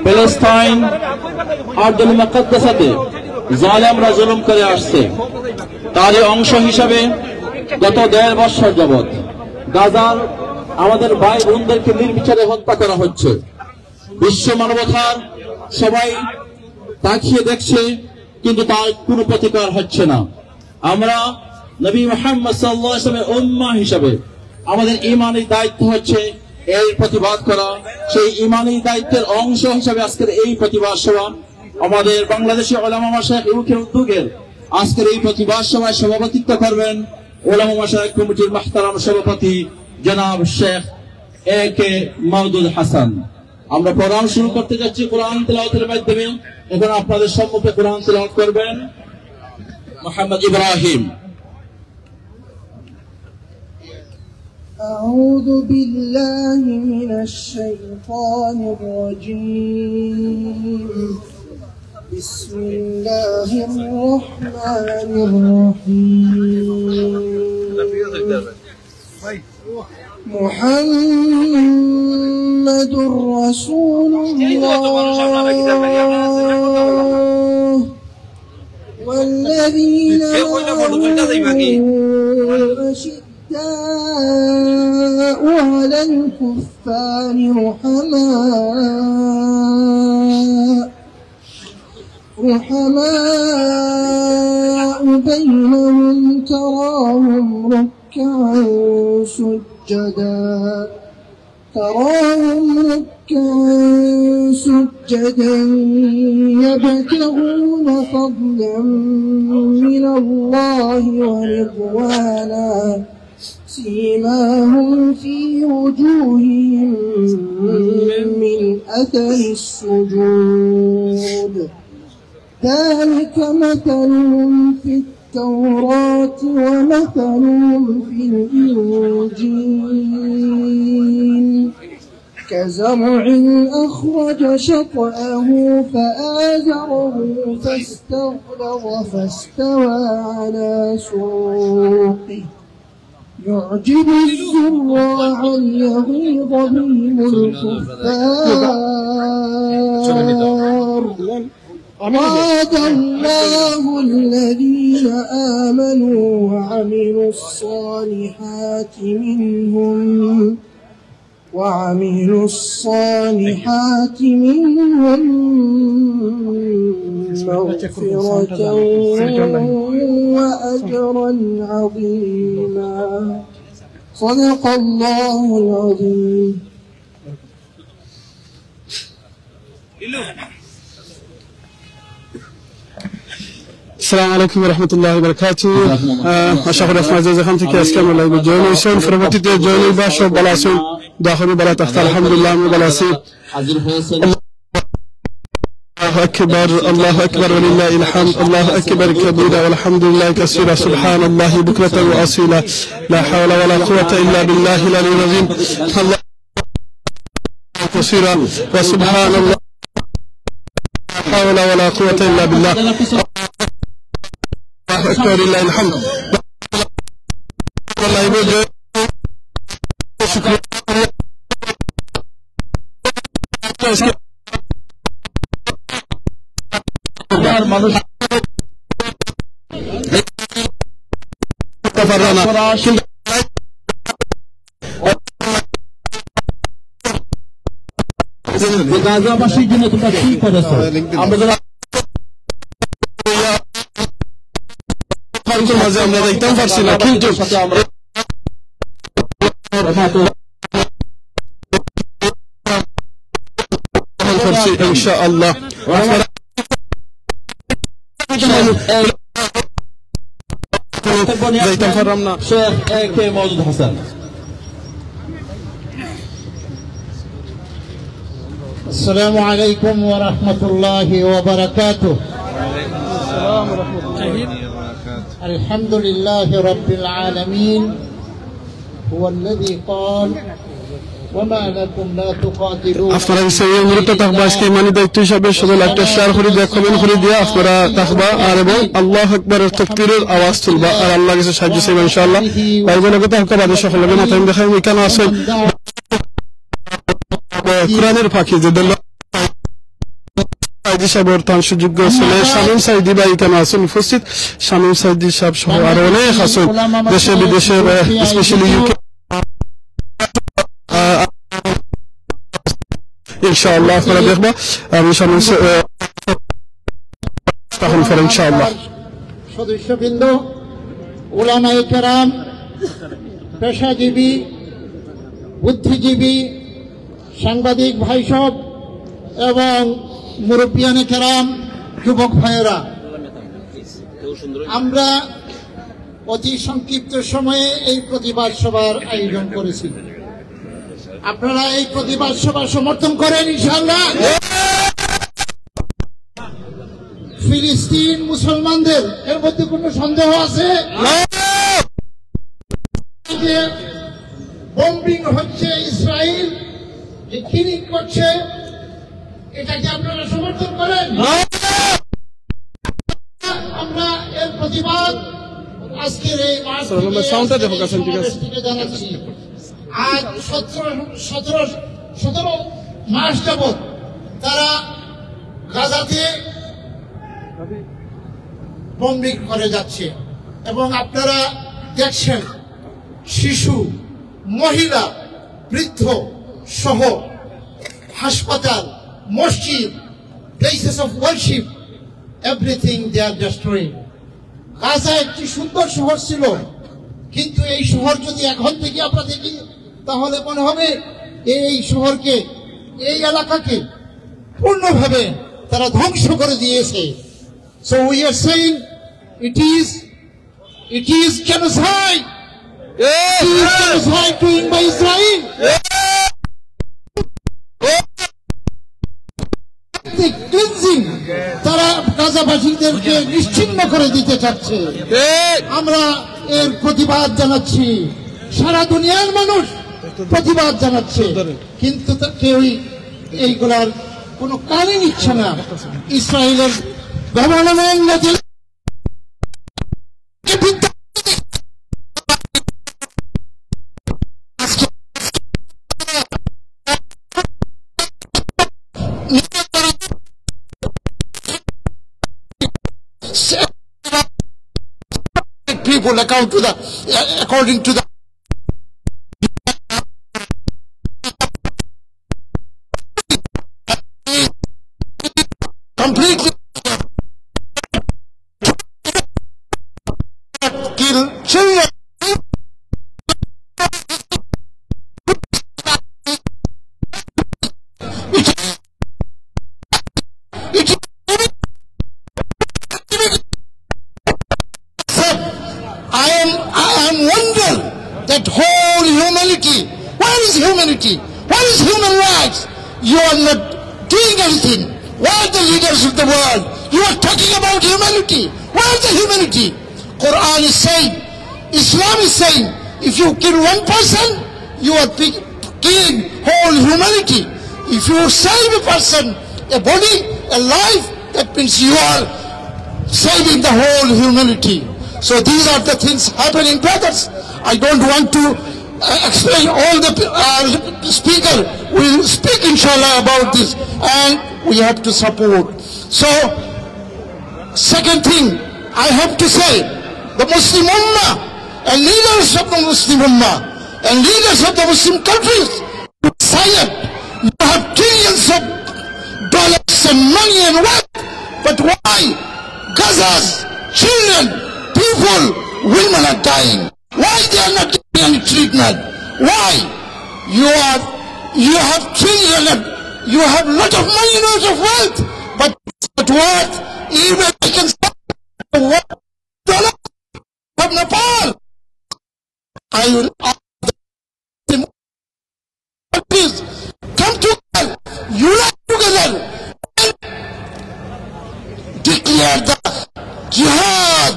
Palestine আরদুল মুকাদ্দাসাতে জালেমরা জুলুম করে আসছে, তারই অংশ হিসাবে গত 1.5 বছর যাবৎ গাজার আমাদের ভাই বোনদেরকে নির্বিচারে হত্যা করা হচ্ছে। বিশ্ব মানবতার সবাই তাকিয়ে দেখছে, কিন্তু তার কোনো প্রতিকার হচ্ছে না। আমরা নবী মুহাম্মদ সাল্লাল্লাহু আলাইহি ওয়াসাল্লামের উম্মাহ হিসাবে আমাদের ঈমানী দায়িত্ব হচ্ছে এই প্রতিবাদ করা। সেই ঈমানী দায়িত্বের অংশ হিসাবে আজকের এই প্রতিবাদ সভা, আমাদের বাংলাদেশি উলামা মাশায়েখ ইউকের উদ্যোগের আজকের এই প্রতিবাদ সভায় সভাপতিত্ব করবেন উলামা মাশায়েখ কমিটির মাহতারাম সভাপতি জনাব শেখ এ.কে. মাওদুদ হাসান। আমরা প্রোগ্রাম শুরু করতে যাচ্ছি কোরআন তেলাওয়াতের মাধ্যমে। এখন আপনাদের সম্মুখে কোরআন তেলাওয়াত করবেন মোহাম্মদ ইব্রাহিম। أعوذ بالله من الشيطان الرجيم. بسم الله الرحمن الرحيم. محمد رسول الله والذين أشداء على الكفار رحماء بينهم تراهم ركعا سجدا يبتغون فضلا من الله ورضوانا سيماهم في وجوههم من أثر السجود ذلك مثلهم في التوراة ومثلهم في الإنجيل كزرع أخرج شطأه فآزره فاستغلظ فاستوى على سوقه يعجب الزراع ليغيظ بهم الكفار. وعد الله الذين آمنوا وعملوا الصالحات منهم مغفرة وأجرا عظيما. صدق الله العظيم. السلام عليكم ورحمة الله وبركاته. أشهد أن لا إله إلا الله كأسكام الله بجواني سون فربتي جواني باشو بلاسون داخلي بلا تحت الحمد لله بلاسي. الله أكبر الله أكبر ولله الحمد. الله أكبر كبيرا والحمد لله كثيرا سبحان الله بكرة وأصيلا لا حول ولا قوة إلا بالله العلي العظيم. الله كثيرا وسبحان الله لا حول ولا قوة إلا بالله. الله أكبر لله الحمد. والله يبوج شكرا মানুষ تفرنا গাজাবাসীর জন্য তোমরা কি করেছো? আমরা দেখতাম পারছি না, কিন্তু ইনশাআল্লাহ দেখতাম পারলাম না। শেখ এ.কে. মাওদুদ হাসান। السلام عليكم ورحمة الله وبركاته. الحمد لله رب العالمين هو الذي قال وما لكم لا تقاتلون. আপনারা সেই মুহূর্তে তাকবা আজকে ইমানি দায়িত্ব হিসাবে সবাই একটা শেয়ার করে দিয়ে কমেন্ট করে দিয়ে আপনারা তাকবা আর এবং আল্লাহু আকবারের তাকবীরের আওয়াজ তুলবা আর আল্লাহর কাছে সাহায্য চাইবা ইনশাআল্লাহ। ভাই বোনকে তাকবা বাদে সকলকে মাথায় দেখাই কেন আছেন কোরআনের পাখি যে সাইদি সাহেব বর্তমান সুযোগ্য ছেলে শামীম সাইদি ভাই কেন আছেন উপস্থিত শামীম সাইদি সাহেব সহ আরো অনেক আছেন দেশে বিদেশে স্পেশালি ইউকে ইনশাআল্লাহ আপনারা দেখবো আমি শামীম তখন ফের ইনশাআল্লাহ সদস্যবৃন্দ উলামায়ে কেরাম পেশাজীবী বুদ্ধিজীবী সাংবাদিক ভাই সব এবং মুরব্বিয়ানে কেরাম যুবক ভাইয়েরা আমরা অতি সংক্ষিপ্ত সময়ে এই প্রতিবাদ সভার আয়োজন করেছি আপনারা এই প্রতিবাদ সভা সমর্থন করেন ইনশাআল্লাহ ফিলিস্তিন মুসলমানদের এর মধ্যে কোনো সন্দেহ আছে যে বম্বিং হচ্ছে ইসরায়েল যে কিলিং করছে এটাকে আপনারা সমর্থন করেন আমরা এর প্রতিবাদ আজকের এই জানাচ্ছি আজ 17 মাস যাবৎ তারা গাজাতে বম্বিং করে যাচ্ছে এবং আপনারা দেখছেন শিশু মহিলা বৃদ্ধ সহ হাসপাতাল মসজিদ places of worship everything they are destroying Gaza একটি সুন্দর শহর ছিল কিন্তু এই শহর যদি এখন থেকে আমরা দেখি তাহলে মনে হবে এই শহরকে এই এলাকাকে পূর্ণভাবে তারা ধ্বংস করে দিয়েছে So we are saying it is genocide. It is genocide doing by Israel. Cleansing. তারা গাজাবাসীদেরকে নিশ্চিহ্ন করে দিতে চাচ্ছে আমরা এর প্রতিবাদ জানাচ্ছি সারা দুনিয়ার মানুষ প্রতিবাদ জানাচ্ছে কিন্তু কেউই এইগুলার কোনো কানে নিচ্ছে না ইসরায়েলের government people according to the completely kill children. I am wonder that whole humanity. Where is humanity? Where is human rights? You are not doing anything. Where are the leaders of the world? You are talking about humanity. Where is the humanity? Quran is saying, Islam is saying, if you kill one person, you are killing whole humanity. If you save a person, a body, a life, that means you are saving the whole humanity. So these are the things happening, brothers. I don't want to explain all the speaker will speak inshallah about this and we have to support. So second thing I have to say, the Muslim Ummah and leaders of the Muslim Ummah and leaders of the Muslim countries silent. You have trillions of dollars and money and wealth, but why Gaza's children, people, women are dying? Why they are not getting any treatment? Why? You have children and you have lot of money, lot of wealth, but what? Even I can stop $1 from Nepal. I will ask them, please come together, unite together, and declare the jihad.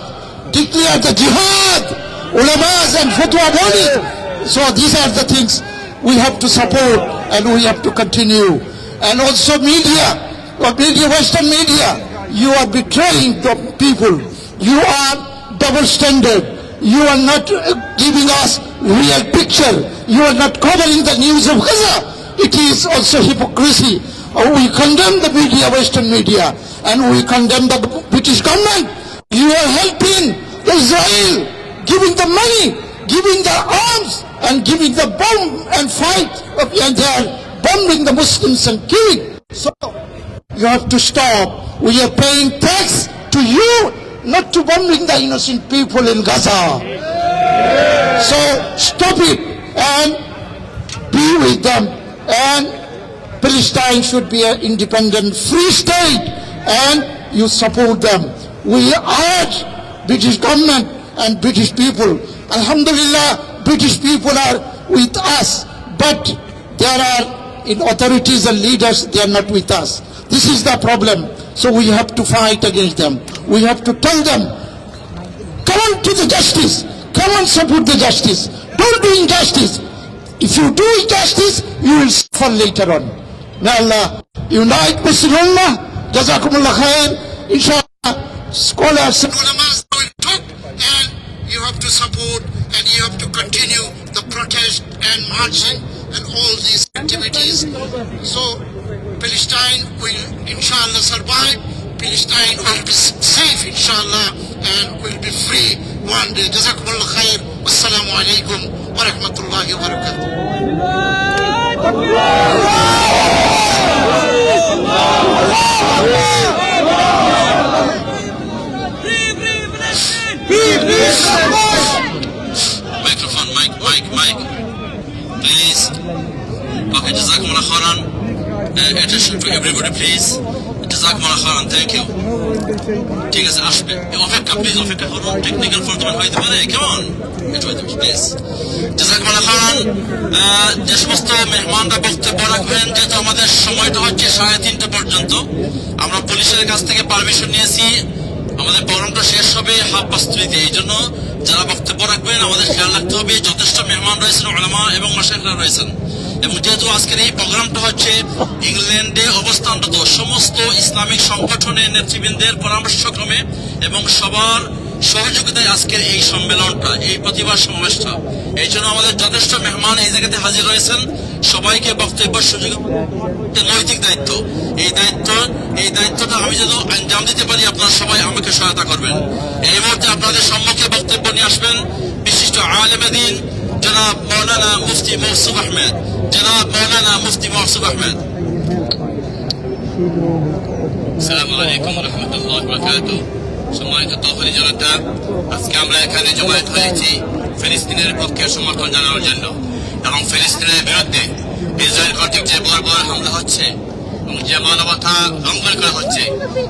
Declare the jihad, ulamas and fatwa body. So these are the things we have to support and we have to continue. And also media, Western media, you are betraying the people. You are double standard. You are not giving us real picture. You are not covering the news of Gaza. it is also hypocrisy. We condemn the media, Western media, and we condemn the British government. You are helping Israel, giving the money, giving the arms, and giving the bomb and fight, and they are bombing the Muslims and killing. So you have to stop. We are paying tax to you, not to bombing the innocent people in Gaza. So stop it and be with them. And Palestine should be an independent, free state, and you support them. We urge British government and British people. Alhamdulillah, British people are with us, but there are in authorities and leaders, they are not with us. This is the problem. So we have to fight against them. We have to tell them, come on to the justice. Come on, support the justice. Don't do injustice. If you do injustice, you will suffer later on. May Allah unite Muslim Ummah. Jazakumullah khair. Inshallah, scholars and ulamas will talk, and you have to support and you have to continue the protest and marching and all these activities. So Palestine will inshallah survive. Palestine will be safe inshallah and will be free one day. Jazakumullah khair. Wassalamu alaikum wa rahmatullahi wa barakatuh. Microphone, mic. Please. Okay, Jazakumullah khairan. Attention to everybody, please. Jazakumullah khairan. Thank you. ঠিক আছে আসবে অপেক্ষা করুন technical form হইতে পারে কেমন এটা হইতে প্লিজ জাযাকুমুল্লাহ খাইরান যে সমস্ত মেহমানরা বক্তব্য রাখবেন যেহেতু আমাদের সময়টা হচ্ছে 3:30 পর্যন্ত আমরা পুলিশের কাছ থেকে পারমিশন নিয়েছি আমাদের প্রোগ্রামটা শেষ হবে 3:30 এই জন্য যারা বক্তব্য রাখবেন আমাদের খেয়াল রাখতে হবে যথেষ্ট মেহমান রয়েছেন উলামা এবং মাশায়েখরা রয়েছেন এবং যেহেতু আজকের এই প্রোগ্রামটা হচ্ছে ইংল্যান্ডে অবস্থানরত সমস্ত ইসলামিক সংগঠনের নেতৃবৃন্দের পরামর্শক্রমে এবং সবার সহযোগিতায় আজকের এই সম্মেলনটা এই প্রতিবাদ সমাবেশটা এই জন্য আমাদের যথেষ্ট মেহমান এই জায়গাতে হাজির রয়েছেন সবাইকে বক্তব্যের সুযোগ নৈতিক দায়িত্ব এই দায়িত্বটা আমি যেন আঞ্জাম দিতে পারি আপনারা সবাই আমাকে সহায়তা করবেন এই মুহূর্তে আপনাদের সম্মুখে বক্তব্য নিয়ে আসবেন বিশিষ্ট আলেমে দ্বীন জনাব মাওলানা মুফতি মওসুফ আহমেদ আসসালামু আলাইকুম ওয়া রাহমাতুল্লাহি ওয়া বারাকাতুহু সম্মানিত তৌহিদি জনতা আজকে আমরা এখানে জমায়েত হয়েছি ফিলিস্তিনের পক্ষে সমর্থন জানানোর জন্য এবং ফিলিস্তিনের বিরুদ্ধে ইসরায়েল কর্তৃক যে বর্বর হামলা হচ্ছে এবং যে মানবতা লঙ্ঘন করা হচ্ছে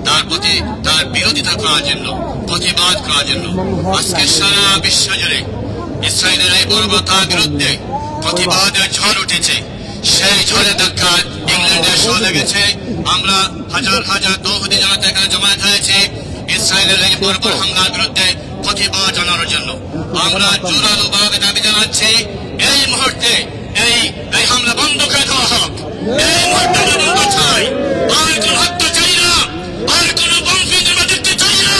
তার প্রতি তার বিরোধিতা করার জন্য প্রতিবাদ করার জন্য আজকে সারা বিশ্ব জুড়ে ইসরায়েলের এই বর্বরতার বিরুদ্ধে প্রতিবাদের ঝড় উঠেছে সেই ঝড়ের ধাক্কা ইংল্যান্ডে এসে লেগেছে আমরা হাজার হাজার তৌহিদি জনতা এখানে জমায়েত হয়েছে ইসরায়েলের এই বর্বর হামলার বিরুদ্ধে প্রতিবাদ জানানোর জন্য আমরা জোরালোভাবে দাবি জানাচ্ছি এই মুহূর্তে এই হামলা বন্ধ করে দেওয়া হোক এই মুহূর্তে বন্ধ চাই আর কোন হত্যা চাই না আর কোন বংশীদের দেখতে চাই না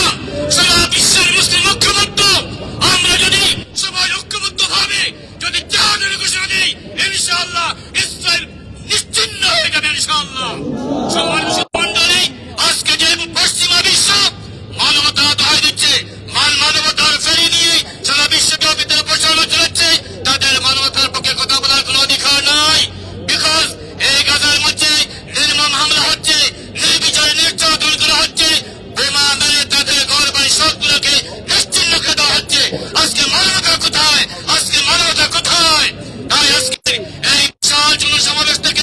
সারা বিশ্বের মুসলিম ঐক্যবদ্ধ আমরা যদি সবাই ঐক্যবদ্ধ ভাবে যদি জাহাদের ঘোষণা দিই ইনশাআল্লাহ ইসরায়েল নিশ্চিহ্ন হয়ে যাবে ইনশাআল্লাহ সম্মানিত মণ্ডলী আজকে যে পশ্চিমা বিশ্ব মানবতা দোহাই দিচ্ছে মানবতার ফেরি নিয়ে সারা বিশ্বব্যাপী তারা প্রচারণা চালাচ্ছে তাদের মানবতার পক্ষে কথা বলার কোনো অধিকার নাই বিকজ এই গাজার মধ্যে নির্মম হামলা হচ্ছে নির্বিচারে নির্যাতন করা হচ্ছে বোমা মেরে তাদের ঘর বাড়ি সবগুলোকে নিশ্চিহ্ন করে দেওয়া হচ্ছে আজকে মানবতা কোথায় তাই আজকে এই বিশাল জনসমাবেশ থেকে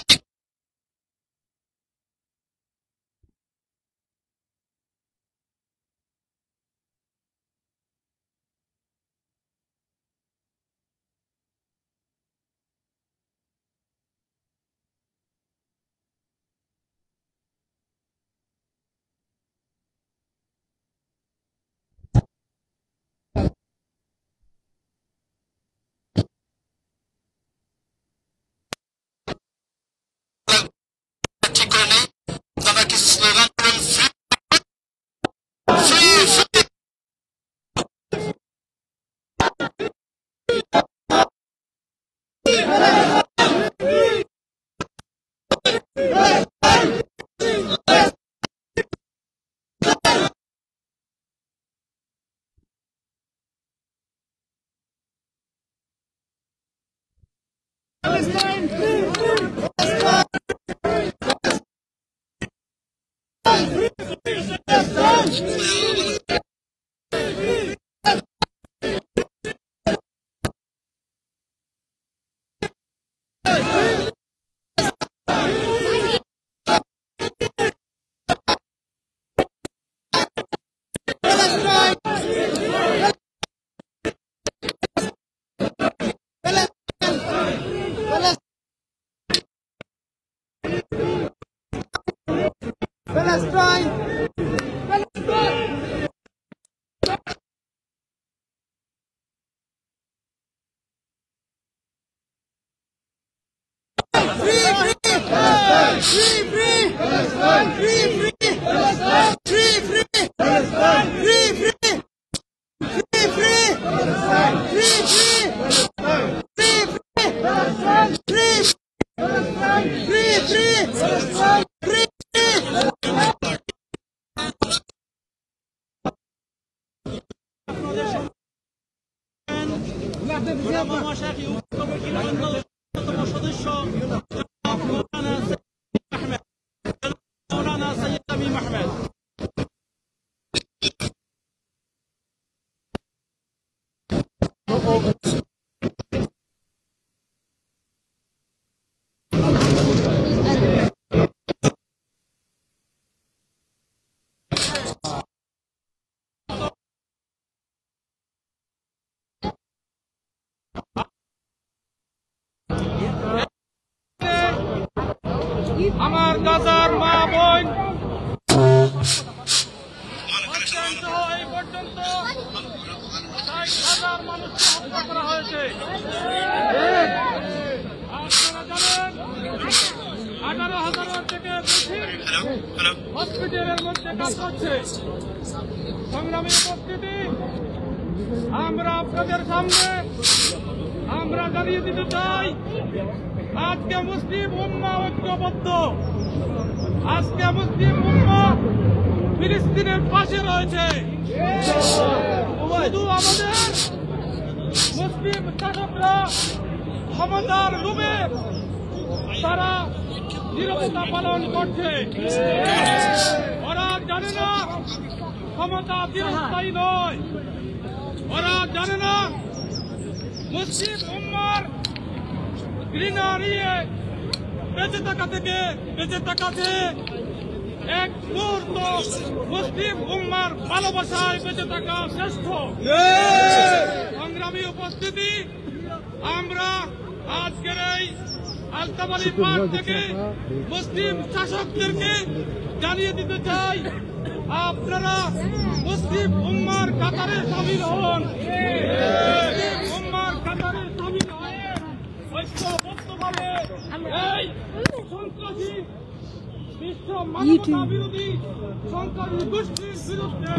আমার গাজার মা বোন এই পর্যন্ত 60,000 মানুষকে হত্যা করা হয়েছে। আপনারা জানেন 18,000 থেকে বেশি হসপিটালের মধ্যে কাজ করছে। সংগ্রামী উপস্থিতি, আমরা আপনাদের সামনে আমরা জানিয়ে দিতে চাই, আজকে মুসলিম উম্মাহ ঐক্যবদ্ধ। আজকে মুসলিম উম্মাহ ফিলিস্তিনের পাশে রয়েছে। শুধু আমাদের মুসলিম শাসকরা ক্ষমতার লোভে তারা নীরবতা পালন করছে। ওরা জানে না ক্ষমতা চিরস্থায়ী নয়। ওরা জানে না মুসলিম উম্মাহর ঘৃণা নিয়ে বেঁচে থাকা থেকে বেঁচে থাকাতে এক মুহূর্ত মুসলিম উম্মাহর ভালোবাসায় বেঁচে থাকা শ্রেষ্ঠ। সংগ্রামী উপস্থিতি, আমরা আজকের এই আলতাবাড়ি পাঠ থেকে মুসলিম শাসকদেরকে জানিয়ে দিতে চাই, আপনারা মুসলিম উম্মাহর কাতারে শামিল হন। মুসলিম উম্মাহর কাতারে শামিল হয়ে ঐক্যবদ্ধভাবে এই সন্ত্রাসী বিশ্ব মানবতা বিরোধী সন্ত্রাসী গোষ্ঠীর বিরুদ্ধে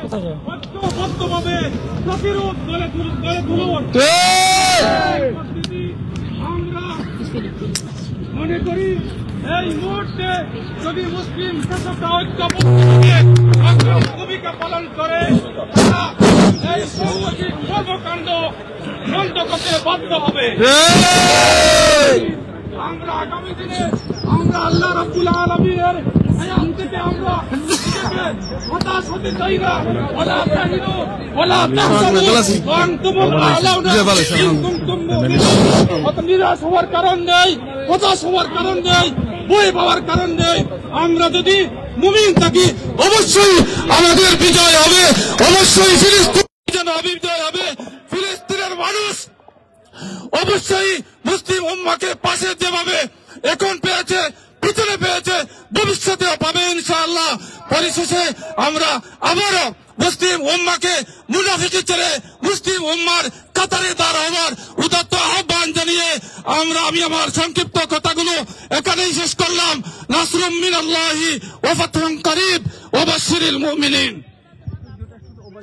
ঐক্যবদ্ধভাবে প্রতিরোধ গড়ে তুলুন। আমরা মনে করি এই মুহূর্তে যদি মুসলিম শাসকরা ঐক্যবদ্ধভাবে ভূমিকা পালন করে, তারা এই সাংঘাতিক কর্মকাণ্ড বন্ধ করতে বাধ্য হবে। আমরা আগামী দিনে আমরা আল্লাহ রাব্বুল আলামিনের আয়াত থেকে আমরা নিজেকে হতাশ হতে চাই না। ওয়ালা তাহিনু ওয়ালা তাহজানু ওয়া আনতুমুল আ'লাউনা ইন কুনতুম মুমিনিন। নিরাশ হওয়ার কারণ নেই, হতাশ হওয়ার কারণ নেই, ভয় পাওয়ার কারণ নেই। আমরা যদি মুমিন থাকি অবশ্যই আমাদের বিজয় হবে, অবশ্যই ফিলিস্তিনের বিজয় হবে। ফিলিস্তিনের মানুষ অবশ্যই মুসলিম উম্মাহকে পাশে যেভাবে এখন পেয়েছে, পিছনে পেয়েছে, ভবিষ্যতেও পাবে ইনশাআল্লাহ। পরিশেষে আমরা আবারও মুসলিম উম্মাহকে মুনাফিকি ছেড়ে মুসলিম উম্মাহর কাতারে দাঁড় হওয়ার উদাত্ত আহ্বান জানিয়ে আমি আমার সংক্ষিপ্ত কথাগুলো এখানেই শেষ করলাম। নাসরুম মিনাল্লাহি ওয়া ফাতহুন করিব ওয়া বাশশিরিল মুমিনিন।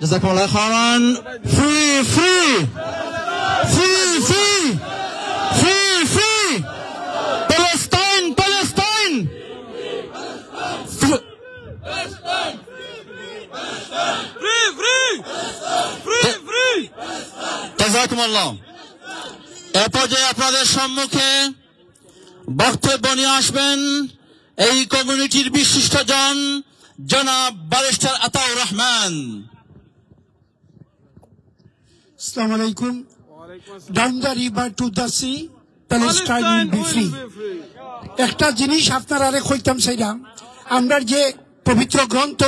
জাযাকুমুল্লাহু খায়রান। Free free free free free free Palestine Palestine free free free free. জাযাকুমুল্লাহ। এ পর্যায়ে আপনাদের সম্মুখে বক্তব্য নিয়ে আসবেন এই কমিউনিটির বিশিষ্টজন জনাব barrister Ataur Rahman. Assalamu alaikum. Down the river to the sea, Palestine will be free. একটা জিনিস আপনারা কইতাম চাইলাম, আমরা যে পবিত্র গ্রন্থ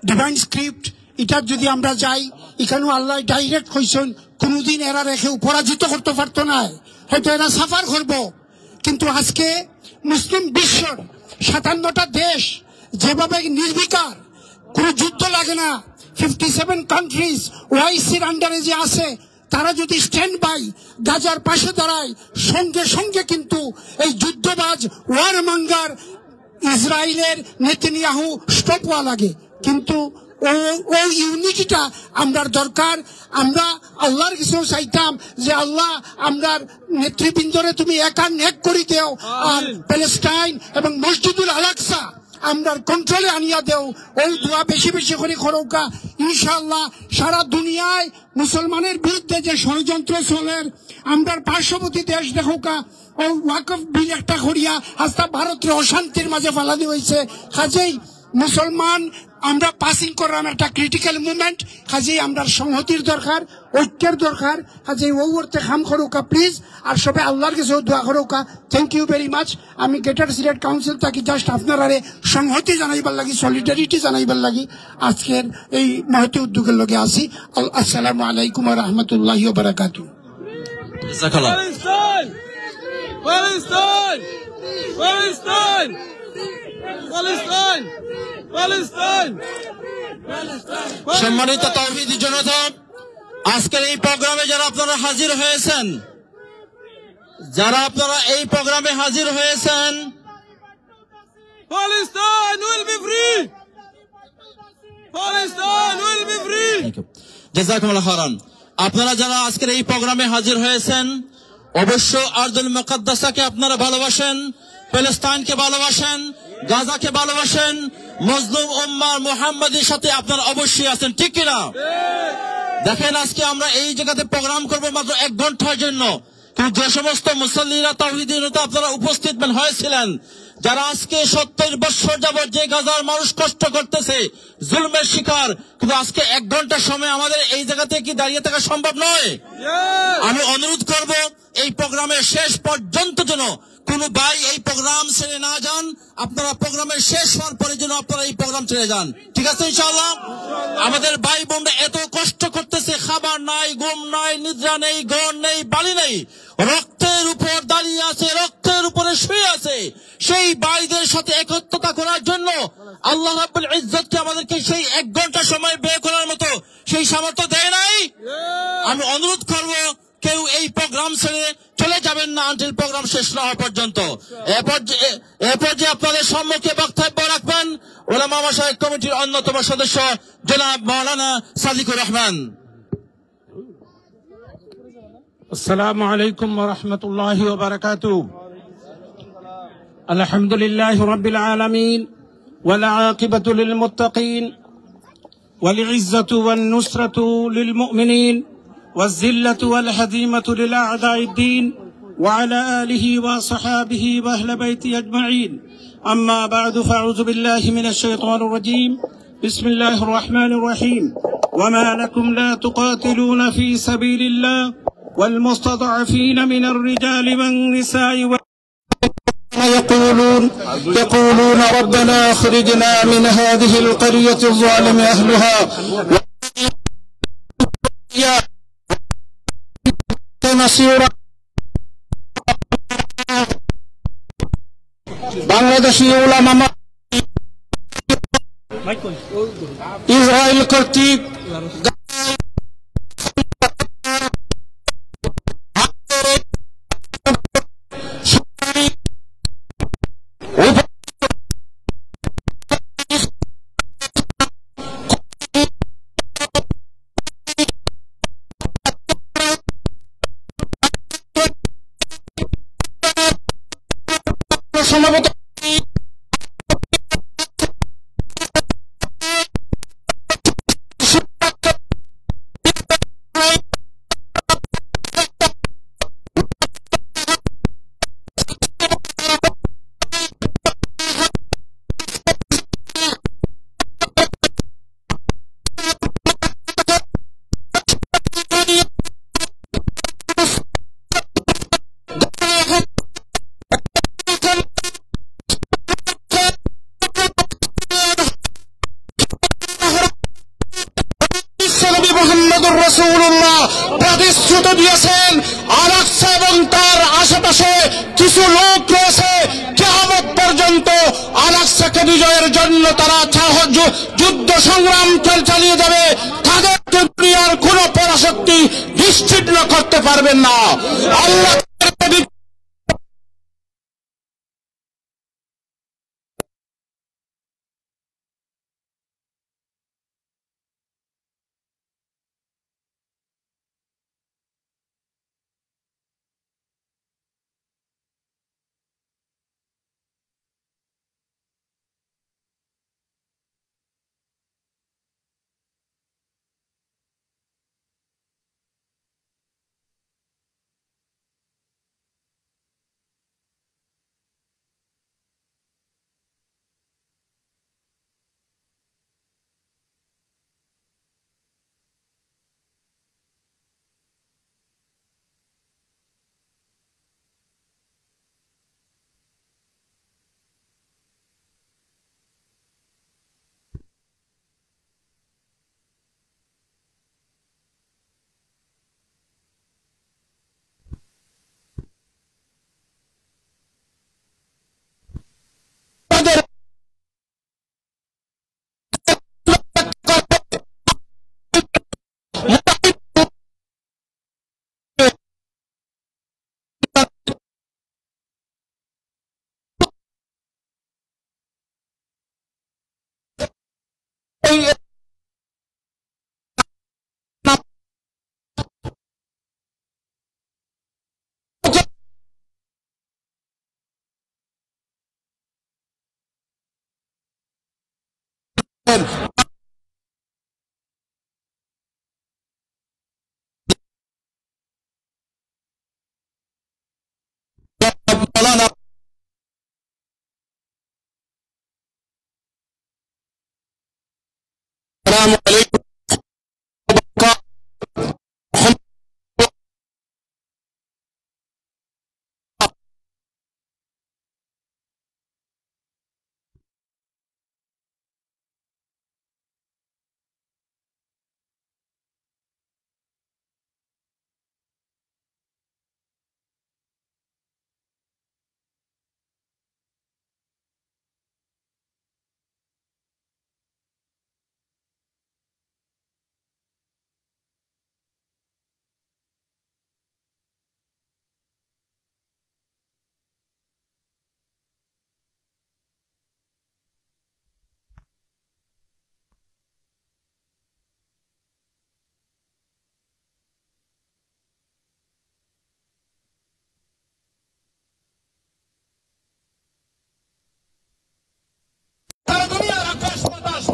ডিভাইন স্ক্রিপ্ট এটার যদি আমরা যাই, এখানেও আল্লাহ ডাইরেক্ট কইছেন কোনদিন এরা রেখে পরাজিত করতে পারতো না, হয়তো এরা সাফার করব। কিন্তু আজকে মুসলিম বিশ্বর 57টা দেশ যেভাবে নির্বিকার, কোন যুদ্ধ লাগে না, 57 কান্ট্রিজ ওআইসির আন্ডারে যে আছে, তারা যদি স্ট্যান্ড বাই গাজার পাশে দাঁড়ায়, সঙ্গে সঙ্গে কিন্তু এই যুদ্ধবাজ ওয়ার মাঙ্গার ইসরায়েলের নেতানিয়াহু স্টপ হওয়া লাগে। কিন্তু ও ইউনিটিটা আমরার দরকার। আমরা আল্লাহর কিছু চাইতাম যে আল্লাহ আমরার নেতৃবৃন্দরে তুমি একা নেক করি দেও, আর প্যালেস্টাইন এবং মসজিদুল আকসা আমরার কন্ট্রোলে আনিয়া দেও। ওই দোয়া বেশি বেশি করে করৌকা। ইনশাআল্লাহ সারা দুনিয়ায় মুসলমানের বিরুদ্ধে যে ষড়যন্ত্র চলের, আমরার পার্শ্ববর্তী দেশ দেখোকা ও ওয়াকফ বিল একটা করিয়া আস্তা ভারতের অশান্তির মাঝে ফালানি হয়েছে। কাজেই মুসলমান আমরা পাসিং করলাম একটা ক্রিটিক্যাল মুভমেন্ট। কাজেই আমরা সংহতির দরকার, ঐক্যের দরকার। কাজেই ও করতে খাম করুকা প্লিজ, আর সবাই আল্লাহর কাছে দোয়া করুকা। Thank you very much. আমি গ্রেটার সিলেট কাউন্সিল থাকি জাস্ট আপনারা সংহতি জানাইবার লাগি, সলিডারিটি জানাইবার লাগি আজকের এই মহতি উদ্যোগের লগে আসি। আসসালামু আলাইকুম ওয়া রাহমাতুল্লাহি ওয়া বারাকাতুহু। Palestine! Palestine! Palestine! Palestine! Palestine! সম্মানিত তাওহীদি জনতা, আজকের এই প্রোগ্রামে যারা আপনারা হাজির হয়েছেন, Palestine will be free! Palestine will be free! জাযাকুমুল্লাহ খাইরান। আপনারা যারা আজকের এই প্রোগ্রামে হাজির হয়েছেন, অবশ্য আরদুল মুকাদ্দাসাকে আপনারা ভালোবাসেন, প্যালেস্টাইনকে ভালোবাসেন, গাজাকে ভালোবাসেন, মজলুম উম্মাহ মুহাম্মাদের সাথে আপনারা অবশ্যই আছেন, ঠিক কিনা? দেখেন, আজকে আমরা এই জায়গাতে প্রোগ্রাম করবো মাত্র 1 ঘন্টার জন্য, কিন্তু যে সমস্ত মুসল্লিরা তাওহীদের নেতা আপনারা উপস্থিত হয়েছিলেন, যারা আজকে 70 বছর যাবত যে গাজার মানুষ কষ্ট করতেছে, জুলমের শিকার, কিন্তু আজকে 1 ঘন্টার সময় আমাদের এই জায়গাতে কি দাঁড়িয়ে থাকা সম্ভব নয়? আমি অনুরোধ করব এই প্রোগ্রামের শেষ পর্যন্ত যেন কোন ভাই এই প্রোগ্রাম ছেড়ে না যান। আপনারা প্রোগ্রামের শেষ হওয়ার পরে যেন আপনারা এই প্রোগ্রাম ছেড়ে যান, ঠিক আছে ইনশাআল্লাহ? আমাদের ভাই বোনরা এত কষ্ট করতেছে, খাবার নাই, ঘুম নাই, নিদ্রা নেই, ঘর নেই, বালি নেই, রক্তের উপর দাঁড়িয়ে আছে, রক্তের উপরে শুয়ে আছে। সেই ভাইদের সাথে একত্রতা করার জন্য আল্লাহ রাব্বুল ইজ্জতকে আমাদেরকে সেই 1 ঘন্টা সময় ব্যয় করার মতো সেই সামর্থ্য দেয় নাই। আমি অনুরোধ করব কেউ এই প্রোগ্রাম ছেড়ে চলে যাবেন না আনটিল প্রোগ্রাম শেষ না হওয়া পর্যন্ত। এরপর যে আপনাদের সম্মুখে বক্তব্য রাখবেন উলামা মাশায়েখ কমিটির অন্যতম সদস্য জনাব মাওলানা সাদিকুর রহমান। السلام عليكم ورحمة الله وبركاته. الحمد لله رب العالمين والعاقبة للمتقين والعزة والنصرة للمؤمنين والذلة والهزيمة للأعداء الدين وعلى آله وصحابه وأهل بيته أجمعين. أما بعد فأعوذ بالله من الشيطان الرجيم. بسم الله الرحمن الرحيم. وما لكم لا تقاتلون في سبيل الله والمستضعفين من الرجال والنساء يقولون ربنا أخرجنا من هذه القرية الظالم أهلها نصيرا. বাংলাদেশী উলামা ইসরায়েল কর্তৃক সমাবেত প্রতিশ্রুতি দিয়েছেন আল-আকসা এবং তার আশেপাশে কিছু লোক রয়েছে কিয়ামত পর্যন্ত আল-আকসাকে বিজয়ের জন্য তারা যুদ্ধ সংগ্রাম চালিয়ে যাবে। তাদের দুনিয়ার কোন পরাশক্তি নিশ্চিহ্ন করতে পারবেন না। আল্লাহ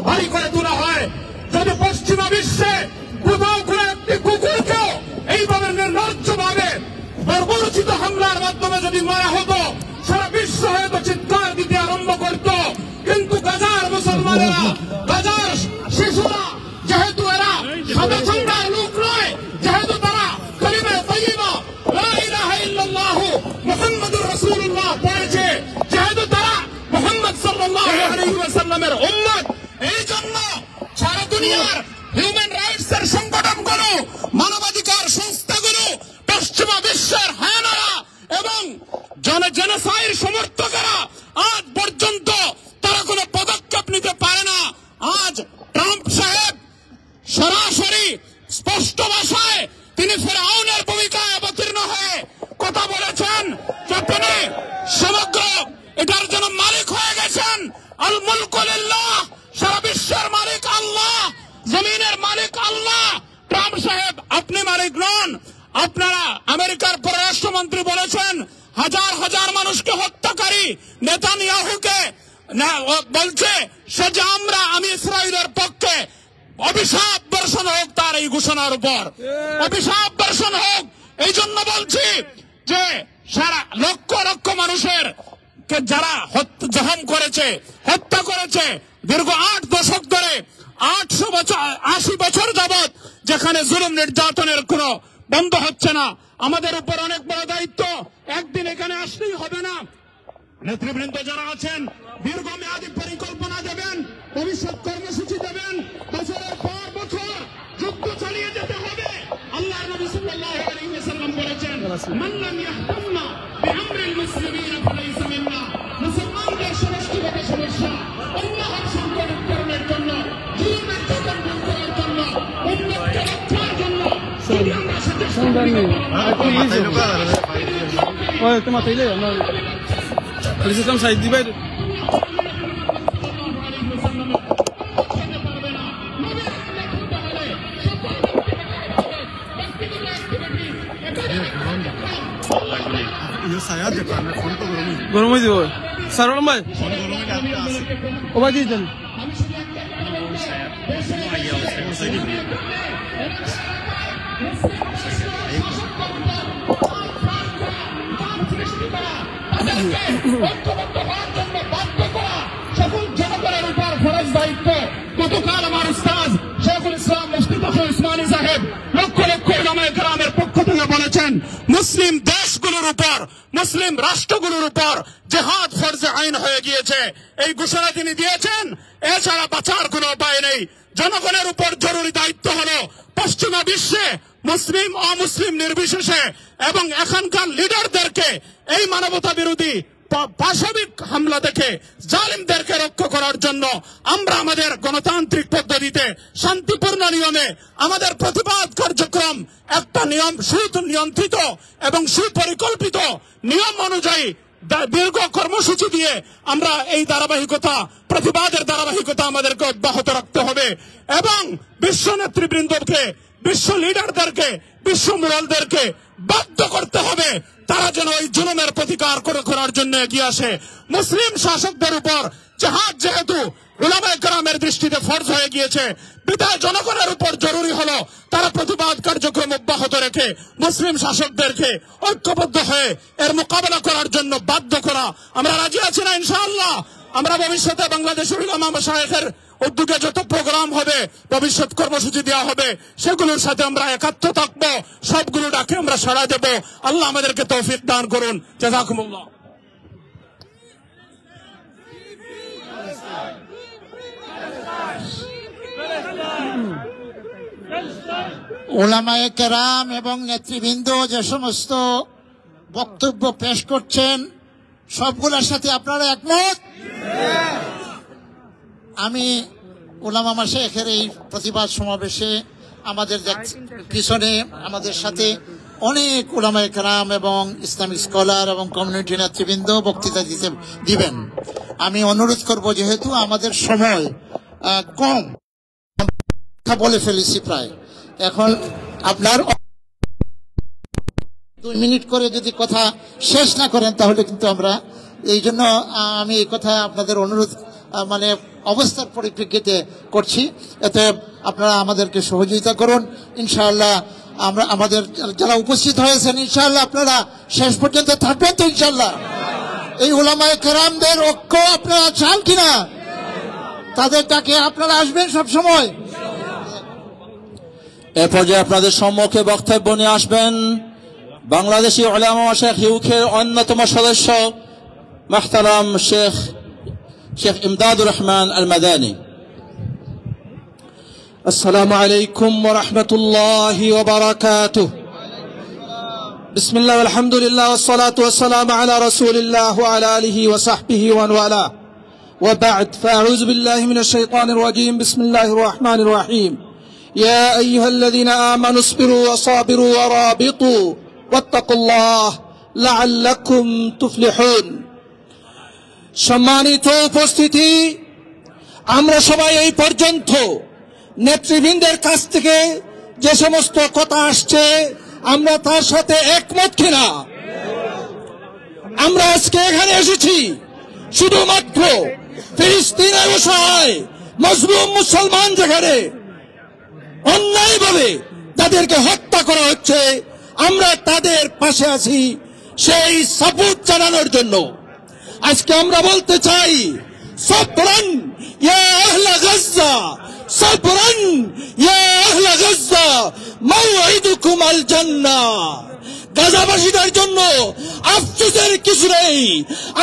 ভারী করে তোলা হয়। যদি পশ্চিমা বিশ্বে কোথাও কোনো একটি কুকুরকেও এইভাবে নির্লজ্জভাবে বর্বরচিত হামলার মাধ্যমে যদি মারা হতো, সারা বিশ্ব হয়তো চিৎকার দিতে আরম্ভ করত। কিন্তু গাজার মুসলমানেরা, গাজার শিশুরা, যেহেতু এরা সাদা চামড়ার লোক নয়, যেহেতু তারা কালিমা তাইয়্যিবা লা ইলাহা ইল্লাল্লাহু মুহাম্মাদুর রাসূলুল্লাহ পড়েছে, যেহেতু তারা মুহাম্মদ সাল্লাল্লাহু আলাইহি ওয়াসাল্লামের উম্মত, এই জন্য সারা দুনিয়ার হিউম্যান রাইটস এর সংগঠনগুলো, মানবাধিকার সংস্থাগুলো, পশ্চিমা বিশ্বের হায়ানারা এবং জেনোসাইড সমর্থকেরা আজ পর্যন্ত তারা কোনো পদক্ষেপ নিতে পারে না। আজ ট্রাম্প সাহেব সরাসরি স্পষ্ট ভাষায় তিনি ফেরাউনের ভূমিকায় অবতীর্ণ হয়ে কথা বলেছেন যে তিনি সমগ্র এটার জন্য মালিক হয়ে গেছেন। আল মুলকু লিল্লাহ, সারা বিশ্বের মালিক আল্লাহ, জমিনের মালিক আল্লাহ। ট্রাম্প সাহেব আপনি মালিক নন। আপনারা আমেরিকার পররাষ্ট্রমন্ত্রী বলেছেন হাজার হাজার মানুষকে হত্যাকারী নেতানিয়াহুকে বলছে সে যে আমি ইসরায়েলের পক্ষে। অভিশাপ বর্ষণ হোক তার এই ঘোষণার উপর, অভিশাপ বর্ষণ হোক। এই জন্য বলছি যে সারা লক্ষ লক্ষ মানুষের যারা জখম করেছে, হত্যা করেছে, দীর্ঘ 8 দশক ধরে 80 বছর যাবৎ যেখানে জুলুম নির্যাতনের কোনো বন্ধ হচ্ছে না। আমাদের উপর অনেক বড় দায়িত্ব। একদিন এখানে আসলেই হবে না। নেতৃবৃন্দ যারা আছেন দীর্ঘমেয়াদী পরিকল্পনা দেবেন, ভবিষ্যৎ কর্মসূচি দেবেন। বছরের পর বছর যুদ্ধ চালিয়ে যেতে হবে। আল্লাহর আছে মুসলমানদের সমষ্টিগত সমস্যা অন্যান্য সংকট উত্তরণের জন্য জীবনের চেতন করার জন্য উন্নত রক্ষার জন্য সাইড দিবাই গরম হয়ে যাব স্যার ভাই ও ভাই দিয়েছেন সকল জনগণের উপর ফরজ দায়িত্ব। গতকাল আমার উস্তাদ শেখুল ইসলাম মুফতি তকি উসমানী সাহেব লক্ষ লক্ষ উলামায়ে কেরামের পক্ষ থেকে বলেছেন, মুসলিম দেশগুলোর উপর, মুসলিম রাষ্ট্রগুলোর উপর জিহাদ ফরজে আইন হয়ে গিয়েছে। এই ঘোষণা তিনি দিয়েছেন। এছাড়া বাঁচার কোনো উপায় নেই। জনগণের উপর জরুরি দায়িত্ব হলো পশ্চিমা বিশ্বে মুসলিম অমুসলিম নির্বিশেষে এবং এখানকার লিডারদেরকে এই মানবতা বিরোধী পাশবিক হামলা থেকে জালিমদেরকে রক্ষা করার জন্য আমরা আমাদের গণতান্ত্রিক পদ্ধতিতে শান্তিপূর্ণ নিয়মে আমাদের প্রতিবাদ কার্যক্রম একটা নিয়ম সুনিয়ন্ত্রিত এবং সুপরিকল্পিত নিয়ম অনুযায়ী দীর্ঘ কর্মসূচি দিয়ে আমরা এই ধারাবাহিকতা, প্রতিবাদের ধারাবাহিকতা আমাদেরকে অব্যাহত রাখতে হবে এবং বিশ্ব নেতৃবৃন্দকে, বিশ্ব লিডারদেরকে, বিশ্ব মুরালদেরকে বাধ্য করতে হবে তারা যেন ওই জুলুমের প্রতিকার করার জন্য এগিয়ে আসে। মুসলিম শাসকদের উপর জিহাদ যেহেতু উলামায়ে কেরামের দৃষ্টিতে ফরজ হয়ে গিয়েছে, বিধায় জনগণের উপর জরুরি হলো তারা প্রতিবাদ কার্যক্রম অব্যাহত রেখে মুসলিম শাসকদেরকে ঐক্যবদ্ধ হয়ে এর মোকাবেলা করার জন্য বাধ্য করা। আমরা রাজি আছি না ইনশাআল্লাহ? আমরা ভবিষ্যতে বাংলাদেশের উলামা মাশায়েখের উদ্যোগে যত প্রোগ্রাম হবে, ভবিষ্যৎ কর্মসূচি দেওয়া হবে, সেগুলোর সাথে আমরা একাত্ম থাকবো, সবগুলো ডাকে আমরা সাড়া দেব। আল্লাহ আমাদেরকে তৌফিক দান করুন। জাযাকুমুল্লাহ। ওলামায়ে কেরাম এবং নেতৃবৃন্দ যে সমস্ত বক্তব্য পেশ করছেন সবগুলোর সাথে আপনারা একমত? আমি উলামা মাশায়েখের এই প্রতিবাদ সমাবেশে আমাদের পিছনে আমাদের সাথে অনেক উলামায়ে কেরাম এবং ইসলামিক স্কলার এবং কমিউনিটি নেতৃবৃন্দ বক্তৃতা দিবেন। আমি অনুরোধ করব, যেহেতু আমাদের সময় কম, কথা বলে ফেলেছি প্রায়, এখন আপনার 2 মিনিট করে যদি কথা শেষ না করেন তাহলে কিন্তু আমরা, এই জন্য আমি এই কথা আপনাদের অনুরোধ মানে অবস্থার পরিপ্রেক্ষিতে করছি। এতে আপনারা আমাদেরকে সহযোগিতা করুন ইনশাআল্লাহ। আমরা আমাদের যারা উপস্থিত হয়েছেন ইনশাআল্লাহ আপনারা শেষ পর্যন্ত থাকবেন তো ইনশাআল্লাহ? এই উলামায়ে কেরামদের ঐক্য আপনারা চান কিনা? তাদের ডাকে আপনারা আসবেন সব সময়। এ পর্যায়ে আপনাদের সম্মুখে বক্তব্য নিয়ে আসবেন বাংলাদেশি উলামা মাশায়েখ ইউকের অন্যতম সদস্য মুহতারাম শেখ ইমদাদুর রহমান আল মাদানী। আসসালামু আলাইকুম ওয়া রাহমাতুল্লাহি ওয়া বারাকাতুহু। বিসমিল্লাহ আলহামদুলিল্লাহ ওয়াস সালাতু ওয়াস সালামু আলা রাসূলিল্লাহ ওয়া আলা আলিহি ওয়া সাহবিহি ওয়া ওয়ালা ওয়া বা'দ ফাআউযু বিল্লাহি মিনাশ শাইতানির রাজীম। বিসমিল্লাহির রহমানির রহিম। يا أيها الذين آمنوا اصبروا وصابروا ورابطوا واتقوا الله لعلكم تفلحون। সম্মানিত উপস্থিতি, আমরা সবাই এই পর্যন্ত নেতৃবৃন্দের কাছ থেকে যে সমস্ত কথা আসছে আমরা তার সাথে একমত কিনা? আমরা আজকে এখানে এসেছি শুধুমাত্র ফিলিস্তিনের অসহায় মজলুম মুসলমান যেখানে অন্যায়ভাবে তাদেরকে হত্যা করা হচ্ছে, আমরা তাদের পাশে আছি সেই সাপোর্ট জানানোর জন্য। আজকে আমরা বলতে চাই, সাবরান ইয়া আহলা গাজ্জা, সাবরান ইয়া আহলা গাজ্জা, মাওঈদুকুম আল জান্নাহ। গাজাবাসীদের জন্য আফসোসের কিছু নেই,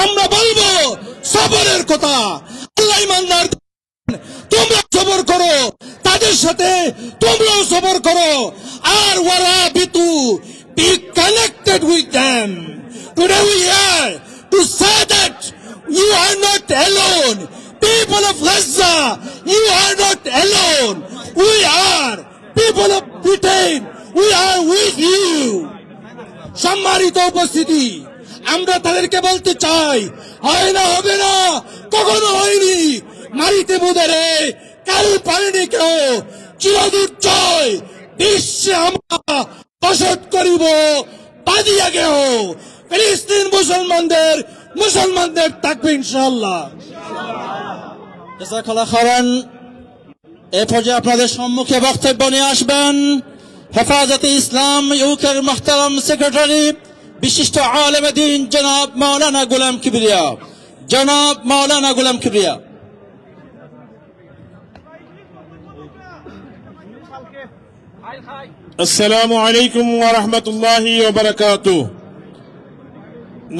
আমরা বলবো সবরের কথা। আল্লাহ ইমানদার, তোমরা সবর করো, তাদের সাথে তোমরাও সবর করো। আর ওয়ারাবিতু be connected with them. Today we are to say that you are not alone. People of Gaza, you are not alone. We are people of Britain. We are with you. সম্মানিত উপস্থিতি, আমরা তাদেরকে বলতে চাই, হয় না, হবে না, কখনো হয়নি। মারিতে বুদারে কাল পারেনি কেউ, চিরদুর্জয় বিশ্বে আমরা বসত করিব বাদিয়া গেহ। ফিলিস্তিন মুসলমানদের থাকবে ইনশাআল্লাহ। জাযাকাল্লাহ খাইরান। এ পর্যায়ে আপনাদের সম্মুখে বক্তব্য নিয়ে আসবেন হেফাজতে ইসলাম ইউকের মুহতারাম সেক্রেটারি বিশিষ্ট আলেমে দ্বীন জনাব মাওলানা গোলাম কিবরিয়া। জনাব মাওলানা গোলাম কিবরিয়া। السلام عليكم ورحمة الله وبركاته.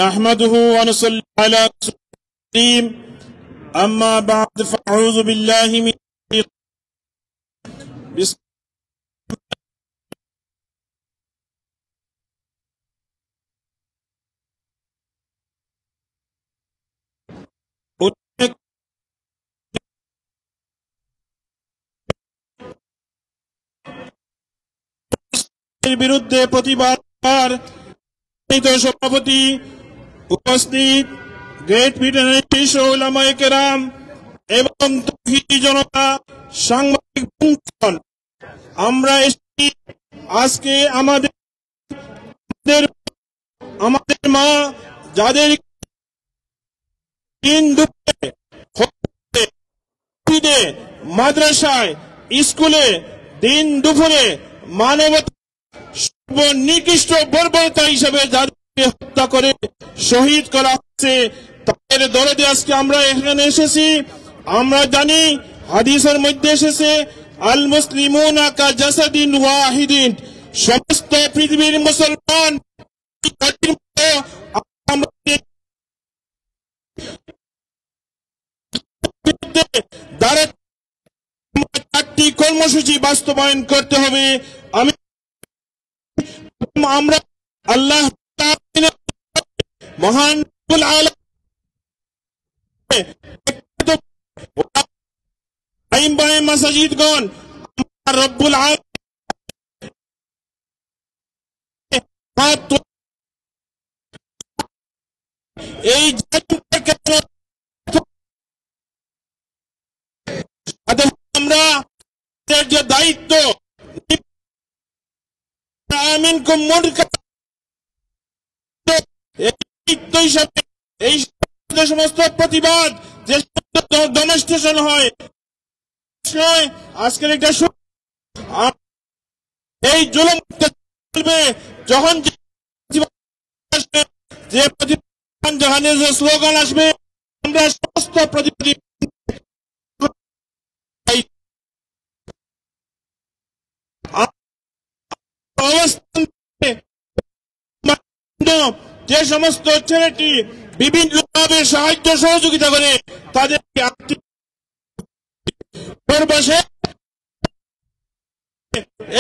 نحمده ونصلي على رسول الكريم. أما بعد فأعوذ بالله من بسم বিরুদ্ধে প্রতিবাদ সভাপতি উপস্থিত গ্রেট ব্রিটেনের শীর্ষ উলামায়ে কেরাম এবং তৌহিদি জনতা, সাংবাদিক বন্ধুগণ, আমরা এসেছি আজকে আমাদের মা যাদের দিন দুপুরে মাদ্রাসায় স্কুলে দিন দুপুরে মানবতা সর্বনিকৃষ্ট বর্বরতা হিসেবে যাদেরকে হত্যা করে শহীদ করা হচ্ছে, তাদের দরদে আজকে আমরা এখানে এসেছি। আমরা জানি হাদিসের মধ্যে এসেছে আল মুসলিমুনা কা জাসাদিন ওয়াহিদিন, সমস্ত পৃথিবীর মুসলমান চারটি কর্মসূচি বাস্তবায়ন করতে হবে। আমরা আল্লাহ মহান মাসাজিদগণ রব্বুল এই আমরা যে দায়িত্ব হিসাবে এই সমস্ত প্রতিবাদ যে ডেমনস্ট্রেশন হয়, আজকের একটা এই জুলুম চলবে যখন যে প্রতিবাদ জাহানের যে স্লোগান আসবে, আমরা সমস্ত প্রতিবাদী যে সমস্ত চ্যারিটি বিভিন্নভাবে সাহায্য সহযোগিতা করে তাদেরকে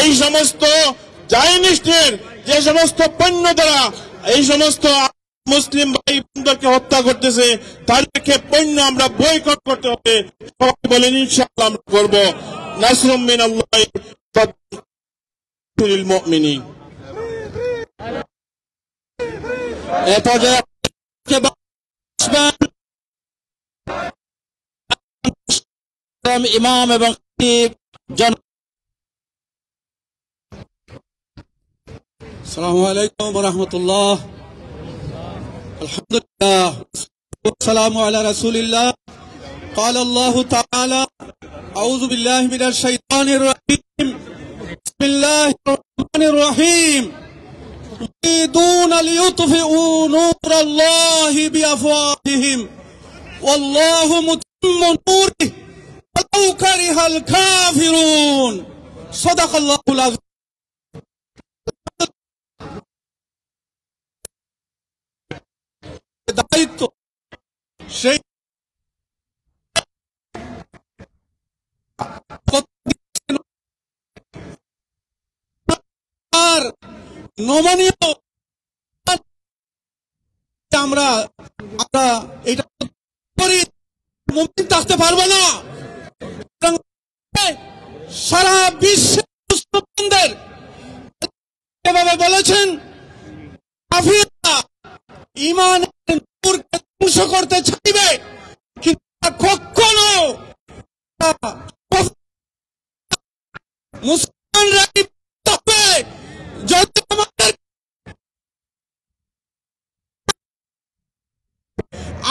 এই সমস্ত জায়নিস্টের যে সমস্ত পণ্য দ্বারা এই সমস্ত মুসলিম ভাই বোনদেরকে হত্যা করতেছে, তাদেরকে পণ্য আমরা বয়কট করতে হবে। সবাই বলেন ইনশাআল্লাহ আমরা করব। নাসরুম মিনাল্লাহি লিল মুমিনিন। এ পর্যায়ে ইমাম এবং আসসালামু আলাইকুম ওয়া রাহমাতুল্লাহ। আলহামদুলিল্লাহ ওয়াসসালামু আলা রাসূলিল্লাহ। قال الله تعالى أعوذ بالله من الشيطان الرجيم بسم الله الرحمن الرحيم يريدون ليطفئوا نور الله بأفواههم والله متم نوره ولو كره الكافرون صدق الله العظيم। দায়িত্ব সেই নমনীয় আমরা এটা করি, মুমিন থাকতে পারবো না। সারা বিশ্বের মুসলমানদের এভাবে বলেছেন, কাফিররা ঈমানের নূরকে ধ্বংস করতে চাইবে, কিন্তু কখনো মুসলমানরা হবে যদি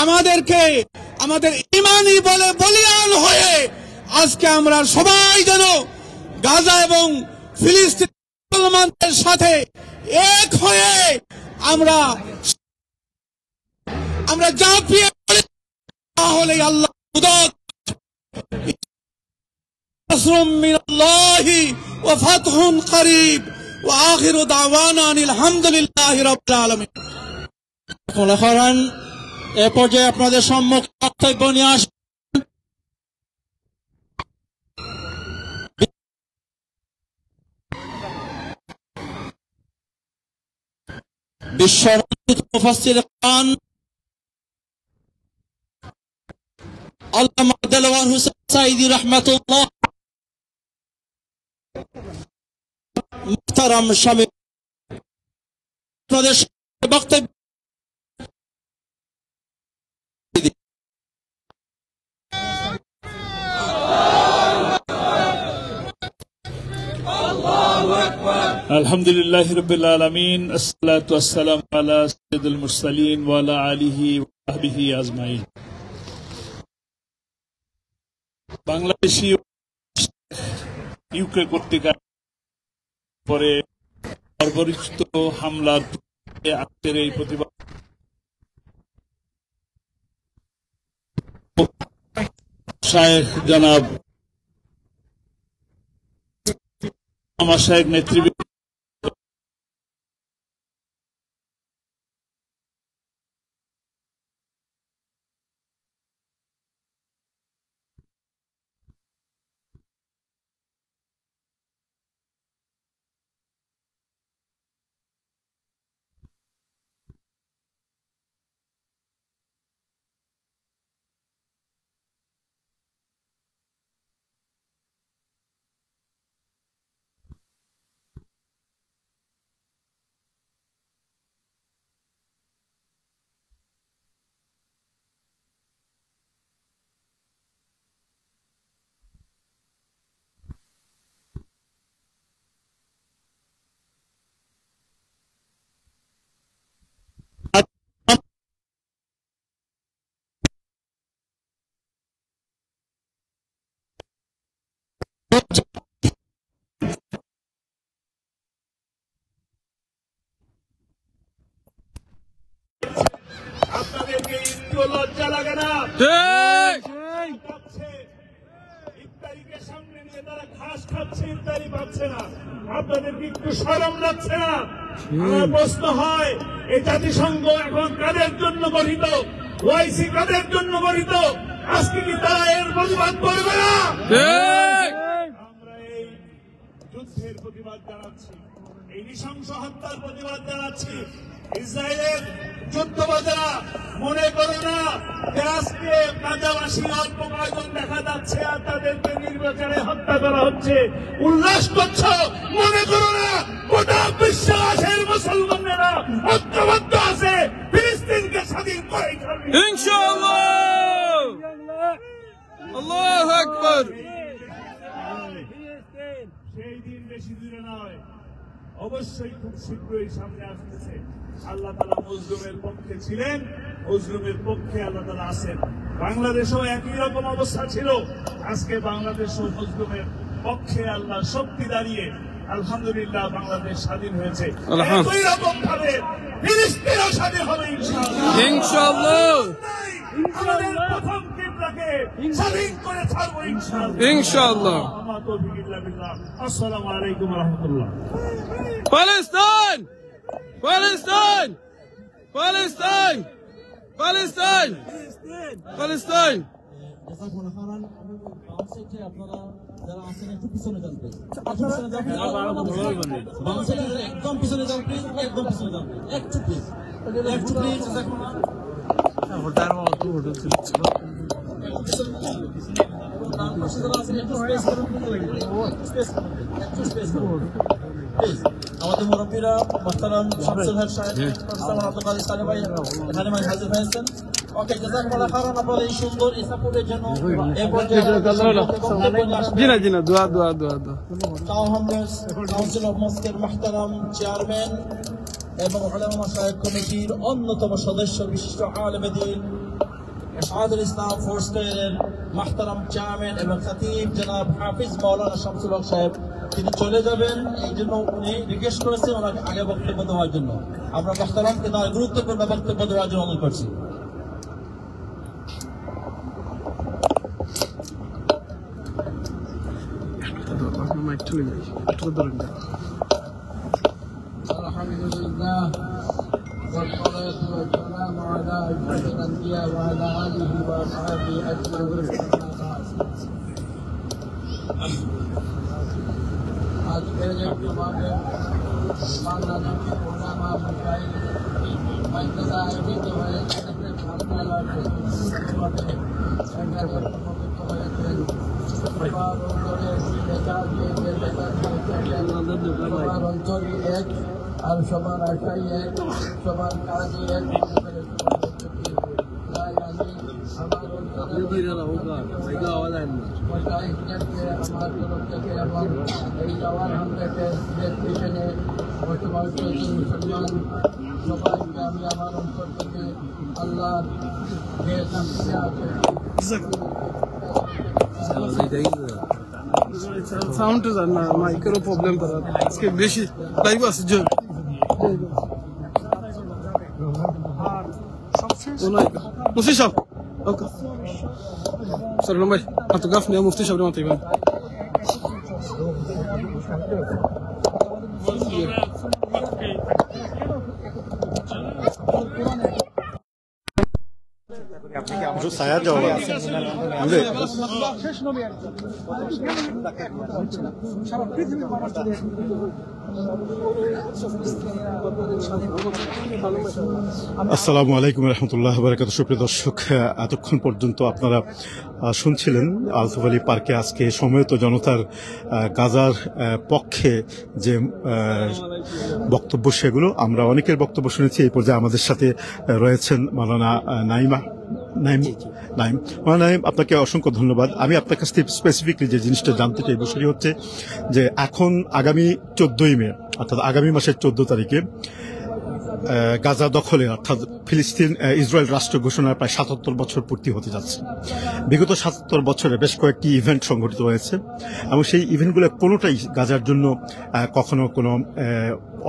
আমাদেরকে আমাদের ঈমানি বলে বলিয়ান হয়ে আজকে আমরা সবাই যেন গাজা এবং ফিলিস্তিন মুসলমানদের সাথে এক হয়ে আমরা ঝাঁপিয়ে পড়ি, তাহলে আল্লাহ মুদত নাসরুম মিনাল্লাহি ওয়া ফাতহুন করিব ওয়া আখিরু দাওয়ানা আলহামদুলিল্লাহি রাব্বিল আলামিন। এ পর্যায়ে আপনাদের সম্মুখে বক্তব্য নিয়ে আসেন বিশ্বরঞ্জিত মুফাসসির কুরআন আল্লামা দেলওয়ার হোসেন সাঈদী রাহমাতুল্লাহ মুহতারাম শামীম আপনাদের বক্তব্য আলহামদুলিল্লাহি রাব্বিল আলামিন, আসসালাতু ওয়াসসালামু আলা সাইয়্যিদিল মুরসালিন ওয়া আলা আলিহি ওয়া সাহবিহি আজমাইন। বাংলাদেশি ইউকে কর্তৃক পরে বর্বরিত হামলার আজকের এই প্রতিবাদ শায়েখ জনাব আমার শায়েখ নেতৃবৃন্দ আপনাদেরকে একটু লজ্জা লাগে না? ইফতারিকে সামনে নিয়ে তারা ঘাস খাচ্ছে, ইফতারি পাচ্ছে না, আপনাদেরকে একটু শরম লাগছে না? আমার প্রশ্ন হয়, এই জাতিসংঘ এখন কাদের জন্য গঠিত? ওআইসি কাদের জন্য গঠিত? আজকে কি তারা এর প্রতিবাদ করবে না? আমরা এই যুদ্ধের প্রতিবাদ জানাচ্ছি, এই নৃশংস হত্যার প্রতিবাদ জানাচ্ছি। ইসরায়েলের যুদ্ধবাজারা মনে করো না যে আজকে গাজাবাসী অল্প কয়েকজন দেখা যাচ্ছে আর তাদেরকে নির্বাচনে হত্যা করা হচ্ছে, উল্লাস করছ। মনে করো না গোটা বিশ্বের মুসলমানেরা ঐক্যবদ্ধ আছে ফিলিস্তিনকে স্বাধীন করে ছাড়বে ইনশাআল্লাহ। আল্লাহু আকবার। সেই দিন বেশি দূরে নয়, অবশ্যই খুব শীঘ্রই সামনে আসতেছে। আল্লাহ তাআলা মজলুমের পক্ষে ছিলেন, মজলুমের পক্ষে আল্লাহ তাআলা আছেন। বাংলাদেশেও একই রকম অবস্থা ছিল, আজকে বাংলাদেশও মজলুমের পক্ষে আল্লাহ শক্তি দাঁড়িয়ে আলহামদুলিল্লাহ বাংলাদেশ স্বাধীন হয়েছে। একই রকম ভাবে ফিলিস্তিনও স্বাধীন হবে ইনশাআল্লাহ ইনশাআল্লাহ। আমাদের প্রথম কিবলাকে স্বাধীন করে ছাড়বো ইনশাআল্লাহ ইনশাআল্লাহ। আমা তৌফিক ইল্লা বিল্লাহ। আসসালামু আলাইকুম ওয়া রাহমাতুল্লাহ। Palestine! Palestine! Palestine! Palestine! Palestine! আপনারা যারা আছেন একটু পিছনে যান একদম পিছনে যান প্লিজ, একদম পিছনে যান একটু প্লিজ, একটু প্লিজ। আমাদের মুরব্বীরা মোহতারাম শামসুল হক সাহেব, আব্দুল কাদের সালে ভাই এখানে হাজির হয়েছেন। ওকে, জাযাকুমুল্লাহ খাইরান। আপনাদের এই সুন্দর এই সাপোর্টের জন্য এই পর্যায়ে কাউন্সিল অফ মস্কের মোহতারাম চেয়ারম্যান এবং উলামা মাশায়েখ কমিটির অন্যতম সদস্য বিশিষ্ট আলেমে দ্বীন ইরশাদুল ইসলাম ফোরস্কয়ারের মোহতারাম চেয়ারম্যান এবং খতিব জনাব হাফিজ মাওলানা শামসুল হক সাহেব, তিনি চলে যাবেন, এই জন্য উনি রিকোয়েস্ট করেছেন ওনাকে আগে বক্তব্য দেওয়ার জন্য। আমরা মোহতারামকে তার গুরুত্বপূর্ণ বক্তব্য দেওয়ার জন্য অনুরোধ করছি। আলহামদুলিল্লাহ والصلاة والسلام على أشرف الأنبياء وعلى آله وأصحابه أجمعين। আজকের এই সমাবেশে বাংলাদেশের উলামা মাশায়েখ মজলিসে আয়োজিত হয়েছে। আপনারা সবার অন্তরে সবার অন্তরে এক, আর সবার আশাই এক, সবার কাজই এক। আমার তরফ থেকে এবং এই জওয়ান হামলাকে পিছনে বসবাস করছেন মুসলমান সবাইকে আমি আমার অন্তর থেকে আল্লাহর সাউন্ড না মাইকেরও প্রবলেম তারা আজকে বেশি লাইভ আছে যে মুফতি সাহেব ওকে সালাম ভাই আতো গাফ নিয়ে মুফতি সাহেব মাথায় ভাই আপনি কি আমার ছায়া জবাব বুঝলে আসসালামু আলাইকুম রহমতুল্লাহ বারাকাতুহু। সুপ্রিয় দর্শক, এতক্ষণ পর্যন্ত আপনারা শুনছিলেন আলতাফ আলী পার্কে আজকে সমবেত জনতার গাজার পক্ষে যে বক্তব্য, সেগুলো আমরা অনেকের বক্তব্য শুনেছি। এই পর্যায়ে আমাদের সাথে রয়েছেন মাওলানা নাইম, আপনাকে অসংখ্য ধন্যবাদ। আমি আপনার কাছ থেকে স্পেসিফিকলি যে জিনিসটা জানতে চাই বিষয়টি হচ্ছে যে এখন আগামী 14ই মে অর্থাৎ আগামী মাসের 14 তারিখে গাজা দখলে অর্থাৎ ফিলিস্তিন ইসরায়েল রাষ্ট্র ঘোষণার প্রায় 77 বছর পূর্তি হতে যাচ্ছে। বিগত 77 বছরে বেশ কয়েকটি ইভেন্ট সংঘটিত হয়েছে এবং সেই ইভেন্টগুলো কোনোটাই গাজার জন্য কখনো কোনো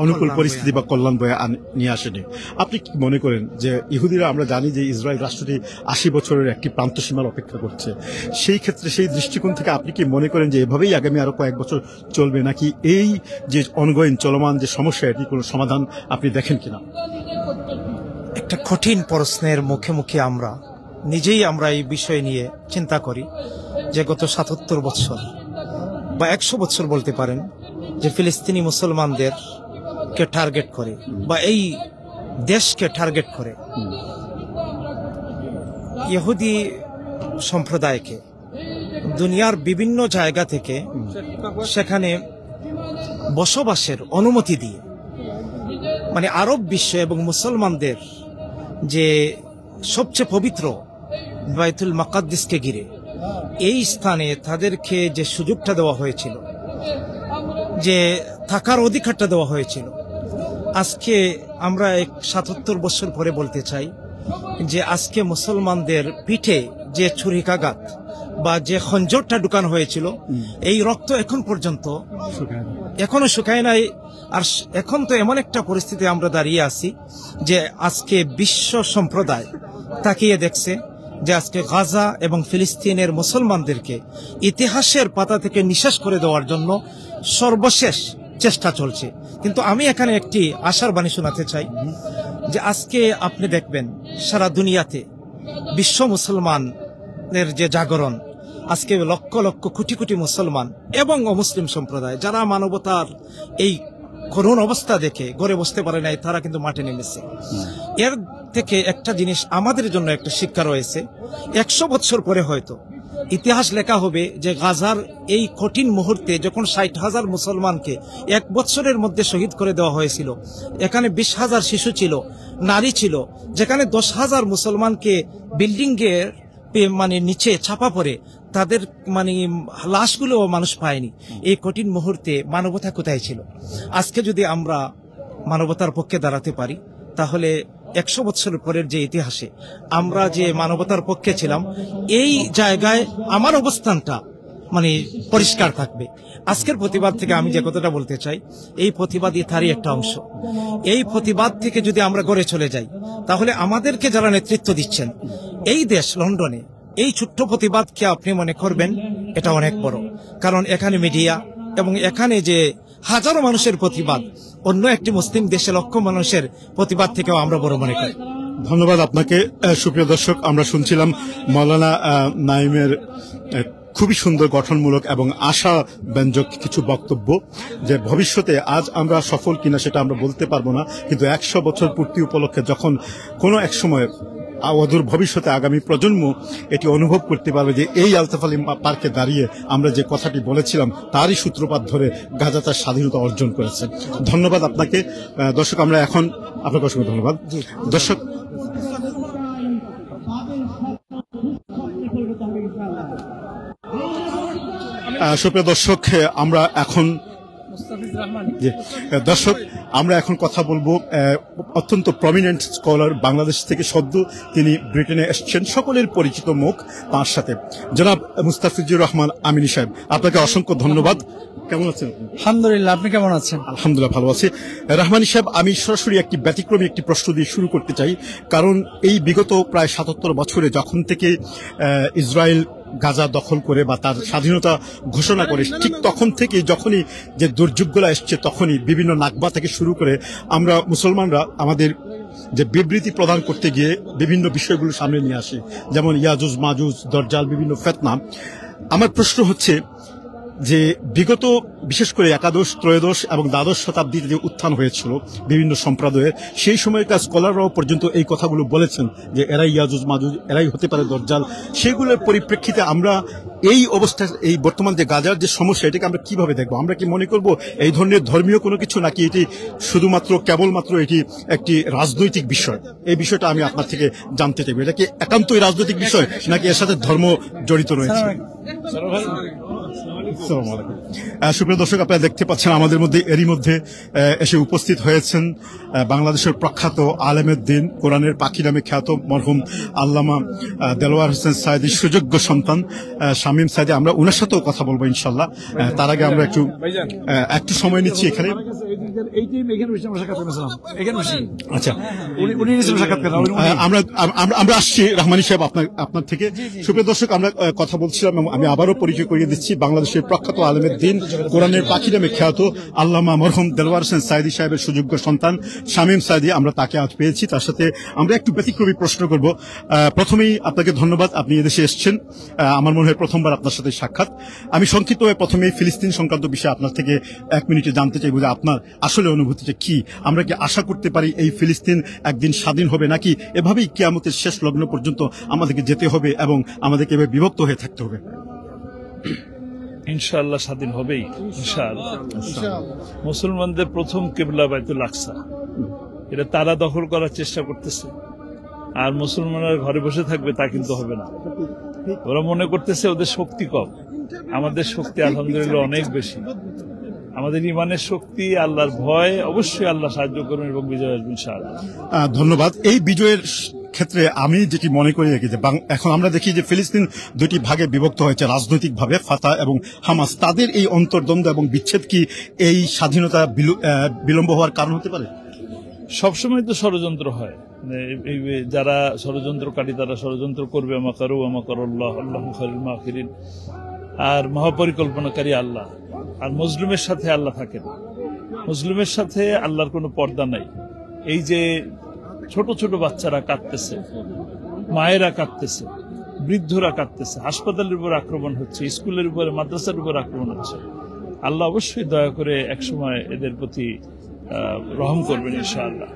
অনুকূল পরিস্থিতি বা কল্যাণ বয়ে নিয়ে আসেনি। আপনি কি মনে করেন যে ইহুদিরা, আমরা জানি যে ইসরায়েল রাষ্ট্রটি 80 বছরের একটি প্রান্তসীমার অপেক্ষা করছে, সেই ক্ষেত্রে সেই দৃষ্টিকোণ থেকে আপনি কি মনে করেন যে এভাবেই আগামী আরো কয়েক বছর চলবে, নাকি এই যে অনগোয়িং চলমান যে সমস্যা এটি কোনো সমাধান আপনি দেখেন কিনা? একটা কঠিন প্রশ্নের মুখে মুখে আমরা নিজেই এই বিষয় নিয়ে চিন্তা করি যে গত 77 বছর বা 100 বছর বলতে পারেন যে ফিলিস্তিনি মুসলমানদের কে টার্গেট করে বা এই দেশকে টার্গেট করে ইহুদি সম্প্রদায়কে দুনিয়ার বিভিন্ন জায়গা থেকে সেখানে বসবাসের অনুমতি দিয়ে, মানে আরব বিশ্ব এবং মুসলমানদের যে সবচেয়ে পবিত্র বাইতুল মাকাদ্দিসকে ঘিরে এই স্থানে তাদেরকে যে সুযোগটা দেওয়া হয়েছিল, যে থাকার অধিকারটা দেওয়া হয়েছিল, আজকে আমরা 77 বছর পরে বলতে চাই যে আজকে মুসলমানদের পিঠে যে ছুরিকাঘাত বা যে খঞ্জরটা ঢুকানো হয়েছিল, এই রক্ত এখন পর্যন্ত এখনো শুকায় নাই। আর এখন তো এমন একটা পরিস্থিতি আমরা দাঁড়িয়ে আছি যে আজকে বিশ্ব সম্প্রদায় তাকিয়ে দেখছে যে আজকে গাজা এবং ফিলিস্তিনের মুসলমানদেরকে ইতিহাসের পাতা থেকে নিঃশেষ করে দেওয়ার জন্য সর্বশেষ চেষ্টা চলছে। কিন্তু আমি এখানে একটি আশার বাণী শোনাতে চাই যে আজকে আপনি দেখবেন সারা দুনিয়াতে বিশ্ব মুসলমানের যে জাগরণ, আজকে লক্ষ লক্ষ কোটি কোটি মুসলমান এবং অমুসলিম সম্প্রদায় যারা মানবতার এই করুণ অবস্থা দেখে ঘরে বসতে পারে নাই, তারা কিন্তু মাঠে নেমেছে। এর থেকে একটা জিনিস আমাদের জন্য একটা শিক্ষা রয়েছে, 100 বছর পরে হয়তো ইতিহাস লেখা হবে যে গাজার এই কঠিন মুহূর্তে যখন 60,000 মুসলমানকে 1 বছরের মধ্যে শহীদ করে দেওয়া হয়েছিল, এখানে 20,000 শিশু ছিল, নারী ছিল, যেখানে 10,000 মুসলমানকে বিল্ডিং এর মানে নিচে চাপা পড়ে তাদের মানে লাশগুলো মানুষ পায়নি। এই কঠিন মুহূর্তে মানবতা কোথায় ছিল? আজকে যদি আমরা মানবতার পক্ষে দাঁড়াতে পারি, তাহলে 100 বছর পরের যে ইতিহাসে আমরা যে মানবতার পক্ষে ছিলাম, এই জায়গায় আমার অবস্থানটা মানে পরিষ্কার থাকবে। আজকের প্রতিবাদ থেকে আমি যে কথাটা বলতে চাই, এই প্রতিবাদই তারই একটা অংশ। এই প্রতিবাদ থেকে যদি আমরা গড়ে চলে যাই, তাহলে আমাদেরকে যারা নেতৃত্ব দিচ্ছেন এই দেশ লন্ডনে, এই ছোট্ট প্রতিবাদকে আপনি মনে করবেন এটা অনেক বড়, কারণ এখানে মিডিয়া এবং এখানে যে হাজারো মানুষের প্রতিবাদ অন্য একটি মুসলিম দেশে লক্ষ মানুষের প্রতিবাদ থেকেও আমরা বড় মনে করি। ধন্যবাদ আপনাকে। সুপ্রিয় দর্শক, আমরা শুনছিলাম মাওলানা নাঈমের খুবই সুন্দর গঠনমূলক এবং আশা ব্যঞ্জক কিছু বক্তব্য, যে ভবিষ্যতে আজ আমরা সফল কিনা সেটা আমরা বলতে পারবো না, কিন্তু 100 বছর পূর্তি উপলক্ষে যখন কোনো এক সময় অদূর ভবিষ্যতে আগামী প্রজন্ম এটি অনুভব করতে পারবে যে এই আলতাফ আলী পার্কে দাঁড়িয়ে আমরা যে কথাটি বলেছিলাম তারই সূত্রপাত ধরে গাজা তার স্বাধীনতা অর্জন করেছে। ধন্যবাদ আপনাকে। দর্শক, আমরা এখন আপনাকে অসংখ্য ধন্যবাদ। দর্শক, সুপ্রিয় দর্শক, আমরা এখন কথা বলবো অত্যন্ত প্রমিনেন্ট স্কলার, বাংলাদেশ থেকে সদ্য তিনি ব্রিটেনে এসেছেন, সকলের পরিচিত মুখ তার সাথে, জনাব মুস্তাফিজুর রহমান আমিনী সাহেব। আপনাকে অসংখ্য ধন্যবাদ। কেমন আছেন? আলহামদুলিল্লাহ, আপনি কেমন আছেন? আলহামদুলিল্লাহ, ভালো আছি। রহমানী সাহেব, আমি সরাসরি একটি ব্যতিক্রমী একটি প্রশ্ন দিয়ে শুরু করতে চাই, কারণ এই বিগত প্রায় 77 বছরে যখন থেকে ইসরায়েল গাজা দখল করে বা তার স্বাধীনতা ঘোষণা করে, ঠিক তখন থেকে যখনই যে দুর্যোগগুলো এসছে, তখনই বিভিন্ন নাকবা থেকে শুরু করে আমরা মুসলমানরা আমাদের যে বিবৃতি প্রদান করতে গিয়ে বিভিন্ন বিষয়গুলো সামনে নিয়ে আসি, যেমন ইয়াজুজ মাজুজ, দজ্জাল, বিভিন্ন ফিতনা। আমার প্রশ্ন হচ্ছে যে বিগত বিশেষ করে একাদশ, ত্রয়োদশ এবং দ্বাদশ শতাব্দীতে যে উত্থান হয়েছিল বিভিন্ন সম্প্রদায়ের, সেই সময়কার স্কলাররাও পর্যন্ত এই কথাগুলো বলেছেন যে এরাই ইয়াজুজ মাজুজ, এরাই হতে পারে দজ্জাল। সেগুলোর পরিপ্রেক্ষিতে আমরা এই অবস্থায়, এই বর্তমান যে গাজার যে সমস্যা, এটাকে আমরা কিভাবে দেখবো? আমরা কি মনে করব এই ধরনের ধর্মীয় কোনো কিছু, নাকি এটি শুধুমাত্র কেবলমাত্র এটি একটি রাজনৈতিক বিষয়? এই বিষয়টা আমি আপনার থেকে জানতে চাইব। এটা কি একান্তই রাজনৈতিক বিষয়, নাকি এর সাথে ধর্ম জড়িত রয়েছে? সুপ্রিয় দর্শক, আপনারা দেখতে পাচ্ছেন আমাদের মধ্যে এরই মধ্যে এসে উপস্থিত হয়েছেন বাংলাদেশের প্রখ্যাত আলেমের দিন, কোরআনের পাখি নামে খ্যাত মরহুম আল্লামা দেলোয়ার হোসেন সাইদির সুযোগ্য সন্তান শামীম সাইদি। আমরা ওনার সাথেও কথা বলবো ইনশাল্লাহ। তার আগে আমরা একটু সময় নিচ্ছি এখানে। আচ্ছা, আমরা আসছি রহমানী সাহেব আপনার থেকে। সুপ্রিয় দর্শক, আমরা কথা বলছিলাম, আমি আবারও পরিচয় করিয়ে দিচ্ছি, বাংলাদেশের প্রখ্যাত আলেমের দিন, কোরআনের পাখি নামে খ্যাত আল্লামা মরহুম দেলোয়ার হোসেন সাইদি সাহেবের সুযোগ্য সন্তান শামীম সাইদি। আমরা তাকে আজ পেয়েছি। তার সাথে আমরা একটু ব্যতিক্রমী প্রশ্ন করব। প্রথমেই আপনাকে ধন্যবাদ, আপনি এদেশে এসেছেন। আমার মনে হয় প্রথমবার আপনার সাথে সাক্ষাৎ। আমি সংক্ষিপ্তভাবে প্রথমেই ফিলিস্তিন সংক্রান্ত বিষয়ে আপনার থেকে 1 মিনিটে জানতে চাইব যে আপনার আসলে অনুভূতিটা কি? আমরা কি আশা করতে পারি এই ফিলিস্তিন একদিন স্বাধীন হবে, নাকি এভাবেই কিয়ামতের শেষ লগ্ন পর্যন্ত আমাদেরকে যেতে হবে এবং আমাদেরকে এভাবে বিভক্ত হয়ে থাকতে হবে? ইনশাআল্লাহ স্বাধীন হবেই, ইনশাআল্লাহ। মুসলমানদের প্রথম কিবলা বাইতুল আকসা, এটা তারা দখল করার চেষ্টা করতেছে, আর মুসলমানরা ঘরে বসে থাকবে তা কিন্তু হবে না। ওরা মনে করতেছে ওদের শক্তি কম, আমাদের শক্তি আলহামদুলিল্লাহ অনেক বেশি। আমাদের ইমানের শক্তি, আল্লাহর ভয়, অবশ্যই আল্লাহ সাহায্য করবেন এবং বিজয় আসবে ইনশাআল্লাহ। ধন্যবাদ। এই বিজয়ের ক্ষেত্রে আমি যেটি মনে করি যে এখন আমরা দেখি যে ফিলিস্তিন 2টি ভাগে বিভক্ত হয়েছে রাজনৈতিকভাবে, ফাতা এবং হামাস। তাদের এই অন্তর্দ্বন্দ্ব এবং বিচ্ছেদ কি এই স্বাধীনতা বিলম্ব হওয়ার কারণ হতে পারে? সবসময় তো ষড়যন্ত্র হয়, যারা ষড়যন্ত্রকারী তারা ষড়যন্ত্র করবে, আমাকারু আমাকারুল্লাহ আল্লাহু খায়রুল মাকিরিন। আর মহাপরিকল্পনাকারী আল্লাহ, আর মুসলিমের সাথে আল্লাহ থাকেন। মুসলিমের সাথে আল্লাহর কোনো পর্দা নাই। এই যে ছোট ছোট বাচ্চারা কাঁদতেছে, মায়েরা কাঁদতেছে, বৃদ্ধরা কাঁদতেছে, হাসপাতালের উপর আক্রমণ হচ্ছে, স্কুলের উপরে মাদ্রাসার উপর আক্রমণ হচ্ছে। আল্লাহ অবশ্যই দয়া করে একসময় এদের প্রতি রহম করবেন ইনশাআল্লাহ।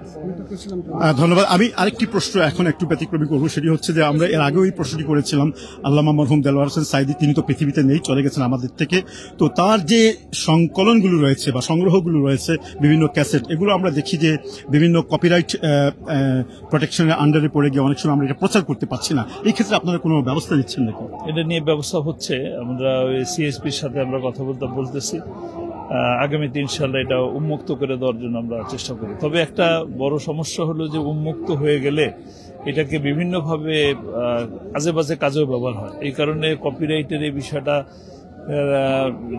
ধন্যবাদ। আমি আরেকটি প্রশ্ন এখন একটু ব্যতিক্রমী করবো, সেটি হচ্ছে যে আমরা এর আগেও এই প্রশ্নটি করেছিলাম আল্লামা মরহুম দেলোয়ার হোসেন সাঈদী, তিনি তো পৃথিবীতে নেই, চলে গেছেন আমাদের থেকে। তো তার যে সংকলনগুলো রয়েছে বা সংগ্রহগুলো রয়েছে, বিভিন্ন ক্যাসেট, এগুলো আমরা দেখি যে বিভিন্ন কপিরাইট প্রোটেকশনের আন্ডারে পড়ে গিয়ে অনেক সময় আমরা এটা প্রচার করতে পারছি না। এই ক্ষেত্রে আপনারা কোনো ব্যবস্থা নিচ্ছেন নাকি? এটা নিয়ে ব্যবস্থা হচ্ছে, আমরা সিএসপির সাথে আমরা কথা বলতেছি। আগামীতে ইনশাল্লাহ এটা উন্মুক্ত করে দেওয়ার জন্য আমরা চেষ্টা করি। তবে একটা বড় সমস্যা হলো যে উন্মুক্ত হয়ে গেলে এটাকে বিভিন্নভাবে আজে বাজে কাজেও ব্যবহার হয়। এই কারণে কপিরাইটের এই বিষয়টা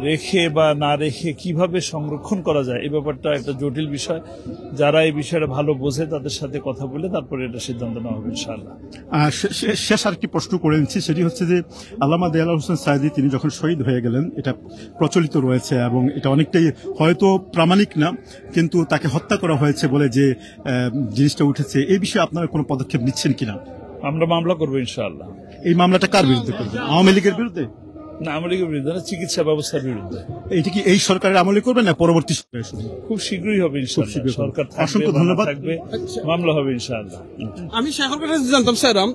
রেখে বা না রেখে কিভাবে সংরক্ষণ করা যায়, এই ব্যাপারটা একটা জটিল বিষয়। যারা এই বিষয়টা ভালো বোঝে তাদের সাথে কথা বলে তারপরে এটা সিদ্ধান্ত নেওয়া হবে ইনশাআল্লাহ। শেষ আর কি প্রশ্ন করে নিচ্ছি, সেটি হচ্ছে যে আল্লামা দেলোয়ার হোসেন সাঈদী তিনি যখন শহীদ হয়ে গেলেন, এটা প্রচলিত রয়েছে এবং এটা অনেকটাই হয়তো প্রামাণিক না, কিন্তু তাকে হত্যা করা হয়েছে বলে যে জিনিসটা উঠেছে, এই বিষয়ে আপনারা কোনো পদক্ষেপ নিচ্ছেন কিনা? আমরা মামলা করবো ইনশাআল্লাহ। এই মামলাটা কার বিরুদ্ধে করবেন? আওয়ামী লীগের বিরুদ্ধে? না, আওয়ামী লীগের বিরুদ্ধে না, চিকিৎসা ব্যবস্থার বিরুদ্ধে। এইটা কি এই সরকারের আমলে করবেন না পরবর্তী সরকারের? খুব শীঘ্রই হবে ইনশাআল্লাহ। সরকার থাকবে, অসংখ্য ধন্যবাদ, মামলা হবে ইনশাআল্লাহ। আমি শেখর কাছে জানতাম স্যারাম,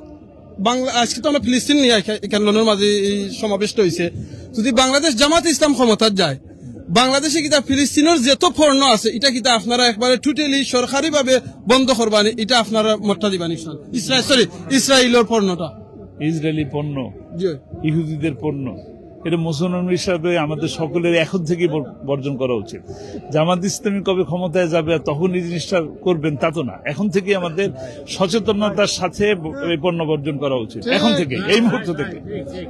বাংলা আজকে তো আমরা ফিলিস্তিন নিয়ে ক্যান্টনের মাঝে এই সমাবেশটা হয়েছে, যদি বাংলাদেশ জামাত ইসলাম ক্ষমতার যায়, বাংলাদেশে কিতা ফিলিস্তিনের যত পণ্য আছে এটা কিতা আপনারা একবারে টোটালি সরকারি ভাবে বন্ধ করবানি, এটা আপনারা মতটা দিবানি? ইসরায়েলের পণ্যটা, ইসরায়েলি পণ্য, ইহুদিদের পণ্য, এটা মুসলমান হিসাবে আমাদের সকলের এখন থেকে বর্জন করা উচিত। জামাত ইসলামী কবে ক্ষমতায় যাবে তখন এই জিনিসটা করবেন তা তো না, এখন থেকে আমাদের সচেতনতার সাথে এই পণ্য বর্জন করা উচিত, এখন থেকে, এই মুহূর্ত থেকে।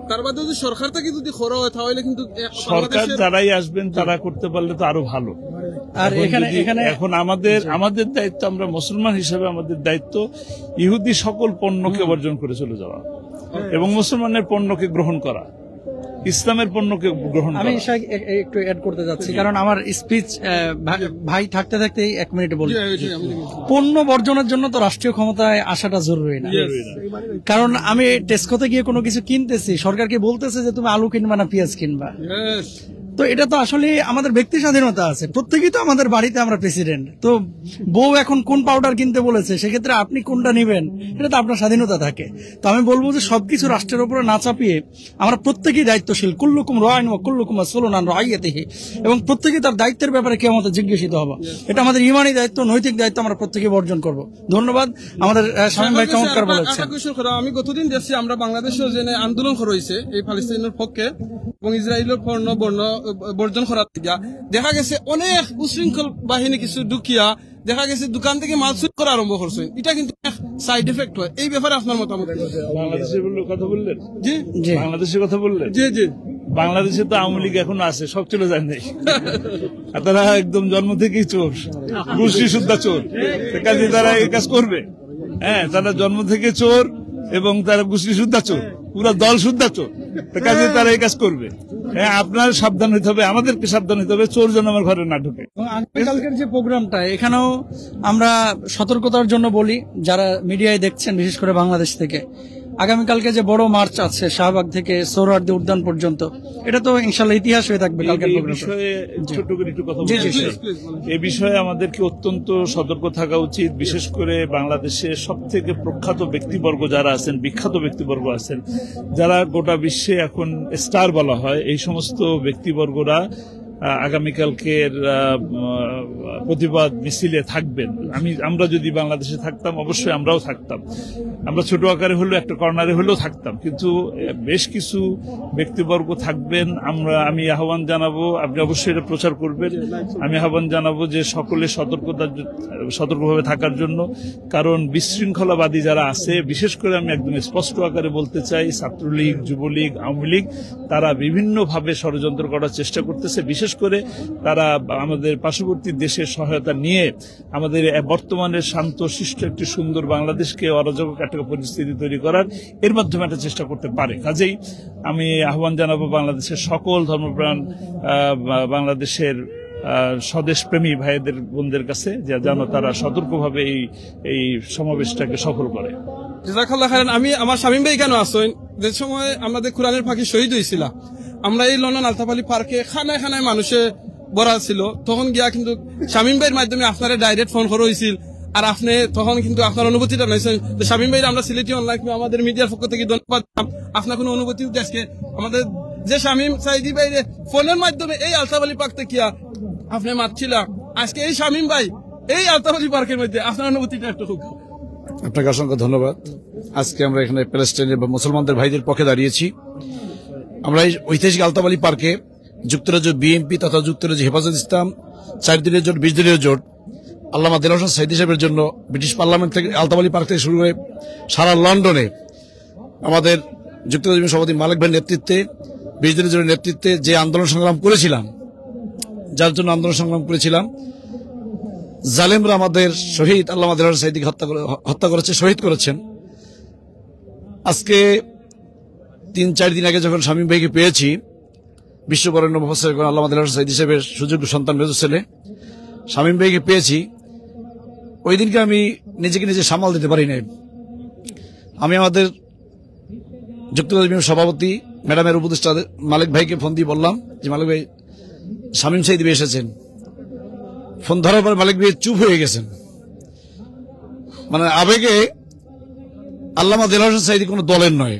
তার বাদে যদি সরকার থেকে যদি করা হয় তাহলে কিন্তু সরকার যারাই আসবেন তারা করতে পারলে তো আরো ভালো। আর এখন আমাদের দায়িত্ব, আমরা মুসলমান হিসেবে আমাদের দায়িত্ব ইহুদি সকল পণ্যকে বর্জন করে চলে যাওয়া এবং মুসলমানের পণ্যকে গ্রহণ করা, ইসলামের পণ্যকে গ্রহণ করা। আমি একটু অ্যাড করতে যাচ্ছি, কারণ আমার স্পিচ ভাই থাকতে থাকতে 1 মিনিটে বলি। পণ্য বর্জনের জন্য তো রাষ্ট্রীয় ক্ষমতায় আসাটা জরুরি না, কারণ আমি টেস্কোতে গিয়ে কোনো কিছু কিনতেছি, সরকারকে বলতেছে যে তুমি আলু কিনবা না পেঁয়াজ কিনবা, তো এটা তো আসলে আমাদের ব্যক্তি স্বাধীনতা আছে। প্রত্যেকেই তো আমাদের বাড়িতে আমরা প্রেসিডেন্ট, তো বউ এখন কোন পাউডার কিনতে বলেছে, সেক্ষেত্রে আপনি কোনটা নিবেন এটা তো আপনার স্বাধীনতা থাকে। তো আমি বলবো যে সবকিছু রাষ্ট্রের উপরে না চাপিয়ে আমরা প্রত্যেকেই দায়িত্বশীল, কুল্লুকুম রাইন ওয়া কুল্লুকুম মাসউলুন আন রাইয়াতিহি, এবং প্রত্যেকেই তার দায়িত্বের ব্যাপারে কিয়ামতে জিজ্ঞাসিত হবে। এটা আমাদের ইমানি দায়িত্ব, নৈতিক দায়িত্ব, আমরা প্রত্যেকেই বর্জন করব। ধন্যবাদ। আমাদের শামীম ভাই চমৎকার বলেছেন। আমি গতদিন দেখছি আমরা বাংলাদেশেও যে আন্দোলন করেছে এই ফালিস্তিনের পক্ষে এবং ইসরায়েলের পণ্য বর্জন করার দিকে দেখা গেছে অনেক উশৃঙ্খল বাহিনী কিছু ঢুকিয়া দেখা গেছে দোকান থেকে মাল চুরি করা আরম্ভ করছে, এটা কিন্তু সাইড এফেক্ট হয়। এই ব্যাপারে আপনার মতামত? বাংলাদেশের কথা বললেন? জি, বাংলাদেশের কথা বললেন? জি জি। বাংলাদেশে তো আওয়ামী লীগ এখন আছে, সব চলে যায় নাই, তারা একদম জন্ম থেকেই চোর, গোষ্ঠী শুদ্ধা চোর, কাজে তারা এই কাজ করবে। হ্যাঁ, তারা জন্ম থেকে চোর এবং তারা গোষ্ঠী শুদ্ধা চোর, পুরো দল শুদ্ধা চোর, কাজে তারা এই কাজ করবে। হ্যাঁ, আপনার সাবধান হতে হবে, আমাদেরকে সাবধান হতে হবে, চোর যেন আমার ঘরে না ঢুকে। আগামীকালকের যে প্রোগ্রামটা, এখানেও আমরা সতর্কতার জন্য বলি, যারা মিডিয়ায় দেখছেন বিশেষ করে বাংলাদেশ থেকে, আগামীকালকে যে বড় মার্চ আছে শাহবাগ থেকে সোহরাওয়ার্দী উদ্যান পর্যন্ত, এটা তো ইনশাআল্লাহ ইতিহাস হয়ে থাকবে। কালকের বিষয়ে ছোট করে একটু কথা বলতে চাই। এই বিষয়ে আমাদেরকে অত্যন্ত সতর্ক থাকা উচিত, বিশেষ করে বাংলাদেশের সবথেকে প্রখ্যাত ব্যক্তিবর্গ যারা আছেন, বিখ্যাত ব্যক্তিবর্গ আছেন, যারা গোটা বিশ্বে এখন স্টার বলা হয়, এই সমস্ত ব্যক্তিবর্গরা আগামীকালকের প্রতিবাদ মিছিলে থাকবেন। আমরা যদি বাংলাদেশে থাকতাম অবশ্যই আমরাও থাকতাম, আমরা ছোট আকারে হলেও একটা কর্নারে হলেও থাকতাম, কিন্তু বেশ কিছু ব্যক্তিবর্গ থাকবেন। আমি আহ্বান জানাবো, আপনি অবশ্যই এটা প্রচার করবেন, আমি আহ্বান জানাবো যে সকলে সতর্কভাবে থাকার জন্য, কারণ বিশৃঙ্খলাবাদী যারা আছে, বিশেষ করে আমি একদম স্পষ্ট আকারে বলতে চাই, ছাত্রলীগ, যুবলীগ, আওয়ামী লীগ, তারা বিভিন্নভাবে ষড়যন্ত্র করার চেষ্টা করতেছে। বিশেষ করে তারা আমাদের পার্শ্ববর্তী দেশের সহায়তা নিয়ে আমাদের বর্তমানে শান্ত শিষ্ট একটি সুন্দর বাংলাদেশকে অরাজক একটা পরিস্থিতি তৈরি করার এর মাধ্যমে একটা চেষ্টা করতে পারে। কাজেই আমি আহ্বান জানাবো বাংলাদেশের সকল ধর্মপ্রাণ বাংলাদেশের স্বদেশপ্রেমী ভাইদের বোনদের কাছে, যেন তারা সতর্কভাবে এই সমাবেশটাকে সফল করে। জাযাকাল্লাহ খাইরান। আমি আমার শামীম ভাই কেন আসেন, যে সময় আমাদের কোরআনের ফাঁকি শহীদ হয়েছিল, আমরা এই লন্ডন আলতাফ আলী পার্কে খানায় খানায় মানুষে ভরা ছিল, তখন গিয়া কিন্তু শামীম ভাইয়ের মাধ্যমে আপনারা ডাইরেক্ট ফোন করা হয়েছিল, আর আপনি তখন কিন্তু আপনার অনুভূতিটা নিয়েছেন। তো শামীম ভাই আমরা সিলেটি অনলাইন আমাদের মিডিয়ার পক্ষ থেকে ধন্যবাদ। আপনার কোনো অনুভূতি আজকে আমাদের যে শামীম সাইদি ভাই ফোনের মাধ্যমে এই আলতাফ আলী পার্ক থেকে আপনি মাতছিল, আজকে এই শামীম ভাই এই আলতাফ আলী পার্কের মধ্যে আপনার অনুভূতিটা একটু খুব। আপনাকে অসংখ্য ধন্যবাদ। আজকে আমরা এখানে প্যালেস্টাইনের বা মুসলমানদের ভাইদের পক্ষে দাঁড়িয়েছি। আমরা এই ঐতিহাসিক আলতাফ আলী পার্কে যুক্তরাজ্য বিএনপি তথা যুক্তরাজ্য হেফাজত ইসলাম 4 দিনের জোট 20 দিনের জোট আল্লামা দেলোয়ার হোসেন সাইদি সাহেবের জন্য ব্রিটিশ পার্লামেন্ট থেকে আলতাফ আলী পার্ক থেকে শুরু করে সারা লন্ডনে আমাদের যুক্তরাজ্য সভাপতি মালিক ভাইয়ের নেতৃত্বে 20 দিনের জোটের নেতৃত্বে যে আন্দোলন সংগ্রাম করেছিলাম, যার জন্য আন্দোলন সংগ্রাম করেছিলাম, জালেমরা আমাদের শহীদ আল্লামা দেলোয়ার হোসেন সাইদিকে হত্যা করেছে, শহীদ করেছেন। আজকে 3-4 দিন আগে যখন শামীম ভাইকে পেয়েছি, বিশ্ববরেণ্য মুফাসসির আল্লামা দেলোয়ার হোসেন সাইদি সাহেবের সুযোগ্য সন্তান মেজর ছেলে শামীম ভাইকে পেয়েছি, ওই দিনকে আমি নিজেকে নিজে সামাল দিতে পারি নাই। আমি আমাদের যুক্তরাজ্য সভাপতি ম্যাডামের উপদেষ্টা মালিক ভাইকে ফোন দিয়ে বললাম যে মালিক ভাই শামীম সাইদি ভাই এসেছেন। ফোন ধরার পর মালিক ভাই চুপ হয়ে গেছেন, মানে আবেগে। আল্লামা দেলোয়ার হোসেন সাইদি কোনো দলের নয়,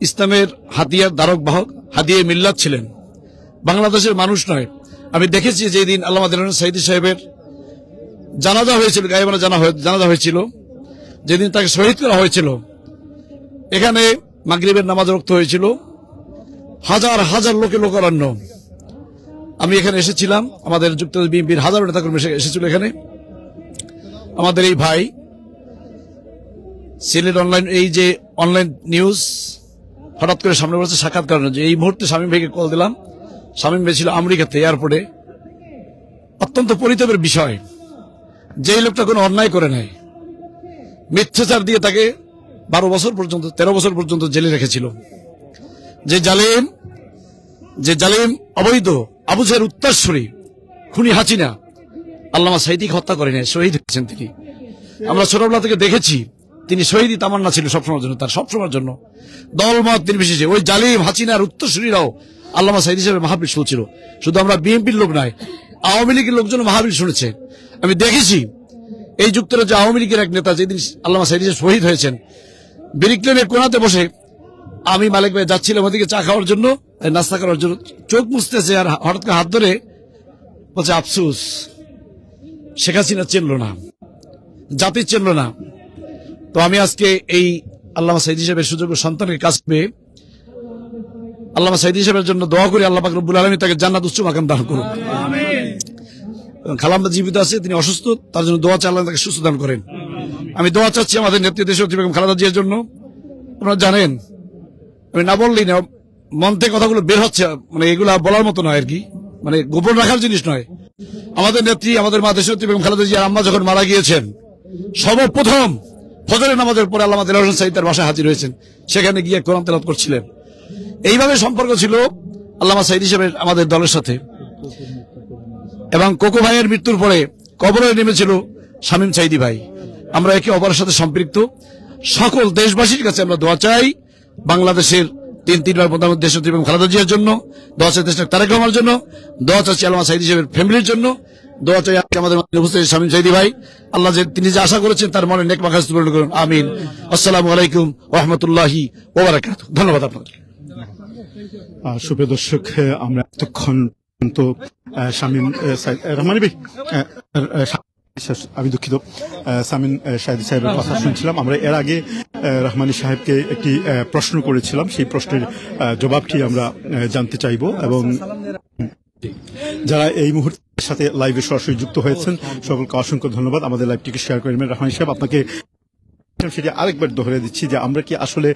ইসলামের হাতিয়ার ধারক বাহক, হাদিয়ে মিল্লাত ছিলেন, বাংলাদেশের মানুষ নয়। আমি দেখেছি যেদিন আল্লামা দেলোয়ার হোসেন সাইদি সাহেবের জানাজা হয়েছিল, গায়েবানা জানাজা হয়েছিল, যেদিন তাকে শহীদ করা হয়েছিল, এখানে মাগরিবের নামাজ রক্ত হয়েছিল, হাজার হাজার লোকে লোকারণ্য। আমি এখানে এসেছিলাম, আমাদের যুক্তরাজ্য বিএনপির হাজারো নেতাকর্মী এসেছিল এখানে। আমাদের এই ভাই সিলেট অনলাইন, এই যে অনলাইন নিউজ হঠাৎ করে সামনে বলছে সাক্ষাৎ করানোর জন্য। এই মুহূর্তে শামীম ভাইকে কল দিলাম। শামীম ভাই ছিল আমেরিকাতে এয়ারপোর্টে। অত্যন্ত পরিতাপের বিষয়, যেই লোকটা কোনো অন্যায় করে নাই, মিথ্যাচার দিয়ে তাকে 12 বছর পর্যন্ত 13 বছর পর্যন্ত জেলে রেখেছিল। যে জালিম অবৈধ আবু জাহের উত্তরসূরি খুনি হাসিনা আল্লামা সাইদিকে হত্যা করে নাই, শহীদ হয়েছেন তিনি। আমরা ছোটবেলা থেকে দেখেছি তিনি শহীদই তামান্না ছিল সবসময়ের জন্য, তার সবসময়ের জন্য দলমত নির্বিশেষে। ওই জালিম হাসিনার উত্তরসূরিরাও আল্লামা সাইদি সাহেবের মাহফিল শুনছিল। শুধু আমরা বিএনপির লোক নয়, আওয়ামী লীগের লোকজন মাহফিল শুনেছে। আমি দেখেছি এই যুক্তরাজ্য আওয়ামী লীগের এক নেতা যেদিন আল্লামা সাইদি সাহেব শহীদ হয়েছেন, ব্রিকলেনের কোনাতে বসে আমি মালিক ভাই যাচ্ছিলাম ওদিকে চা খাওয়ার জন্য, নাস্তা করার জন্য, চোখ মুছতেছে আর হঠাৎ করে হাত ধরে বলছে আফসোস, শেখ হাসিনা চিনল না, জাতি চিনল না। তো আমি আজকে এই আল্লামা সাইদি সাহেবের সুযোগ্য সন্তানের কাছ পেয়ে আল্লামা সাইদি সাহেবের জন্য দোয়া করি, আল্লাহ পাক রব্বুল আলামিন তাকে জান্নাত উচ্চ মাকাম দান করুন। খালামদা জীবিত আছে, তিনি অসুস্থ, তার জন্য দোয়া চাই আল্লাহ তাকে সুস্থ দান করেন। আমি দোয়া চাচ্ছি আমাদের নেত্রী দেশনেত্রী বেগম খালেদা জিয়ার জন্য। আপনারা জানেন, আমি না বললেই না, মন থেকে কথাগুলো বের হচ্ছে, মানে এগুলা বলার মতো নয় আর কি, মানে গোপন রাখার জিনিস নয়। আমাদের নেত্রী, আমাদের মা দেশনেত্রী বেগম খালেদা জিয়ার আম্মা যখন মারা গিয়েছেন, সর্বপ্রথম ফজরের নামাজের পরে আল্লামা দেলোয়ার হোসেন সাইদি তার বাসায় হাজির হয়েছেন, সেখানে গিয়ে কোরআন তেলাওয়াত করছিলেন। এইভাবে সম্পর্ক ছিল আল্লামা সাইদি সাহেবের আমাদের দলের সাথে। এবং কোকো ভাইয়ের মৃত্যুর পরে কবরে নেমেছিল শামীম সাইদি ভাই। আমরা একে অপরের সাথে সম্পৃক্ত। সকল দেশবাসীর কাছে আমরা দোয়া চাই, বাংলাদেশের 3বার প্রধানমন্ত্রী দেশনেত্রী বেগম খালেদা জিয়ার জন্য, দোয়া চাই দেশনেত্রী তারেক রহমানের জন্য, দোয়া চাচ্ছি আল্লামা সাইদি সাহেবের ফ্যামিলির জন্য, দোয়া চাই আমাদের উপস্থিত শামীম সাইদি ভাই, আল্লাহ যে তিনি যে আশা করেছেন তার মনে নেক মাকাসিদ পূরণ করুন, আমিন। আসসালামু আলাইকুম ওয়া রাহমাতুল্লাহি ওয়া বারাকাতুহু। ধন্যবাদ আপনাদের। সুপ্রিয় দর্শক, আমরা এতক্ষণ পর্যন্ত শামীম রহমানী ভাই, আমি দুঃখিত, শামীম সাইদি সাহেবের কথা শুনছিলাম। আমরা এর আগে রহমানী সাহেবকে একটি প্রশ্ন করেছিলাম, সেই প্রশ্নের জবাবটি আমরা জানতে চাইব। এবং যারা এই মুহূর্তের সাথে লাইভে সরাসরি যুক্ত হয়েছেন সকলকে অসংখ্য ধন্যবাদ। আমাদের লাইভটিকে শেয়ার করে নেবেন। রহমানী সাহেব, আপনাকে সেটি আরেকবার দোহরে দিচ্ছি যে আমরা কি আসলে,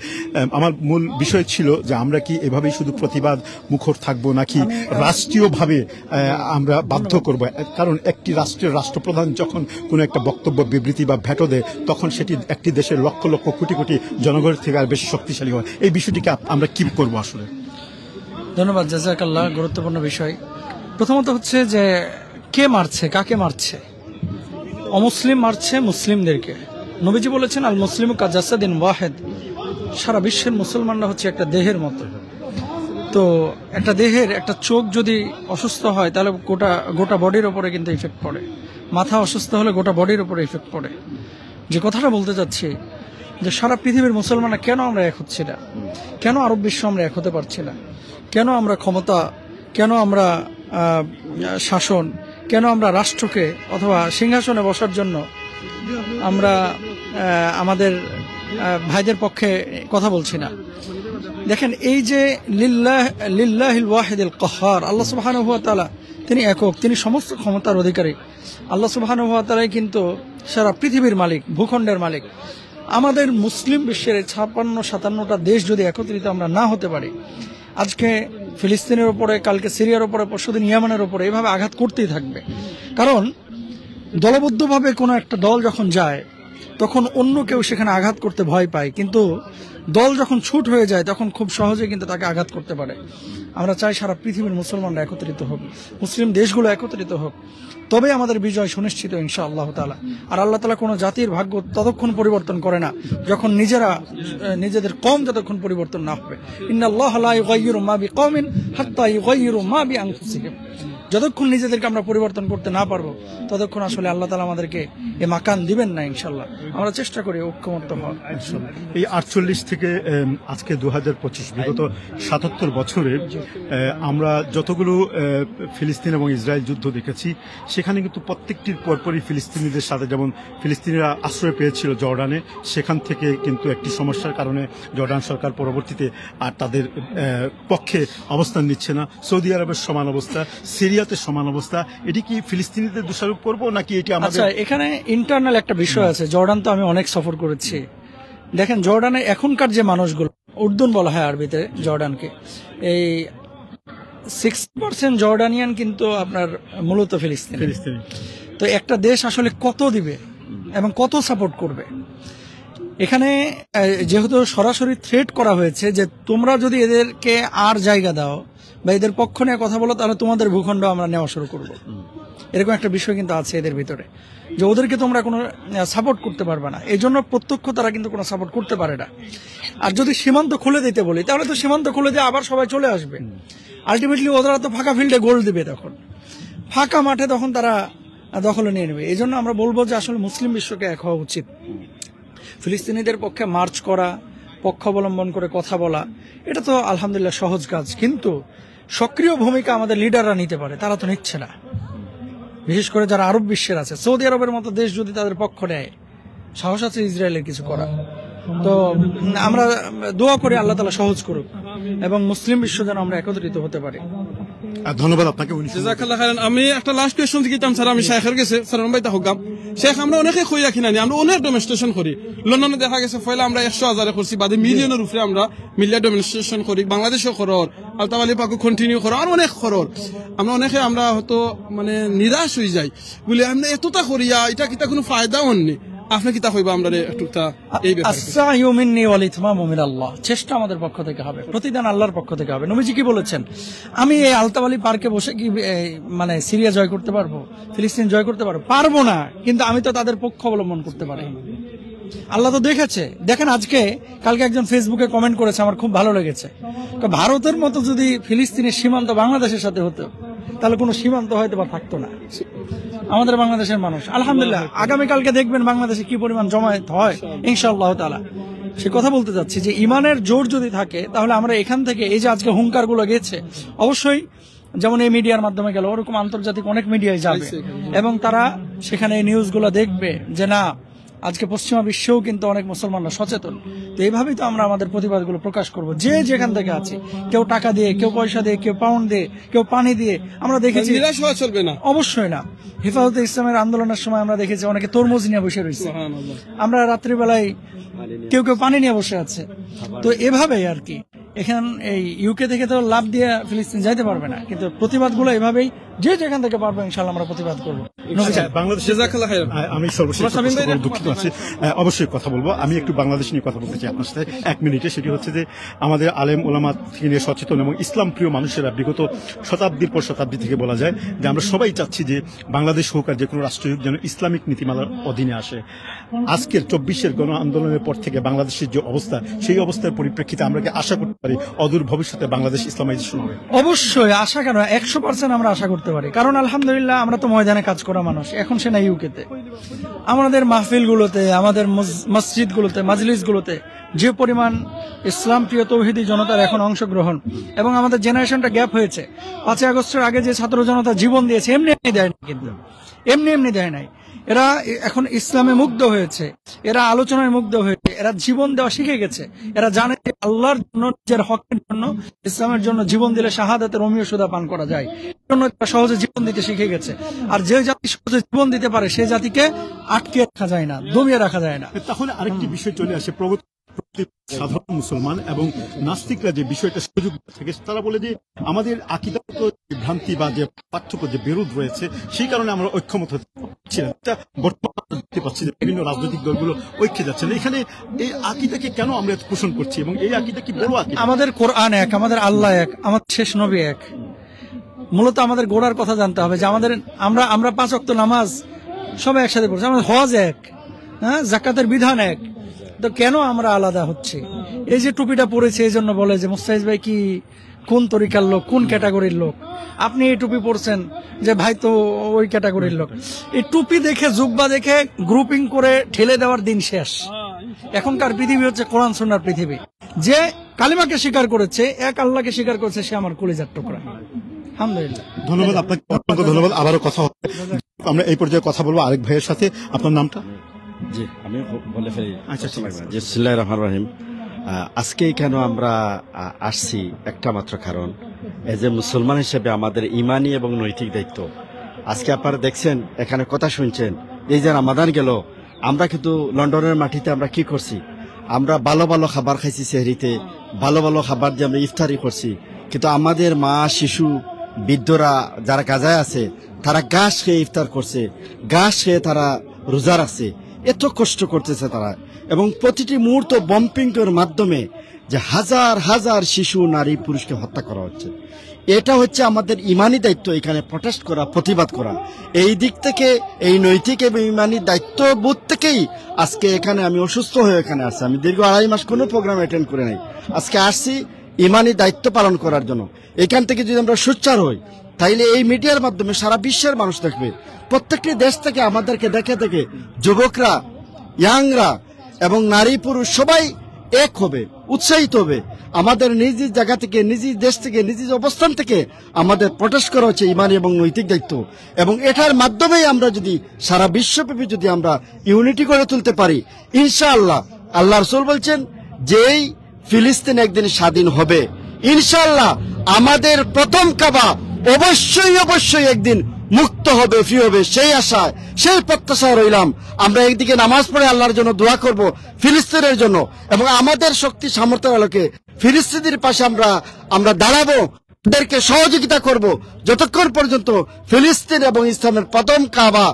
আমার মূল বিষয় ছিল যে আমরা কি এভাবেই শুধু প্রতিবাদ মুখর থাকবো, নাকি রাষ্ট্রীয়ভাবে আমরা বাধ্য করব? কারণ একটি রাষ্ট্রের রাষ্ট্রপ্রধান যখন কোনো একটা বক্তব্য, বিবৃতি বা ভেটো দেয়, তখন সেটি একটি দেশের লক্ষ লক্ষ কোটি কোটি জনগণের থেকে আর বেশি শক্তিশালী হয়। এই বিষয়টিকে আমরা কি করব আসলে? ধন্যবাদ, জাযাকাল্লাহ। গুরুত্বপূর্ণ বিষয়। প্রথমত হচ্ছে যে কে মারছে, কাকে মারছে? অমুসলিম মারছে মুসলিমদেরকে, নবীজি বলেছেন আল মুসলিমু কাজাসাদিন ওয়াহিদ, সারা বিশ্বের মুসলমানরা হচ্ছে একটা দেহের মতো। তো একটা দেহের একটা চোখ যদি অসুস্থ হয় তাহলে গোটা বডির ওপরে কিন্তু ইফেক্ট পড়ে, মাথা অসুস্থ হলে গোটা বডির ওপরে ইফেক্ট পড়ে। যে কথাটা বলতে চাচ্ছি যে সারা পৃথিবীর মুসলমানরা কেন আমরা এক হচ্ছি না, কেন আরব বিশ্ব আমরা এক হতে পারছি না, কেন আমরা ক্ষমতা, কেন আমরা শাসন, কেন আমরা রাষ্ট্রকে অথবা সিংহাসনে বসার জন্য আমরা আমাদের ভাইদের পক্ষে কথা বলছি না। দেখেন এই যে লিল্লাহিল ওয়াহিদুল কাহ্হার, আল্লাহ সুবহানাহু ওয়া তাআলা তিনি একক, তিনি সমস্ত ক্ষমতার অধিকারী। আল্লাহ সুবহানাহু ওয়া তাআলাই কিন্তু সারা পৃথিবীর মালিক, ভূখণ্ডের মালিক। আমাদের মুসলিম বিশ্বের 56-57টা দেশ যদি একত্রিত আমরা না হতে পারি, আজকে ফিলিস্তিনের উপরে, কালকে সিরিয়ার উপরে, পরশুদিন ইয়েমেনের উপরে এভাবে আঘাত করতেই থাকবে। কারণ দলবদ্ধভাবে কোনো একটা দল যখন যায় তখন অন্য কেউ সেখানে আঘাত করতে ভয় পায়, কিন্তু দল যখন ছুট হয়ে যায় তখন খুব সহজে কিন্তু তাকে আঘাত করতে পারে। আমরা চাই সারা পৃথিবীর মুসলমানরা একত্রিত হোক, মুসলিম দেশগুলো একত্রিত হোক, তবে আমাদের বিজয় সুনিশ্চিত ইনশাআল্লাহ তাআলা। আর আল্লাহ তাআলা কোনো জাতির ভাগ্য ততক্ষণ পরিবর্তন করে না যখন নিজেদের কওম যতক্ষণ পরিবর্তন না হবে। ইন্নাল্লাহা লা ইউগাইয়িরু মা বিকওমিন হাত্তা ইউগাইয়িরু মা বিআনফুসিহিম। যতক্ষণ নিজেদেরকে আমরা পরিবর্তন করতে না পারবো ততক্ষণ আসলে আল্লাহ তাআলা আমাদেরকে এই মাকান দিবেন না ইনশাআল্লাহ। আমরা চেষ্টা করি ঐক্যমত্য হওয়ার। এই 48 থেকে আজকে 2025 বিগত 77 বছরে আমরা যতগুলো ফিলিস্তিন এবং ইসরায়েল যুদ্ধ দেখেছি সেখানে কিন্তু প্রত্যেকটির পরপরই ফিলিস্তিনিদের সাথে, যেমন ফিলিস্তিনিরা আশ্রয় পেয়েছিল জর্ডানে, সেখান থেকে কিন্তু একটি সমস্যার কারণে জর্ডান সরকার পরবর্তীতে আর তাদের পক্ষে অবস্থান নিচ্ছে না। সৌদি আরবের সমান অবস্থা, সিরিয়াতে সমান অবস্থা। এটি কি ফিলিস্তিনিদের দোষারোপ করবো নাকি এটি আমাদের? আচ্ছা, এখানে ইন্টারনাল একটা বিষয় আছে। জর্ডান তো আমি অনেক সফর করেছি। দেখেন জর্ডানে এখনকার যে মানুষগুলো, উর্দুন বলা হয় আরবিতে জর্ডানকে, এই 6% জর্ডানিয়ান কিন্তু আপনার মূলত ফিলিস্তিনি। তো একটা দেশ আসলে কত দিবে এবং কত সাপোর্ট করবে? এখানে যেহেতু সরাসরি থ্রেট করা হয়েছে যে তোমরা যদি এদেরকে আর জায়গা দাও বা এদের পক্ষ নিয়ে কথা বলো তাহলে তোমাদের ভূখণ্ড আমরা নেওয়া শুরু করব, এরকম একটা বিষয় কিন্তু আছে এদের ভিতরে, যে ওদেরকে তোমরা কোনো সাপোর্ট করতে পারবে না। এই জন্য প্রত্যক্ষ তারা কিন্তু কোনো সাপোর্ট করতে পারে না। আর যদি সীমান্ত খুলে দিতে বলি তাহলে তো সীমান্ত খুলে দিয়ে আবার সবাই চলে আসবে। আলটিমেটলি ওরা তো ফাঁকা ফিল্ডে গোল দিবে, তখন ফাঁকা মাঠে তখন তারা দখলে নিয়ে নেবে। এই জন্য আমরা বলবো যে আসলে মুসলিম বিশ্বকে এক হওয়া উচিত। ফিলিস্তিনিদের পক্ষে মার্চ করা, পক্ষ অবলম্বন করে কথা বলা, এটা তো আলহামদুলিল্লাহ সহজ কাজ, কিন্তু সক্রিয় ভূমিকা আমাদের লিডাররা নিতে পারে, তারা তো নিচ্ছে না। বিশেষ করে যারা আরব বিশ্বের আছে, সৌদি আরবের মতো দেশ যদি তাদের পক্ষ নেয়, সাহস আছে ইসরায়েলের কিছু করা। তো আমরা দোয়া করি আল্লাহ তাআলা সহজ করুক এবং মুসলিম বিশ্ব যেন আমরা একত্রিত হতে পারি। ধন্যবাদ আপনাকে। জাযাকাল্লাহ খাইরান। আমি একটা লাস্ট কোয়েশ্চন দিতাম স্যার, আমি শেখের গেছে স্যার ভাই তা হোকাম শেখ, আমরা অনেকে কই রাখি না, আমরা অনেক ডেমনস্ট্রেশন করি। লন্ডনে দেখা গেছে পয়লা আমরা 100,000 করছি, বাদে মিলিয়নের উপরে আমরা মিলিয়ন ডেমনস্ট্রেশন করি। বাংলাদেশও করর, আলতাওয়ালি পাকও কন্টিনিউ করো, আর অনেক করর। আমরা অনেকে আমরা হয়তো মানে নিরাশ হয়ে যাই বলে আমরা এতটা করিয়া এটা কিতা কোনো ফায়দা হননি। আপনি কিতা কইবা আমরা একটুটা এই ব্যাপারে? আসসায়ু মিন্নি ওয়াল ইতমামু মিনাল্লাহ। চেষ্টা আমাদের পক্ষ থেকে হবে, প্রতিদান আল্লাহর পক্ষ থেকে হবে। নবীজি কি বলেছেন? আমি এই আলতাওয়ালি পার্কে বসে কি মানে সিরিয়া জয় করতে পারবো, ফিলিস্তিন জয় করতে পারবো? পারবো না, কিন্তু আমি তো তাদের পক্ষ অবলম্বন করতে পারি। আল্লাহ তো দেখেছে। দেখেন কালকে একজন ফেসবুকে কমেন্ট করেছে, আমার খুব ভালো লেগেছে। ভারতের মতো যদি ফিলিস্তিনের সীমান্ত বাংলাদেশের সাথে হতো তাহলে কোনো সীমান্ত হয়তো বা থাকতো না। আমাদের বাংলাদেশের মানুষ আলহামদুলিল্লাহ, আগামীকালকে দেখবেন বাংলাদেশে কি পরিমাণ জমায়েত হয় ইনশাআল্লাহ তাআলা। সে কথা বলতে চাচ্ছি যে ইমানের জোর যদি থাকে তাহলে আমরা এখান থেকে এই যে আজকে হুঙ্কার গুলো গেছে, অবশ্যই যেমন এই মিডিয়ার মাধ্যমে গেল, ওরকম আন্তর্জাতিক অনেক মিডিয়ায় যাবে এবং তারা সেখানে এই নিউজগুলো দেখবে যে না, আজকে পশ্চিমা বিশ্বেও কিন্তু অনেক মুসলমানরা সচেতন। তো এইভাবেই তো আমরা আমাদের প্রতিবাদগুলো প্রকাশ করব, যে যেখান থেকে আছি, কেউ টাকা দিয়ে, কেউ পয়সা দিয়ে, কেউ পাউন্ড দিয়ে, কেউ পানি দিয়ে। আমরা দেখেছি নিরাশ হওয়া চলবে না, অবশ্যই না। হেফাজতে ইসলামের আন্দোলনের সময় আমরা দেখেছি অনেকে তরমুজ নিয়ে বসে রয়েছে, আমরা রাত্রিবেলায় কেউ কেউ পানি নিয়ে বসে আছে। তো এভাবেই আর কি এখান এই ইউকে থেকে তো লাভ দিয়ে ফিলিস্তিন যাইতে পারবে না, কিন্তু প্রতিবাদগুলো এভাবেই যে যেখান থেকে পারবো ইনশাআল্লাহ আমরা প্রতিবাদ করবো। আমি সর্বশেষ দুঃখিত আছি, অবশ্যই কথা বলবো। আমি একটু বাংলাদেশ নিয়ে কথা বলতে চাই আপনার সাথে 1 মিনিটে। সেটি হচ্ছে যে আমাদের আলেম ওলামা থেকে নিয়ে সচেতন এবং ইসলাম প্রিয় মানুষেরা বিগত শতাব্দীর পর শতাব্দী থেকে বলা যায় যে আমরা সবাই চাচ্ছি যে বাংলাদেশ হোক আর যে কোনো রাষ্ট্র হোক যেন ইসলামিক নীতিমালার অধীনে আসে। আজকের 24-এর গণ আন্দোলনের পর থেকে বাংলাদেশের যে অবস্থা, সেই অবস্থার পরিপ্রেক্ষিতে আমরা কি আশা করতে পারি অদূর ভবিষ্যতে বাংলাদেশ ইসলামাইজেশন হবে? অবশ্যই আশা কেন, 100% আমরা আশা করতে পারি। কারণ আলহামদুলিল্লাহ আমরা তো ময়দানে কাজ করা মানুষ, এখন সে না ইউকেতে। আমাদের মাহফিলগুলোতে, আমাদের মসজিদগুলোতে, মাজলিসগুলোতে যে পরিমাণ ইসলাম প্রিয় তৌহিদি জনতার এখন অংশগ্রহণ, এবং আমাদের জেনারেশনটা গ্যাপ হয়েছে। 5ই আগস্টের আগে যে ছাত্র জনতা জীবন দিয়েছে এমনি এমনি দেয় না, কিন্তু এমনি দেয় নাই। এরা এখন ইসলামে মুগ্ধ হয়েছে, এরা আলোচনায় মুগ্ধ হয়েছে, এরা জীবন দেওয়া শিখে গেছে। এরা জানে যে আল্লাহর জন্য, নিজের হকের জন্য, ইসলামের জন্য জীবন দিলে শাহাদাতের অমীয় সুদা পান করা যায়। এর জন্য এরা সহজে জীবন দিতে শিখে গেছে। আর যে জাতি সহজে জীবন দিতে পারে সেই জাতিকে আটকে রাখা যায় না, দমিয়ে রাখা যায় না। তাহলে আরেকটি বিষয় চলে আসে, সাধারণ মুসলমান এবং নাস্তিকরা যে বিষয়টা সুযোগ থেকে তারা বলে যে আমাদের আকীদাগত ভ্রান্তি বা যে পার্থক্য, যে বিরোধ রয়েছে, সেই কারণে আমরা ঐক্যমত হচ্ছি না। বর্তমানে দেখতে পাচ্ছি যে বিভিন্ন রাজনৈতিক দলগুলো ঐক্যে যাচ্ছে না। এখানে এই আকীদাকে কেন আমরা পোষণ করছি এবং এই আকীদা কি বড় আকীদা? আমাদের কোরআন এক, আমাদের আল্লাহ এক, আমাদের শেষ নবী এক। মূলত আমাদের গোড়ার কথা জানতে হবে যে আমাদের আমরা 5 ওয়াক্ত নামাজ সবাই একসাথে পড়ছি, আমাদের হজ এক, হ্যাঁ, জাকাতের বিধান এক। তো কেন আমরা আলাদা হচ্ছে? এই যে টুপিটা পরেছে এই জন্য বলে যে মুস্তাহিদ ভাই কি কোন তরিকার লোক, কোন ক্যাটাগরির লোক। আপনি এই টুপি পরছেন যে ভাই তো ওই ক্যাটাগরির লোক। এই টুপি দেখে, জুব্বা দেখে গ্রুপিং করে ঠেলে দেওয়ার দিন শেষ। এখনকার পৃথিবী হচ্ছে কোরআন সুন্নাহর পৃথিবী। যে কালিমাকে স্বীকার করেছে, এক আল্লাহকে স্বীকার করেছে, সে আমার কলিজার টুকরা। আলহামদুলিল্লাহ, ধন্যবাদ আপনাকে, অত্যন্ত ধন্যবাদ। আবারও কথা হবে। আমরা এই পর্যায়ে কথা বলবো আরেক ভাইয়ের সাথে। আপনার নামটা? জি, আমি বলে ফেলি। আচ্ছা, বিসমিল্লাহির রহমানির রহিম। আজকেই কেন আমরা আসছি, একটা মাত্র কারণ, এজ এ মুসলমান হিসেবে আমাদের ইমানি এবং নৈতিক দায়িত্ব। আজকে আপনারা দেখছেন, এখানে কথা শুনছেন, এই যে রামাদান গেল, আমরা কিন্তু লন্ডনের মাটিতে আমরা কি করছি? আমরা ভালো ভালো খাবার খাইছি, সেহরিতে ভালো ভালো খাবার দিয়ে আমরা ইফতারি করছি, কিন্তু আমাদের মা, শিশু, বৃদ্ধরা যারা গাজায় আছে, তারা ঘাস খেয়ে ইফতার করছে, ঘাস খেয়ে তারা রোজা রাখছে। এত কষ্ট করতেছে তারা, এবং প্রতিটি মুহূর্ত বম্পিংয়ের মাধ্যমে যে হাজার হাজার শিশু, নারী, পুরুষকে হত্যা করা হচ্ছে। এটা হচ্ছে আমাদের ইমানি দায়িত্ব, এখানে প্রটেস্ট করা, প্রতিবাদ করা। এই দিক থেকে, এই নৈতিক এবং ইমানি দায়িত্ববোধ থেকেই আজকে এখানে আমি অসুস্থ হয়ে এখানে আসছি। আমি দীর্ঘ 2.5 মাস কোনো প্রোগ্রাম অ্যাটেন্ড করে নাই, আজকে আসছি ইমানি দায়িত্ব পালন করার জন্য। এখান থেকে যদি আমরা সোচ্চার হই, তাইলে এই মিডিয়ার মাধ্যমে সারা বিশ্বের মানুষ দেখবে। প্রত্যেকটি দেশ থেকে আমাদেরকে দেখে দেখে যুবকরা, ইয়াংরা এবং নারী পুরুষ সবাই এক হবে, উৎসাহিত হবে। আমাদের নিজ জায়গা থেকে, নিজ দেশ থেকে, নিজ অবস্থান থেকে আমাদের প্রটেস্ট করা হচ্ছে ইমানি এবং নৈতিক দায়িত্ব। এবং এটার মাধ্যমেই আমরা যদি সারা বিশ্বব্যাপী যদি আমরা ইউনিটি করে তুলতে পারি, ইনশাআল্লাহ, আল্লাহ রাসূল বলছেন যেই ফিলিস্তিন একদিন স্বাধীন হবে, ইনশাআল্লাহ আমাদের প্রথম কাবা অবশ্যই একদিন মুক্ত হবে, ফ্রি হবে। সেই আশায়, সেই প্রত্যাশায় রইলাম। আমরা একদিকে নামাজ পড়ে আল্লাহর জন্য দোয়া করব ফিলিস্তিনের জন্য, এবং আমাদের শক্তি সামর্থ্যের আলোকে ফিলিস্তিনের পাশে আমরা দাঁড়াবো, তাদেরকে সহযোগিতা করব যতক্ষণ পর্যন্ত ফিলিস্তিন এবং ইসলামের প্রথম কাবা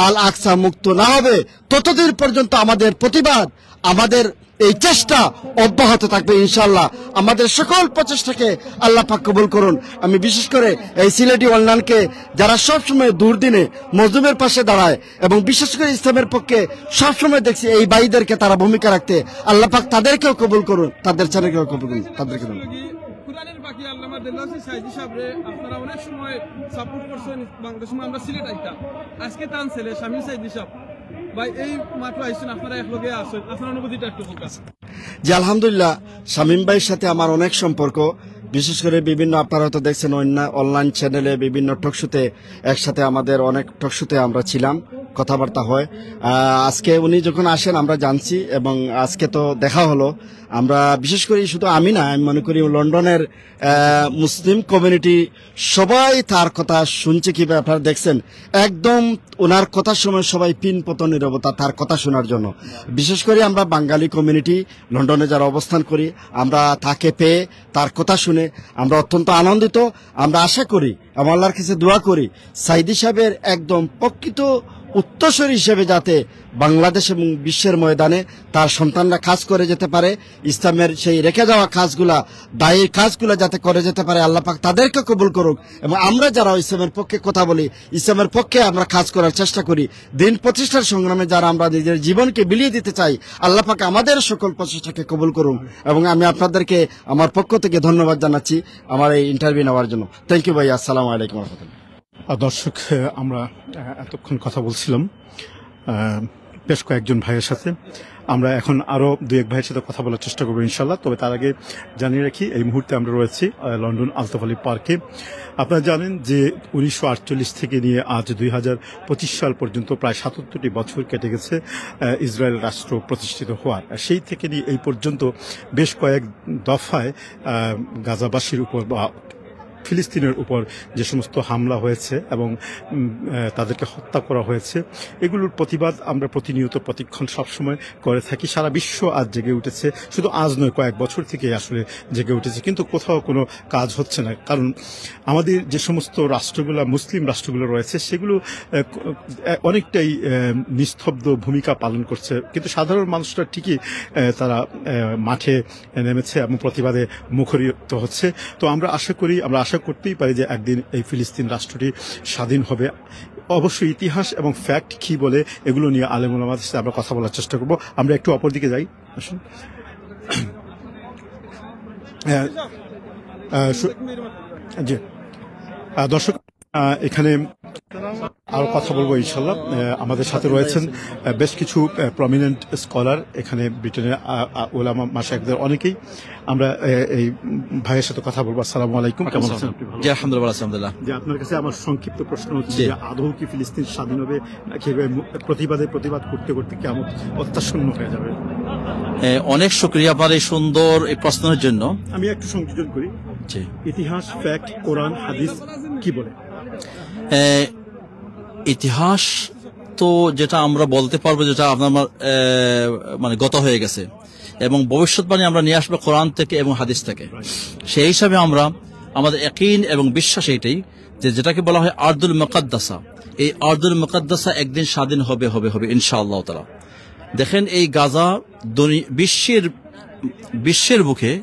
আল আকসা মুক্ত না হবে, ততদিন পর্যন্ত আমাদের প্রতিবাদ, আমাদের এই চেষ্টা অব্যাহত থাকবে ইনশাআল্লাহ। আমাদের সকল প্রচেষ্টাকে আল্লাহ পাক কবুল করুন। আমি বিশেষ করে এই সিলেটি ওয়ালনানকে, যারা সবসময় দুর্দিনে মজলুমের পাশে দাঁড়ায় এবং বিশেষ করে ইসলামের পক্ষে সবসময় দেখছি এই ভাইদেরকে তারা ভূমিকা রাখতে, আল্লাহ পাক তাদেরকেও কবুল করুন, তাদের চ্যানেলকেও কবুল করুন, তাদেরকে কোরআনের বাকি আল্লামা দেল্লাসি সাইদি সাহেবরে আপনারা অনেক সময় সাপোর্ট করছেন। বাংলাদেশ সময় আমরা সিলেট আইতাম, আজকে তান ছেলে শামীম সাইদি সাহেব ভাই এই মাত্র আইছেন, আপনারা একলগে আছেন, আপনার অনুভূতিটা একটু বলুন। জি, আলহামদুলিল্লাহ, শামীম ভাইয়ের সাথে আমার অনেক সম্পর্ক। বিশেষ করে বিভিন্ন, আপনারা হয়তো দেখছেন অনলাইন চ্যানেলে, বিভিন্ন টকশোতে একসাথে, আমাদের অনেক টকশোতে আমরা ছিলাম। কথাবার্তা হয়। আজকে উনি যখন আসেন আমরা জানছি এবং আজকে তো দেখা হলো। আমরা বিশেষ করে শুধু আমি না, আমি মনে করি লন্ডনের মুসলিম কমিউনিটি সবাই তার কথা শুনছে। কিভাবে আপনারা দেখছেন, একদম ওনার কথার সময় সবাই পিনপত নীরবতা তার কথা শোনার জন্য। বিশেষ করে আমরা বাঙালি কমিউনিটি লন্ডনে যারা অবস্থান করি, আমরা তাকে পেয়ে তার কথা শুনে আমরা অত্যন্ত আনন্দিত। আমরা আশা করি এবং আল্লাহর কাছে দোয়া করি সাইদি সাহেবের একদম প্রকৃত উত্তরসূরি হিসেবে যাতে বাংলাদেশ এবং বিশ্বের ময়দানে তার সন্তানরা কাজ করে যেতে পারে, ইসলামের সেই রেখে যাওয়া কাজগুলা, দায়ী কাজগুলা যাতে করে যেতে পারে, আল্লাহ পাক তাদেরকে কবুল করুক। এবং আমরা যারা ইসলামের পক্ষে কথা বলি, ইসলামের পক্ষে আমরা কাজ করার চেষ্টা করি, দিন প্রতিষ্ঠার সংগ্রামে যারা আমরা নিজের জীবনকে বিলিয়ে দিতে চাই, আল্লাহ পাক আমাদের সকল প্রচেষ্টাকে কবুল করুন। এবং আমি আপনাদেরকে আমার পক্ষ থেকে ধন্যবাদ জানাচ্ছি আমার এই ইন্টারভিউ নেওয়ার জন্য। থ্যাংক ইউ ভাই। আসসালামু আলাইকুম ওয়া রাহমাতুল্লাহ। দর্শক, আমরা এতক্ষণ কথা বলছিলাম বেশ কয়েকজন ভাইয়ের সাথে। আমরা এখন আরো দু এক ভাইয়ের সাথে কথা বলার চেষ্টা করবো ইনশাল্লাহ। তবে তার আগে জানিয়ে রাখি, এই মুহূর্তে আমরা রয়েছি লন্ডন আলতাফ আলী পার্কে। আপনারা জানেন যে 1948 থেকে নিয়ে আজ 2025 সাল পর্যন্ত প্রায় 77টি বছর কেটে গেছে ইসরায়েল রাষ্ট্র প্রতিষ্ঠিত হওয়ার। সেই থেকে নিয়ে এই পর্যন্ত বেশ কয়েক দফায় গাজাবাসীর উপর বা ফিলিস্তিনের উপর যে সমস্ত হামলা হয়েছে এবং তাদেরকে হত্যা করা হয়েছে, এগুলোর প্রতিবাদ আমরা প্রতিনিয়ত প্রতিক্ষণ সবসময় করে থাকি। সারা বিশ্ব আজ জেগে উঠেছে, শুধু আজ নয়, কয়েক বছর থেকে আসলে জেগে উঠেছে, কিন্তু কোথাও কোনো কাজ হচ্ছে না। কারণ আমাদের যে সমস্ত রাষ্ট্রগুলো, মুসলিম রাষ্ট্রগুলো রয়েছে, সেগুলো অনেকটাই নিস্তব্ধ ভূমিকা পালন করছে, কিন্তু সাধারণ মানুষরা ঠিকই তারা মাঠে নেমেছে এবং প্রতিবাদে মুখরিত হচ্ছে। তো আমরা আশা করতেই পারি যে একদিন এই ফিলিস্তিন রাষ্ট্রটি স্বাধীন হবে। অবশ্যই ইতিহাস এবং ফ্যাক্ট কি বলে এগুলো নিয়ে আলেম ওলামাদের সাথে আমরা কথা বলার চেষ্টা করব। আমরা একটু অপর দিকে যাই, আসুন। জি দর্শক, এখানে আরো কথা বলবো ইনশাল্লাহ। আমাদের সাথে রয়েছেন বেশ কিছু প্রমিনেন্ট স্কলার, এখানে ব্রিটেনের ওলামা মাশায়েখদের অনেকেই। আমরা এই ভাইয়ের সাথে কথা বলবো। আসসালামু আলাইকুম, কেমন আছেন আপনি? জি আলহামদুলিল্লাহ, আলহামদুলিল্লাহ। যে আপনার কাছে আমার সংক্ষিপ্ত প্রশ্ন হচ্ছে যে আদৌ কি ফিলিস্তিন স্বাধীন হবে, নাকি প্রতিবাদ করতে করতে কি আমার অত্যাশূন্য হয়ে যাবে? অনেক শুকরিয়া আপনার এই সুন্দর এই প্রশ্নের জন্য। আমি একটু সংযোজন করি, ইতিহাস, ফ্যাক্ট, কোরআন, হাদিস কি বলে? ইতিহাস তো যেটা আমরা বলতে পারবো, যেটা আপনার মানে গত হয়ে গেছে, এবং ভবিষ্যৎবাণী আমরা নিয়ে আসবো কোরআন থেকে এবং হাদিস থেকে। সেই হিসাবে আমরা আমাদের ইয়াকিন এবং বিশ্বাস এইটাই যে যেটাকে বলা হয় আরদুল মুকাদ্দাসা, এই আরদুল মুকাদ্দাসা একদিন স্বাধীন হবে হবে হবে ইনশাআল্লাহ তাআলা। দেখেন, এই গাজা বিশ্বের বুকে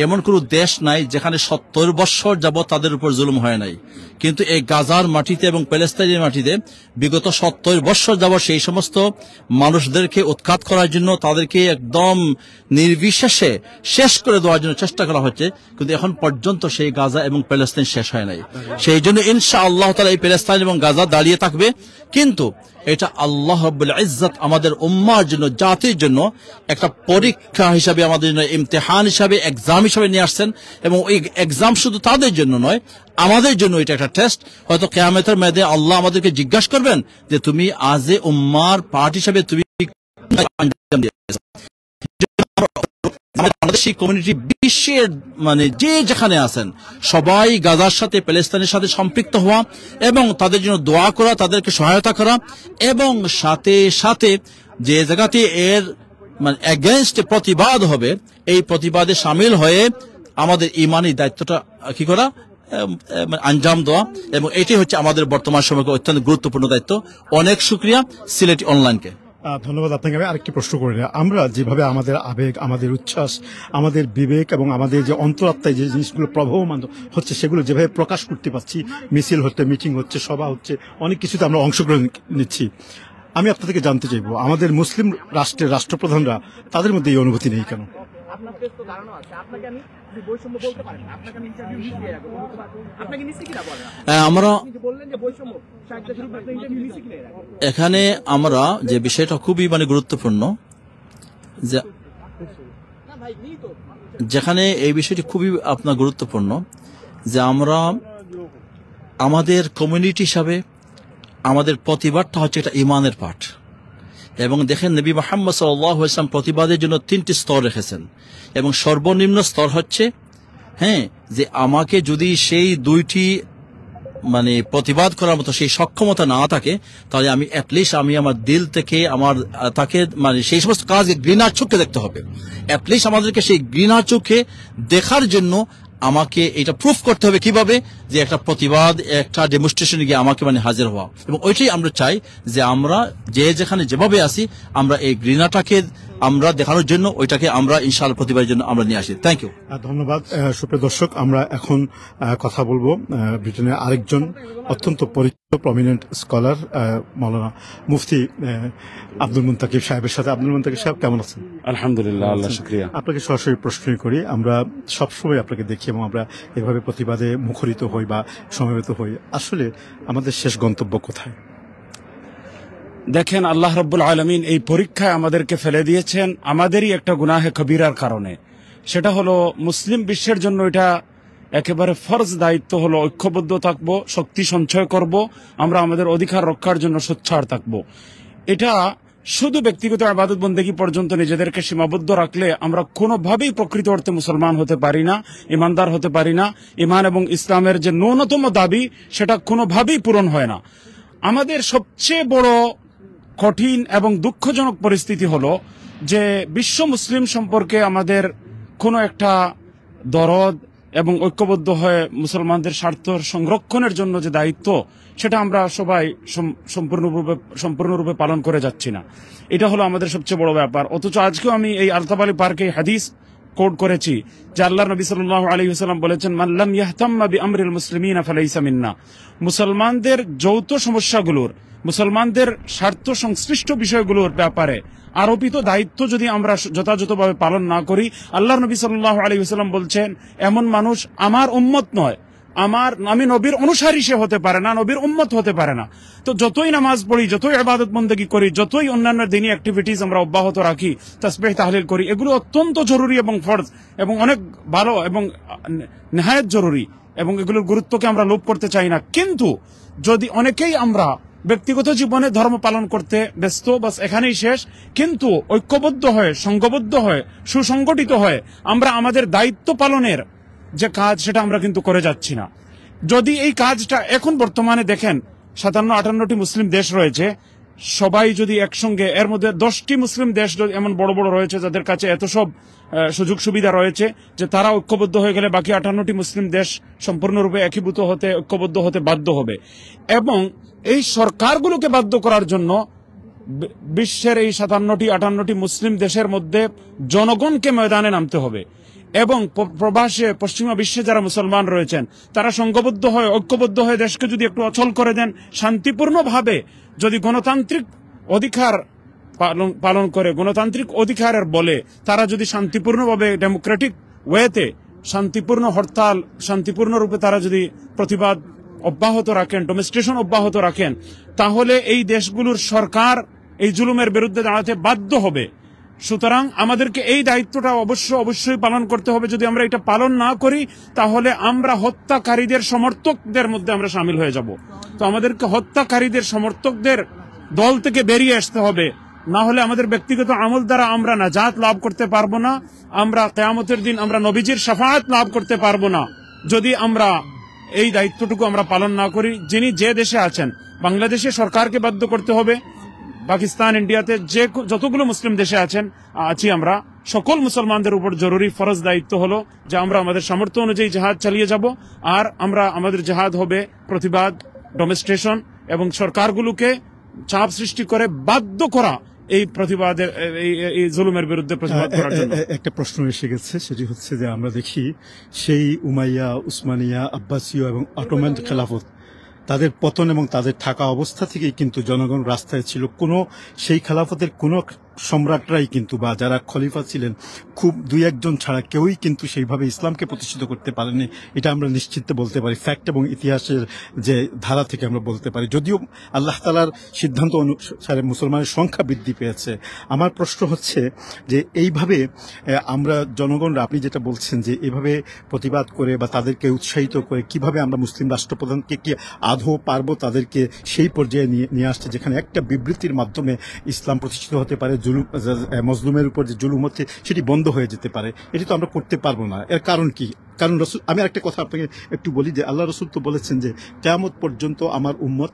এমন কোন দেশ নাই যেখানে 70 বছর যাবত তাদের উপর জুলুম হয় নাই, কিন্তু এই গাজার মাটিতে এবং প্যালেস্তাইনের মাটিতে বিগত 70 বছর যাবত সেই সমস্ত মানুষদেরকে উৎখাত করার জন্য, তাদেরকে একদম নির্বিশেষে শেষ করে দেওয়ার জন্য চেষ্টা করা হচ্ছে, কিন্তু এখন পর্যন্ত সেই গাজা এবং প্যালেস্তাইন শেষ হয় নাই। সেই জন্য ইনশাআল্লাহ তাআলা এই প্যালেস্তাইন এবং গাজা দাঁড়িয়ে থাকবে, কিন্তু এটা আল্লাহ রাব্বুল ইজ্জত আমাদের উম্মার জন্য, জাতির জন্য একটা পরীক্ষা হিসাবে, আমাদের জন্য ইমতিহান হিসাবে, এক্সাম হিসাবে নিয়ে আসছেন। এবং ওই এক্সাম শুধু তাদের জন্য নয়, আমাদের জন্য এটা একটা টেস্ট। হয়তো কিয়ামতের ময়দানে আল্লাহ আমাদেরকে জিজ্ঞাসা করবেন যে তুমি আজে উম্মার পার্ট হিসাবে তুমি আঞ্জাম দিয়েছো। বাংলাদেশি কমিউনিটি বিশ্বের মানে যে যেখানে আছেন সবাই গাজার সাথে, প্যালেস্তাইনের সাথে সম্পৃক্ত হওয়া এবং তাদের জন্য দোয়া করা, তাদেরকে সহায়তা করা, এবং সাথে সাথে যে জায়গাতে এর মানে এগেইনস্টে প্রতিবাদ হবে, এই প্রতিবাদে সামিল হয়ে আমাদের ইমানি দায়িত্বটা কি করা, আঞ্জাম দেওয়া। এবং এটি হচ্ছে আমাদের বর্তমান সময়ে অত্যন্ত গুরুত্বপূর্ণ দায়িত্ব। অনেক শুকরিয়া সিলেটি অনলাইনকে। ধন্যবাদ আপনাকে। আমি আরেকটি প্রশ্ন করি, আমরা যেভাবে আমাদের আবেগ, আমাদের উচ্ছ্বাস, আমাদের বিবেক এবং আমাদের যে অন্তরাত্মায় যে জিনিসগুলো প্রবহমান হচ্ছে, সেগুলো যেভাবে প্রকাশ করতে পারছি, মিছিল হচ্ছে, মিটিং হচ্ছে, সভা হচ্ছে, অনেক কিছুতে আমরা অংশগ্রহণ নিচ্ছি, আমি আপনার থেকে জানতে চাইবো আমাদের মুসলিম রাষ্ট্রের রাষ্ট্রপ্রধানরা, তাদের মধ্যে এই অনুভূতি নেই কেন? আমরা এখানে আমরা যে বিষয়টা খুবই মানে গুরুত্বপূর্ণ, যেখানে এই বিষয়টি খুবই আপনার গুরুত্বপূর্ণ যে আমরা আমাদের কমিউনিটি হিসাবে আমাদের প্রতিবাদটা হচ্ছে এটা ইমানের পাঠ। এবং দেখেন নবী মুহাম্মদ সাল্লাল্লাহু আলাইহি ওয়াসাল্লাম প্রতিবাদের জন্য 3টি স্তর রেখেছেন, এবং সর্বনিম্ন স্তর হচ্ছে যে আমাকে যদি সেই 2টি মানে প্রতিবাদ করার মতো সেই সক্ষমতা না থাকে, তাহলে আমি অ্যাটলিস্ট আমি আমার দিল থেকে আমার তাকে মানে সেই সমস্ত কাজ ঘৃণার চোখে দেখতে হবে। অ্যাটলিস্ট আমাদেরকে সেই ঘৃণার চোখে দেখার জন্য আমাকে এটা প্রুফ করতে হবে কিভাবে, যে একটা প্রতিবাদ একটা ডেমনস্ট্রেশনে গিয়ে আমাকে মানে হাজির হওয়া। এবং ওইটাই আমরা চাই যে আমরা যে যেখানে যেভাবে আসি আমরা এই ঘৃণাটাকে আমরা দেখানোর জন্য ওইটাকে আমরা ইনশাআল্লাহ প্রতিবাদের জন্য আমরা নিয়ে আসি। Thank you. ধন্যবাদ। সুপ্রিয় দর্শক, আমরা এখন কথা বলবো ব্রিটেনের আরেকজন অত্যন্ত পরিচিত প্রমিনেন্ট স্কলার মাওলানা মুফতি আব্দুল মুন্তাকিব সাহেবের সাথে। আব্দুল মুন্তাকিব সাহেব কেমন আছেন? আলহামদুলিল্লাহ, আল্লাহ শুকরিয়া। আপনাকে সরাসরি প্রশ্নই করি, আমরা সবসময় আপনাকে দেখি এবং আমরা এভাবে প্রতিবাদে মুখরিত হই বা সমবেত হই, আসলে আমাদের শেষ গন্তব্য কোথায়? দেখেন, আল্লাহ রাব্বুল আলামিন এই পরীক্ষায় আমাদেরকে ফেলে দিয়েছেন আমাদেরই একটা গুনাহে কবিরার কারণে। সেটা হলো মুসলিম বিশ্বের জন্য এটা একেবারে ফরজ দায়িত্ব হলো ঐক্যবদ্ধ থাকবো, শক্তি সঞ্চয় করব, আমরা আমাদের অধিকার রক্ষার জন্য সোচ্চার থাকবো। এটা শুধু ব্যক্তিগত ইবাদত বন্দেগী পর্যন্ত নিজেদেরকে সীমাবদ্ধ রাখলে আমরা কোনোভাবেই প্রকৃত অর্থে মুসলমান হতে পারি না, ইমানদার হতে পারি না। ইমান এবং ইসলামের যে ন্যূনতম দাবি সেটা কোনোভাবেই পূরণ হয় না। আমাদের সবচেয়ে বড় কঠিন এবং দুঃখজনক পরিস্থিতি হলো যে বিশ্ব মুসলিম সম্পর্কে আমাদের কোনো একটা দরদ এবং ঐক্যবদ্ধ হয়ে মুসলমানদের স্বার্থ সংরক্ষণের জন্য যে দায়িত্ব, সেটা আমরা সবাই সম্পূর্ণরূপে পালন করে যাচ্ছি না। এটা হলো আমাদের সবচেয়ে বড় ব্যাপার। অথচ আজকেও আমি এই আলতাবালি পার্কে হাদিস কোট করেছি যে আল্লাহর নবী সাল্লাল্লাহু আলাইহি ওয়াসাল্লাম বলেছেন, মান লাম ইয়াহতাম্মা বিআমরিল মুসলিমিনা ফালাইসা মিন্না। মুসলমানদের যৌথ সমস্যাগুলোর, মুসলমানদের স্বার্থ সংশ্লিষ্ট বিষয়গুলোর ব্যাপারে আরোপিত দায়িত্ব যদি আমরা যথাযথভাবে পালন না করি, আল্লাহর নবী সাল্লাল্লাহু আলাইহি ওয়াসাল্লাম বলছেন এমন মানুষ আমার উম্মত নয়, আমি নবীর অনুসারী সে হতে পারে না, নবীর উম্মত হতে পারে না। তো যতই নামাজ পড়ি, যতই ইবাদত বন্দেগী করি, যতই অন্যান্য দিনী অ্যাক্টিভিটিস আমরা অব্যাহত রাখি, তাসবিহ তাহলিল করি, এগুলো অত্যন্ত জরুরি এবং ফরজ এবং অনেক ভালো এবং নেহায়েত জরুরি, এবং এগুলোর গুরুত্বকে আমরা লোপ করতে চাই না। কিন্তু যদি অনেকেই আমরা ব্যক্তিগত জীবনে ধর্ম পালন করতে ব্যস্ত, বাস এখানেই শেষ, কিন্তু ঐক্যবদ্ধ হয়ে, সংঘবদ্ধ হয়ে, সুসংগঠিত হয়ে আমরা আমাদের দায়িত্ব পালনের যে কাজ সেটা আমরা কিন্তু করে যাচ্ছি না। যদি এই কাজটা এখন বর্তমানে দেখেন 57-58টি মুসলিম দেশ রয়েছে, সবাই যদি একসঙ্গে, এর মধ্যে 10টি মুসলিম দেশ এমন বড় বড় রয়েছে যাদের কাছে এত সব সুযোগ সুবিধা রয়েছে যে তারা ঐক্যবদ্ধ হয়ে গেলে বাকি 58টি মুসলিম দেশ সম্পূর্ণরূপে একীভূত হতে, ঐক্যবদ্ধ হতে বাধ্য হবে। এবং এই সরকারগুলোকে বাধ্য করার জন্য বিশ্বের এই 57-58টি মুসলিম দেশের মধ্যে জনগণকে ময়দানে নামতে হবে। এবং প্রবাসে পশ্চিমা বিশ্বে যারা মুসলমান রয়েছেন তারা সংঘবদ্ধ হয়ে, ঐক্যবদ্ধ হয়ে দেশকে যদি একটু অচল করে দেন, শান্তিপূর্ণভাবে যদি গণতান্ত্রিক অধিকার পালন করে, গণতান্ত্রিক অধিকারের বলে তারা যদি শান্তিপূর্ণভাবে ডেমোক্রেটিক ওয়েতে শান্তিপূর্ণ হরতাল, শান্তিপূর্ণ রূপে তারা যদি প্রতিবাদ অব্যাহত রাখেন, ডেমনস্ট্রেশন অব্যাহত রাখেন, তাহলে এই দেশগুলোর সরকার এই জুলুমের বিরুদ্ধে দাঁড়াতে বাধ্য হবে। সুতরাং আমাদেরকে এই দায়িত্বটা অবশ্যই পালন করতে হবে। যদি আমরা এটা পালন না করি তাহলে আমরা হত্যাকারীদের সমর্থকদের মধ্যে আমরা শামিল হয়ে যাব। তো আমাদেরকে হত্যাকারীদের সমর্থকদের দল থেকে বেরিয়ে আসতে হবে, না হলে আমাদের ব্যক্তিগত আমল দ্বারা আমরা নাজাত লাভ করতে পারবো না, আমরা কিয়ামতের দিন আমরা নবীজির শাফাআত লাভ করতে পারবো না যদি আমরা এই দায়িত্বটুকু আমরা পালন না করি। যিনি যে দেশে আছেন, বাংলাদেশে সরকারকে বাধ্য করতে হবে, পাকিস্তান, ইন্ডিয়াতে যতগুলো মুসলিম দেশে আছি আমরা, সকল মুসলমানদের উপর জরুরি ফরজ দায়িত্ব হলো যে আমরা আমাদের সামর্থ্য অনুযায়ী জিহাদ চালিয়ে যাব। আর আমাদের জিহাদ হবে প্রতিবাদ, ডেমনস্ট্রেশন এবং সরকারগুলোকে চাপ সৃষ্টি করে বাধ্য করা এই প্রতিবাদের, এই জুলুমের বিরুদ্ধে প্রতিবাদ করার জন্য। একটা প্রশ্ন এসে গেছে, সেটি হচ্ছে যে আমরা দেখি সেই উমাইয়া, উসমানিয়া, আব্বাসীয় এবং অটোমান খেলাফত, তাদের পতন এবং তাদের থাকা অবস্থা থেকেই কিন্তু জনগণ রাস্তায় ছিল। সেই খেলাফতের কোনো সম্রাটরাই কিন্তু বা যারা খলিফা ছিলেন খুব দুই একজন ছাড়া কেউই কিন্তু সেইভাবে ইসলামকে প্রতিষ্ঠিত করতে পারেনি, এটা আমরা নিশ্চিত বলতে পারি। ফ্যাক্ট এবং ইতিহাসের যে ধারা থেকে আমরা বলতে পারি। যদিও আল্লাহ তাআলার সিদ্ধান্ত অনুসারে মুসলমানের সংখ্যা বৃদ্ধি পেয়েছে। আমার প্রশ্ন হচ্ছে যে এইভাবে আমরা জনগণরা, আপনি যেটা বলছেন যে এইভাবে প্রতিবাদ করে বা তাদেরকে উৎসাহিত করে কিভাবে আমরা মুসলিম রাষ্ট্রপ্রধানকে কি আদৌ পারবো তাদেরকে সেই পর্যায়ে নিয়ে আসছে যেখানে একটা বিবৃতির মাধ্যমে ইসলাম প্রতিষ্ঠিত হতে পারে, মজলুমের উপর যে জুলুম হচ্ছে সেটি বন্ধ হয়ে যেতে পারে। এটি তো আমরা করতে পারবো না। এর কারণ কি? কারণ রসুল, আমি একটা কথা আপনাকে একটু বলি যে আল্লাহ রসুল তো বলেছেন যে কিয়ামত পর্যন্ত আমার উম্মত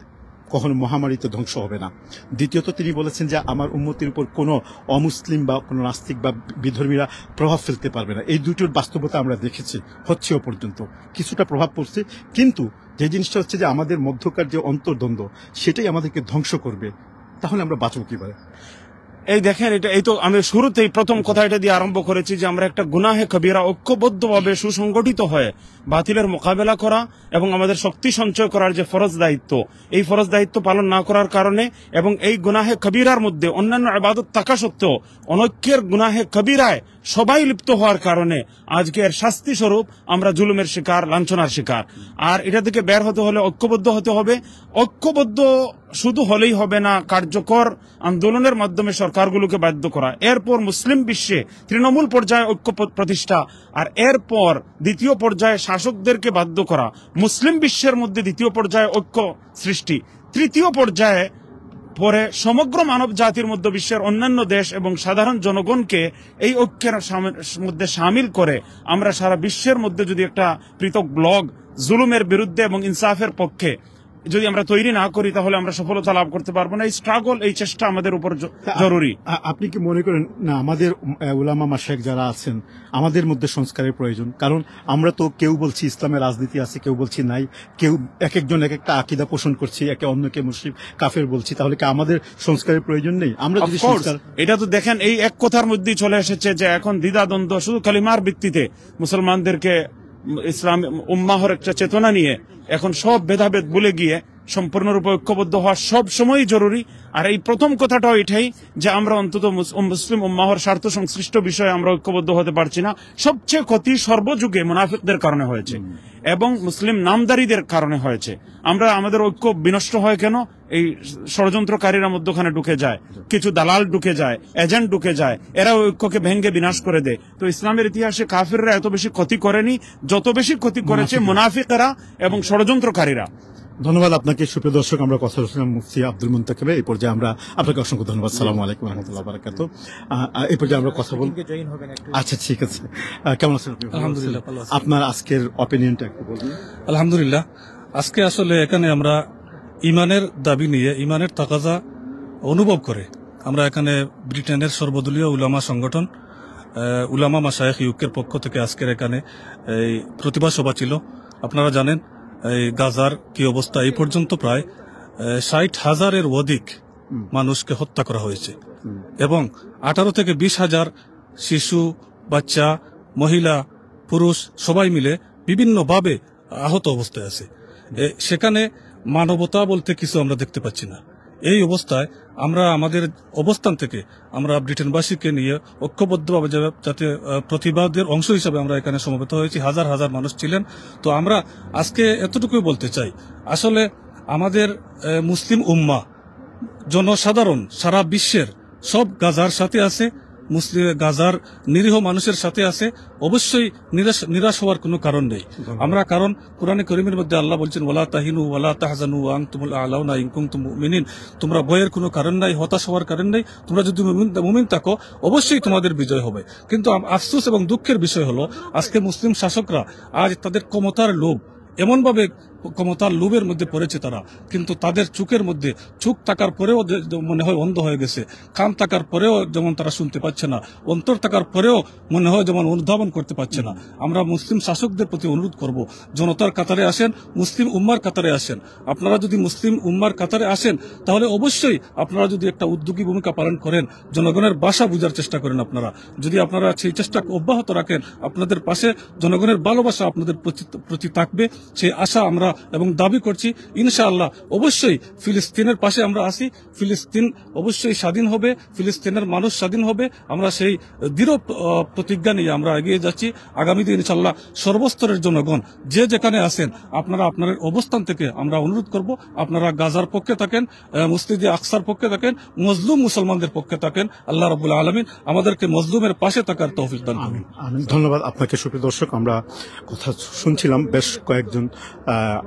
কখনো মহামারীতে ধ্বংস হবে না। দ্বিতীয়ত তিনি বলেছেন যে আমার উম্মতের উপর কোনো অমুসলিম বা কোনো নাস্তিক বা বিধর্মীরা প্রভাব ফেলতে পারবে না। এই দুটোর বাস্তবতা আমরা দেখেছি, হচ্ছেও পর্যন্ত কিছুটা প্রভাব পড়ছে। কিন্তু যে জিনিসটা হচ্ছে যে আমাদের মধ্যকার যে অন্তর্দ্বন্দ্ব সেটাই আমাদেরকে ধ্বংস করবে, তাহলে আমরা বাঁচবো কিভাবে? এই দেখেন, এই তো আমি শুরুতেই প্রথম কথা এটা দিয়ে আরম্ভ করেছি যে আমরা একটা গুনাহে কবিরা ঐক্যবদ্ধভাবে সুসংগঠিত হয়ে বাতিলের মোকাবেলা করা এবং আমাদের শক্তি সঞ্চয় করার যে ফরজ দায়িত্ব, এই ফরজ দায়িত্ব পালন না করার কারণে এবং এই গুনাহে কবিরার মধ্যে অন্যান্য ইবাদত থাকা সত্ত্বেও অনৈক্যের গুনাহে কবিরায় সবাই লিপ্ত হওয়ার কারণে আজকে এর শাস্তি স্বরূপ আমরা জুলুমের শিকার, লাঞ্ছনার শিকার। আর এটা থেকে বের হতে হলে ঐক্যবদ্ধ হতে হবে। ঐক্যবদ্ধ শুধু হলেই হবে না, কার্যকর আন্দোলনের মাধ্যমে সরকারগুলোকে বাধ্য করা, এরপর মুসলিম বিশ্বে তৃণমূল পর্যায়ে ঐক্য প্রতিষ্ঠা, আর এরপর দ্বিতীয় পর্যায়ে শাসকদেরকে বাধ্য করা, মুসলিম বিশ্বের মধ্যে দ্বিতীয় পর্যায়ে ঐক্য সৃষ্টি, তৃতীয় পর্যায়ে পরে সমগ্র মানব জাতির মধ্যে বিশ্বের অন্যান্য দেশ এবং সাধারণ জনগণকে এই ঐক্যের মধ্যে সামিল করে আমরা সারা বিশ্বের মধ্যে যদি একটা পৃথক ব্লগ জুলুমের বিরুদ্ধে এবং ইনসাফের পক্ষে যদি আমরা তৈরি না করি তাহলে আমরা সফলতা লাভ করতে পারবো না। এই স্ট্রাগল, এই চেষ্টা আমাদের উপর জরুরি। আপনি কি মনে করেন না আমাদের উলামা মাশায়েখ যারা আছেন আমাদের মধ্যে সংস্কারের প্রয়োজন? কারণ আমরা তো কেউ বলছি ইসলামের রাজনীতি আছে, কেউ বলছি নাই, কেউ এক একজন এক একটা আকীদা পোষণ করছি, একে অন্যকে মুশরিক কাফের বলছি, তাহলে কি আমাদের সংস্কারের প্রয়োজন নেই? আমরা যদি সংস্কার, এটা তো দেখেন এই এক কথার মধ্যেই চলে এসেছে যে এখন দ্বিধাদ্বন্দ্ব শুধু কালিমার ভিত্তিতে মুসলমানদেরকে ইসলাম উম্মাহর একটা চেতনা নিয়ে এখন সব ভেদাভেদ ভুলে গিয়ে সম্পূর্ণরূপে ঐক্যবদ্ধ হওয়া সব সময়ই জরুরি। আর এই প্রথম কথাটাও এটাই যে আমরা অন্তত মুসলিম উম্মাহর স্বার্থ সংশ্লিষ্ট বিষয়ে আমরা ঐক্যবদ্ধ হতে পারছি না। সবচেয়ে ক্ষতি সর্বযুগে মুনাফিকদের কারণে হয়েছে এবং মুসলিম নামদারিদের কারণে হয়েছে। আমরা আমাদের ঐক্য বিনষ্ট হয় কেন? এই ষড়যন্ত্রকারীরা মধ্যখানে ঢুকে যায়, কিছু দালাল ঢুকে যায়, এজেন্ট ঢুকে যায়, এরা ঐক্যকে ভেঙ্গে বিনাশ করে দেয়। তো ইসলামের ইতিহাসে কাফিররা এত বেশি ক্ষতি করেনি যত বেশি ক্ষতি করেছে মুনাফিকরা এবং ষড়যন্ত্রকারীরা। ধন্যবাদ আপনাকে সুপ্রিয় দর্শক। আমরা কথা বলছিলাম মুফতি আব্দুল মুন্তাকিব। এই পর্যায়ে আমরা আপনাকে অসংখ্য ধন্যবাদ। আসসালামু আলাইকুম ওয়া রাহমাতুল্লাহি ওয়া বারাকাতুহু। এই পর্যায়ে আমরা কথা বলব। আচ্ছা, ঠিক আছে। কেমন আছেন আপনি? আলহামদুলিল্লাহ ভালো আছি। আপনার আজকের অপিনিয়নটা একটু বলুন। আলহামদুলিল্লাহ, আজকে আসলে এখানে আমরা ইমানের দাবি নিয়ে, ইমানের তাকাজা অনুভব করে আমরা এখানে ব্রিটেনের সর্বদলীয় উলামা সংগঠন উলামা মাশায়েখ ইউকের পক্ষ থেকে আজকের এখানে এই প্রতিবাদ সভা ছিল। আপনারা জানেন এই গাজার কি অবস্থা, এই পর্যন্ত প্রায় 60,000-এর অধিক মানুষকে হত্যা করা হয়েছে এবং 18 থেকে 20,000 শিশু, বাচ্চা, মহিলা, পুরুষ সবাই মিলে বিভিন্নভাবে আহত অবস্থায় আছে। সেখানে মানবতা বলতে কিছু আমরা দেখতে পাচ্ছি না। এই অবস্থায় আমরা আমাদের অবস্থান থেকে আমরা ব্রিটেনবাসীকে নিয়ে ঐক্যবদ্ধভাবে যাতে প্রতিবাদের অংশ হিসাবে আমরা এখানে সমবেত হয়েছি, হাজার হাজার মানুষ ছিলেন। তো আমরা আজকে এতটুকুই বলতে চাই, আসলে আমাদের মুসলিম উম্মাহ জনসাধারণ সারা বিশ্বের সব গাজার সাথে আছে, গাজার নিরীহ মানুষের সাথে আছে। অবশ্যই নিরাশ হওয়ার কোনো কারণ নেই। আমরা কারণ কোরআনে কারীমের মধ্যে আল্লাহ বলছেন ওয়ালা তাহিনু ওয়ালা তাহজানু ওয়া আনতুমুল আ'লাউনা ইন কুনতুম মুমিনিন, তোমরা ভয়ের কোনো কারণ নাই, হতাশ হওয়ার কারণ নেই। তোমরা যদি মুমিন থাকো অবশ্যই তোমাদের বিজয় হবে। কিন্তু আফসোস এবং দুঃখের বিষয় হলো আজকে মুসলিম শাসকরা আজ তাদের ক্ষমতার লোভ, এমনভাবে ক্ষমতার লোভের মধ্যে পড়েছে তারা, কিন্তু তাদের চোখের মধ্যে চোখ থাকার পরেও মনে হয় অন্ধ হয়ে গেছে, কান থাকার পরেও যেমন তারা শুনতে পাচ্ছে না, অন্তর থাকার পরেও মনে হয় যেমন অনুধাবন করতে পারছে না। আমরা মুসলিম শাসকদের প্রতি অনুরোধ করব, জনতার কাতারে আসেন, মুসলিম উম্মার কাতারে আসেন। আপনারা যদি মুসলিম উম্মার কাতারে আসেন তাহলে অবশ্যই আপনারা যদি একটা উদ্যোগী ভূমিকা পালন করেন, জনগণের ভাষা বোঝার চেষ্টা করেন, যদি আপনারা সেই চেষ্টা অব্যাহত রাখেন, আপনাদের পাশে জনগণের ভালোবাসা আপনাদের প্রতি থাকবে। সেই আশা আমরা এবং দাবি করছি ইনশাআল্লাহ অবশ্যই ফিলিস্তিনের পাশে আমরা আছি। ফিলিস্তিন অবশ্যই স্বাধীন হবে, ফিলিস্তিনের মানুষ স্বাধীন হবে। আমরা সেই দৃঢ় প্রতিজ্ঞা নিয়ে আমরা এগিয়ে যাচ্ছি। আগামী দিন ইনশাআল্লাহ সর্বস্তরের জনগণ যে যেখানে আছেন আপনারা আপনাদের অবস্থান থেকে আমরা অনুরোধ করব আপনারা গাজার পক্ষে থাকেন, মসজিদে আকসার পক্ষে থাকেন, মজলুম মুসলমানদের পক্ষে থাকেন। আল্লাহ রাব্বুল আলামিন আমাদেরকে মজলুমের পাশে থাকার তৌফিক দান করুন। ধন্যবাদ আপনাকে সুপ্রিয় দর্শক। আমরা কথা শুনছিলাম বেশ কয়েকজন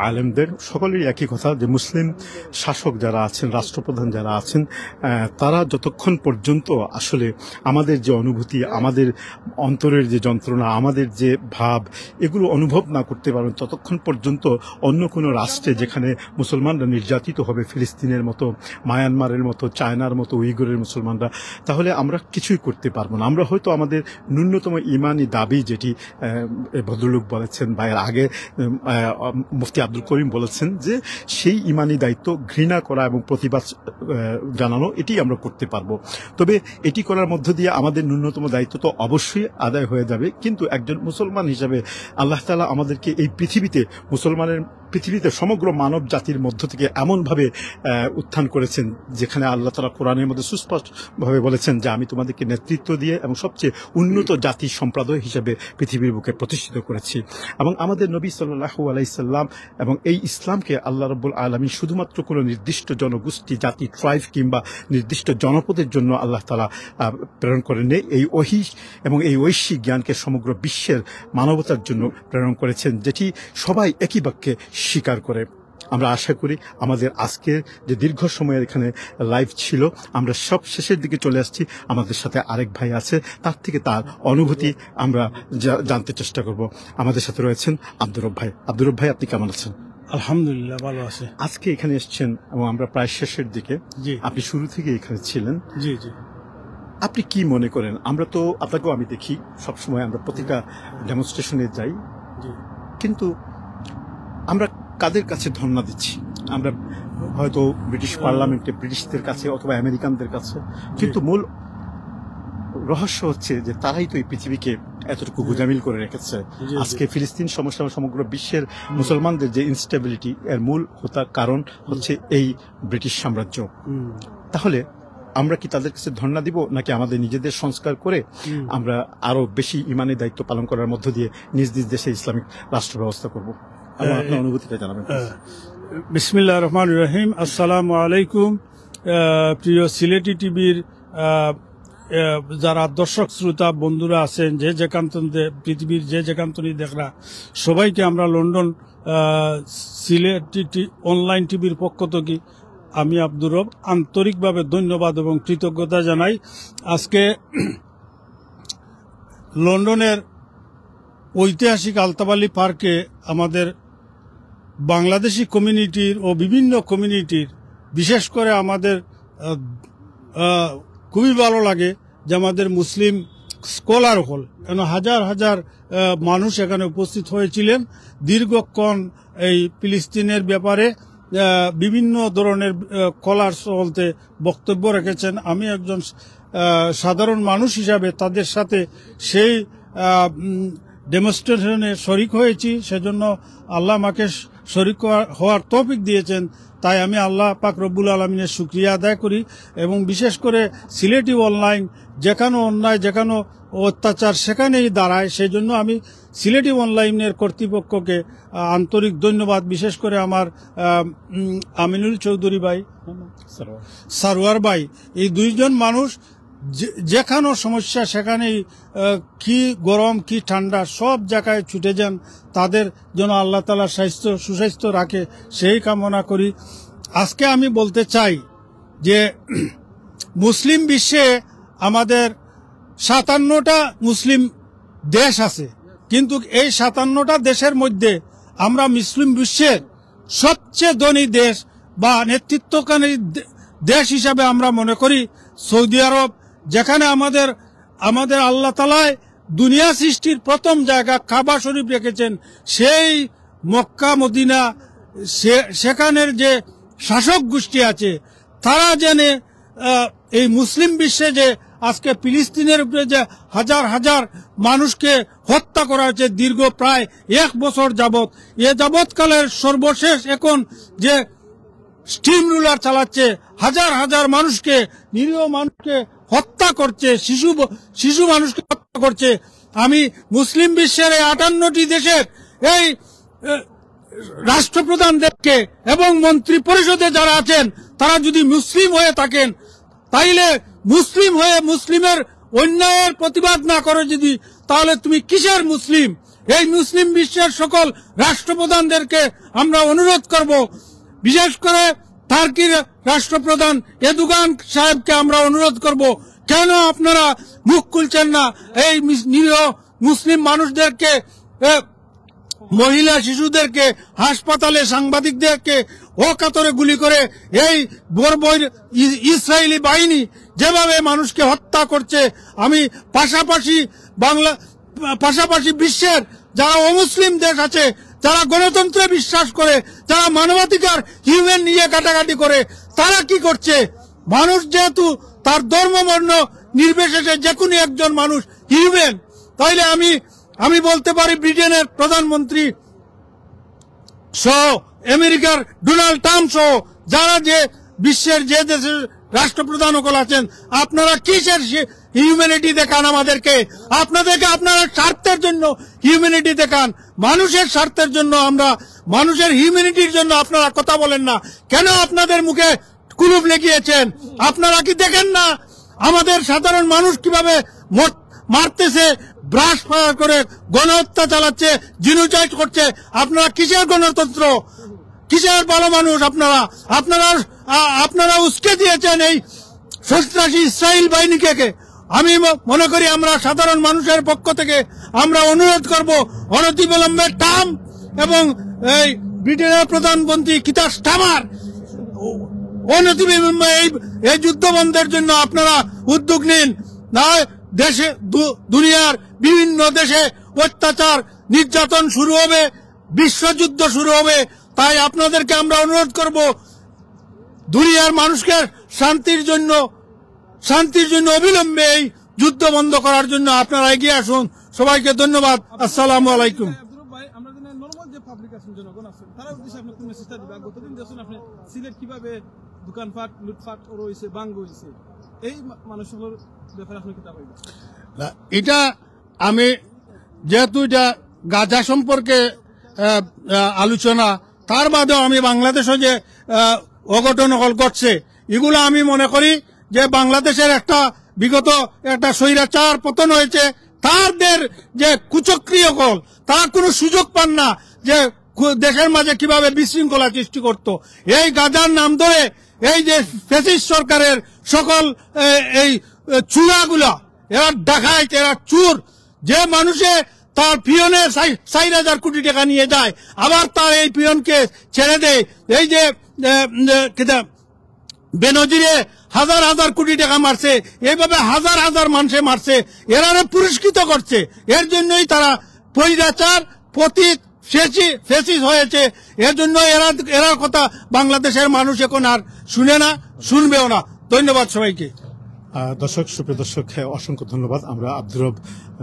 আলেমদের, সকলেরই একই কথা যে মুসলিম শাসক যারা আছেন, রাষ্ট্রপ্রধান যারা আছেন, তারা যতক্ষণ পর্যন্ত আসলে আমাদের যে অনুভূতি, আমাদের অন্তরের যে যন্ত্রণা, আমাদের যে ভাব, এগুলো অনুভব না করতে পারবেন ততক্ষণ পর্যন্ত অন্য কোনো রাষ্ট্রে যেখানে মুসলমানরা নির্যাতিত হবে, ফিলিস্তিনের মতো, মায়ানমারের মতো, চায়নার মতো, উইগুরের মুসলমানরা, তাহলে আমরা কিছুই করতে পারবো না। আমরা হয়তো আমাদের ন্যূনতম ইমানি দাবি, যেটি ভদ্রলোক বলেছেন বা এর আগে মুফতি আব্দুল করিম বলেছেন, যে সেই ইমানি দায়িত্ব ঘৃণা করা এবং প্রতিবাদ জানানো, এটি আমরা করতে পারবো। তবে এটি করার মধ্য দিয়ে আমাদের ন্যূনতম দায়িত্ব তো অবশ্যই আদায় হয়ে যাবে। কিন্তু একজন মুসলমান হিসাবে আল্লাহ তাআলা আমাদেরকে এই পৃথিবীতে সমগ্র মানব জাতির মধ্য থেকে এমনভাবে উত্থান করেছেন, যেখানে আল্লাহ তাআলা কোরআনের মধ্যে সুস্পষ্টভাবে বলেছেন যে আমি তোমাদেরকে নেতৃত্ব দিয়ে এবং সবচেয়ে উন্নত জাতি সম্প্রদায় হিসেবে পৃথিবীর বুকে প্রতিষ্ঠিত করেছি। এবং আমাদের নবী সাল্লাল্লাহু আলাইহি সাল্লাম এবং এই ইসলামকে আল্লাহ রাব্বুল আলামিন শুধুমাত্র কোনো নির্দিষ্ট জনগোষ্ঠী, জাতি, ট্রাইব কিংবা নির্দিষ্ট জনপদের জন্য আল্লাহ তাআলা প্রেরণ করেননি। এই ওহী এবং এই ঐশ্বিক জ্ঞানকে সমগ্র বিশ্বের মানবতার জন্য প্রেরণ করেছেন, যেটি সবাই একই বাক্যে স্বীকার করে। আমরা আশা করি আমাদের আজকের যে দীর্ঘ সময়ের এখানে লাইভ ছিল, আমরা সব শেষের দিকে চলে আসছি। আমাদের সাথে আরেক ভাই আছে, তার থেকে তার অনুভূতি আমরা জানতে চেষ্টা করব। আমাদের সাথে রয়েছেন আব্দুর রব ভাই। আব্দুর রব ভাই, আপনি কেমন আছেন? আলহামদুলিল্লাহ, ভালো আছে। আজকে এখানে এসেছেন এবং আমরা প্রায় শেষের দিকে, আপনি শুরু থেকে এখানে ছিলেন। জি জি। আপনি কি মনে করেন? আমরা তো আপনাকেও আমি দেখি সবসময়, আমরা প্রতিটা ডেমনস্ট্রেশনে যাই, কিন্তু আমরা কাদের কাছে ধন্যবাদ দিচ্ছি? আমরা হয়তো ব্রিটিশ পার্লামেন্টে ব্রিটিশদের কাছে অথবা আমেরিকানদের কাছে, কিন্তু মূল রহস্য হচ্ছে যে তারাই তো এই পৃথিবীকে এতটুকু গোজামিল করে রেখেছে। আজকে ফিলিস্তিন সমস্যা সমগ্র বিশ্বের মুসলমানদের যে ইনস্টেবিলিটি, এর মূল কারণ হচ্ছে এই ব্রিটিশ সাম্রাজ্য। তাহলে আমরা কি তাদের কাছে ধন্যবাদ দিব, নাকি আমাদের নিজেদের সংস্কার করে আমরা আরো বেশি ইমানি দায়িত্ব পালন করার মধ্য দিয়ে নিজ নিজ দেশে ইসলামিক রাষ্ট্র ব্যবস্থা করব? আপনার অনুভূতিটা জানাবেন। বিসমিল্লাহির রহমানির রহিম। আসসালামু আলাইকুম। প্রিয় সিলেটি টিভির যারা দর্শক শ্রোতা বন্ধুরা আছেন, যে যেখানে পৃথিবীর যে যেখানে দেখরা, সবাইকে আমরা লন্ডন সিলেটি অনলাইন টিভির পক্ষ থেকে আমি আব্দুর রব আন্তরিকভাবে ধন্যবাদ এবং কৃতজ্ঞতা জানাই। আজকে লন্ডনের ঐতিহাসিক আলতাবালি পার্কে আমাদের বাংলাদেশি কমিউনিটির ও বিভিন্ন কমিউনিটির, বিশেষ করে আমাদের খুবই ভালো লাগে যে আমাদের মুসলিম স্কলার হল, কেন হাজার হাজার মানুষ এখানে উপস্থিত হয়েছিলেন। দীর্ঘক্ষণ এই ফিলিস্তিনের ব্যাপারে বিভিন্ন ধরনের কলার চলতে বক্তব্য রেখেছেন। আমি একজন সাধারণ মানুষ হিসাবে তাদের সাথে সেই ডেমনস্ট্রেশনে শরিক হয়েছি, সেজন্য আল্লাহ আমাকে শরিক হওয়ার তৌফিক দিয়েছেন। তাই আমি আল্লাহ পাক রব্বুল আলমিনের শুকরিয়া আদায় করি। এবং বিশেষ করে সিলেটি অনলাইন যেখানে অন্যায়, যেখানে অত্যাচার সেখানেই দাঁড়ায়, সেই জন্য আমি সিলেটি অনলাইনের কর্তৃপক্ষকে আন্তরিক ধন্যবাদ, বিশেষ করে আমার আমিনুল চৌধুরী ভাই, সারোয়ার ভাই, এই দুইজন মানুষ যেখানে সমস্যা সেখানেই, কি গরম কি ঠান্ডা সব জায়গায় ছুটে যান। তাদের জন্য আল্লাহ তাআলা সুস্বাস্থ্য রাখে, সেই কামনা করি। আজকে আমি বলতে চাই যে মুসলিম বিশ্বে আমাদের 57টা মুসলিম দেশ আছে, কিন্তু এই 57টা দেশের মধ্যে আমরা মুসলিম বিশ্বের সবচেয়ে ধনী দেশ বা নেতৃত্বকারী দেশ হিসাবে আমরা মনে করি সৌদি আরব, যেখানে আমাদের আল্লাহ তাআলা দুনিয়া সৃষ্টির প্রথম জায়গা কাবা শরীফ রেখেছেন। সেই মক্কা মদিনা, সেখানের যে শাসক গোষ্ঠী আছে, তারা জেনে এই মুসলিম বিশ্বে যে আজকে ফিলিস্তিনের উপরে যে হাজার হাজার মানুষকে হত্যা করা হয়েছে দীর্ঘ প্রায় 1 বছর যাবত, এ যাবৎকালের সর্বশেষ এখন যে স্টিম রুলার চালাচ্ছে, হাজার হাজার মানুষকে, নিরীহ মানুষকে হত্যা করছে, শিশু মানুষকে হত্যা করছে। আমি মুসলিম বিশ্বের এই 58টি দেশের এই রাষ্ট্রপ্রধানদেরকে এবং মন্ত্রী পরিষদে যারা আছেন তারা যদি মুসলিম হয়ে থাকেন, তাইলে মুসলিম হয়ে মুসলিমের অন্যায়ের প্রতিবাদ না করে যদি, তাহলে তুমি কিসের মুসলিম? এই মুসলিম বিশ্বের সকল রাষ্ট্রপ্রধানদেরকে আমরা অনুরোধ করব, বিশেষ করে টার্কির রাষ্ট্রপ্রধান এরদোগান সাহেবকে আমরা অনুরোধ করব, কেন আপনারা মুখ খুলছেন না? এই নিরীহ মুসলিম মানুষদেরকে, মহিলা শিশুদেরকে, হাসপাতালে সাংবাদিকদেরকে অকাতরে গুলি করে এই বর্বর ইসরায়েলি বাহিনী যেভাবে মানুষকে হত্যা করছে, আমি পাশাপাশি বিশ্বের যারা অমুসলিম দেশ আছে, যারা গণতন্ত্রে বিশ্বাস করে, যারা মানবাধিকার হিউম্যান নিয়ে কাটাকাটি করে, তারা কি করছে? মানুষ যেহেতু তার ধর্ম বর্ণ নির্বিশেষে যে কোনো একজন মানুষ হিউম্যান, তাইলে আমি বলতে পারি ব্রিটেনের প্রধানমন্ত্রী সহ, আমেরিকার ডোনাল্ড ট্রাম্প সহ যারা যে বিশ্বের যে দেশের রাষ্ট্রপ্রধান সকল আছেন, আপনারা কিসের হিউম্যানিটি দেখান আমাদেরকে? আপনারা স্বার্থের জন্য হিউম্যানিটি দেখান, মানুষের স্বার্থের জন্য আমরা মানুষের হিউম্যানিটির জন্য আপনারা কথা বলেন না কেন? আপনাদের মুখে কুলুপ লেগিয়েছেন। আপনারা কি দেখেন না আমাদের সাধারণ মানুষ কিভাবে মারতেছে, ব্রাশ ফায়ার করে গণহত্যা চালাচ্ছে, জিনোসাইড করছে? আপনারা কিসের গণতন্ত্র, কিসের ভালো মানুষ? আপনারা উস্কে দিয়েছেন এই সন্ত্রাসী ইসরায়েল বাহিনীকে। আমি মনে করি আমরা সাধারণ মানুষের পক্ষ থেকে আমরা অনুরোধ করব, অনতিবিলম্বে ট্রাম্প এবং এই ব্রিটেনের প্রধানমন্ত্রী কিতার স্টামার অনতিবিলম্বে এই যুদ্ধ বন্ধের জন্য আপনারা উদ্যোগ নিন, না দেশে দুনিয়ার বিভিন্ন দেশে অত্যাচার নির্যাতন শুরু হবে, বিশ্বযুদ্ধ শুরু হবে। তাই আপনাদেরকে আমরা অনুরোধ করব, দুনিয়ার মানুষকে শান্তির জন্য অবিলম্বে এই যুদ্ধ বন্ধ করার জন্য আপনারা এগিয়ে আসুন। সবাইকে ধন্যবাদ। আসসালামু আলাইকুম। কিভাবে দোকানপাট লুটপাট রয়েছে, বাঙ্গ হয়েছে, এই মানুষগুলোর ব্যাপারে আপনি কিতা কইবেন? এটা আমি যেহেতু এটা গাজা সম্পর্কে আলোচনা, তার বাদেও আমি বাংলাদেশে যে অঘটন ঘটছে এগুলো আমি মনে করি যে বাংলাদেশের বিগত একটা স্বৈরাচার পতন হয়েছে, তাদের যে কুচক্রীয় কল, তারা কোনো সুযোগ পান না যে দেশের মাঝে কিভাবে বিশৃঙ্খলা সৃষ্টি করত। এই গাজার নাম ধরে এই যে ফ্যাসিস্ট সরকারের সকল এই চূড়াগুলা, এরা ডাকাইত, এরা চুর, যে মানুষে তার পিয়নে 4,000 কোটি টাকা নিয়ে যায়, আবার তার এই পিয়নকে ছেড়ে দেয়। এই যে বেনজিরে হাজার হাজার কোটি টাকা মারছে, এইভাবে হাজার হাজার মানুষে মারছে, এরা পুরস্কৃত করছে। এর জন্যই তারা পৈরাচার পতিত ফেসিস হয়েছে। এর জন্য এরা কথা বাংলাদেশের মানুষ এখন আর শুনে না, শুনবেও না। ধন্যবাদ সবাইকে। দর্শক, সুপ্রিয় দর্শক, অসংখ্য ধন্যবাদ। আমরা আব্দুর রব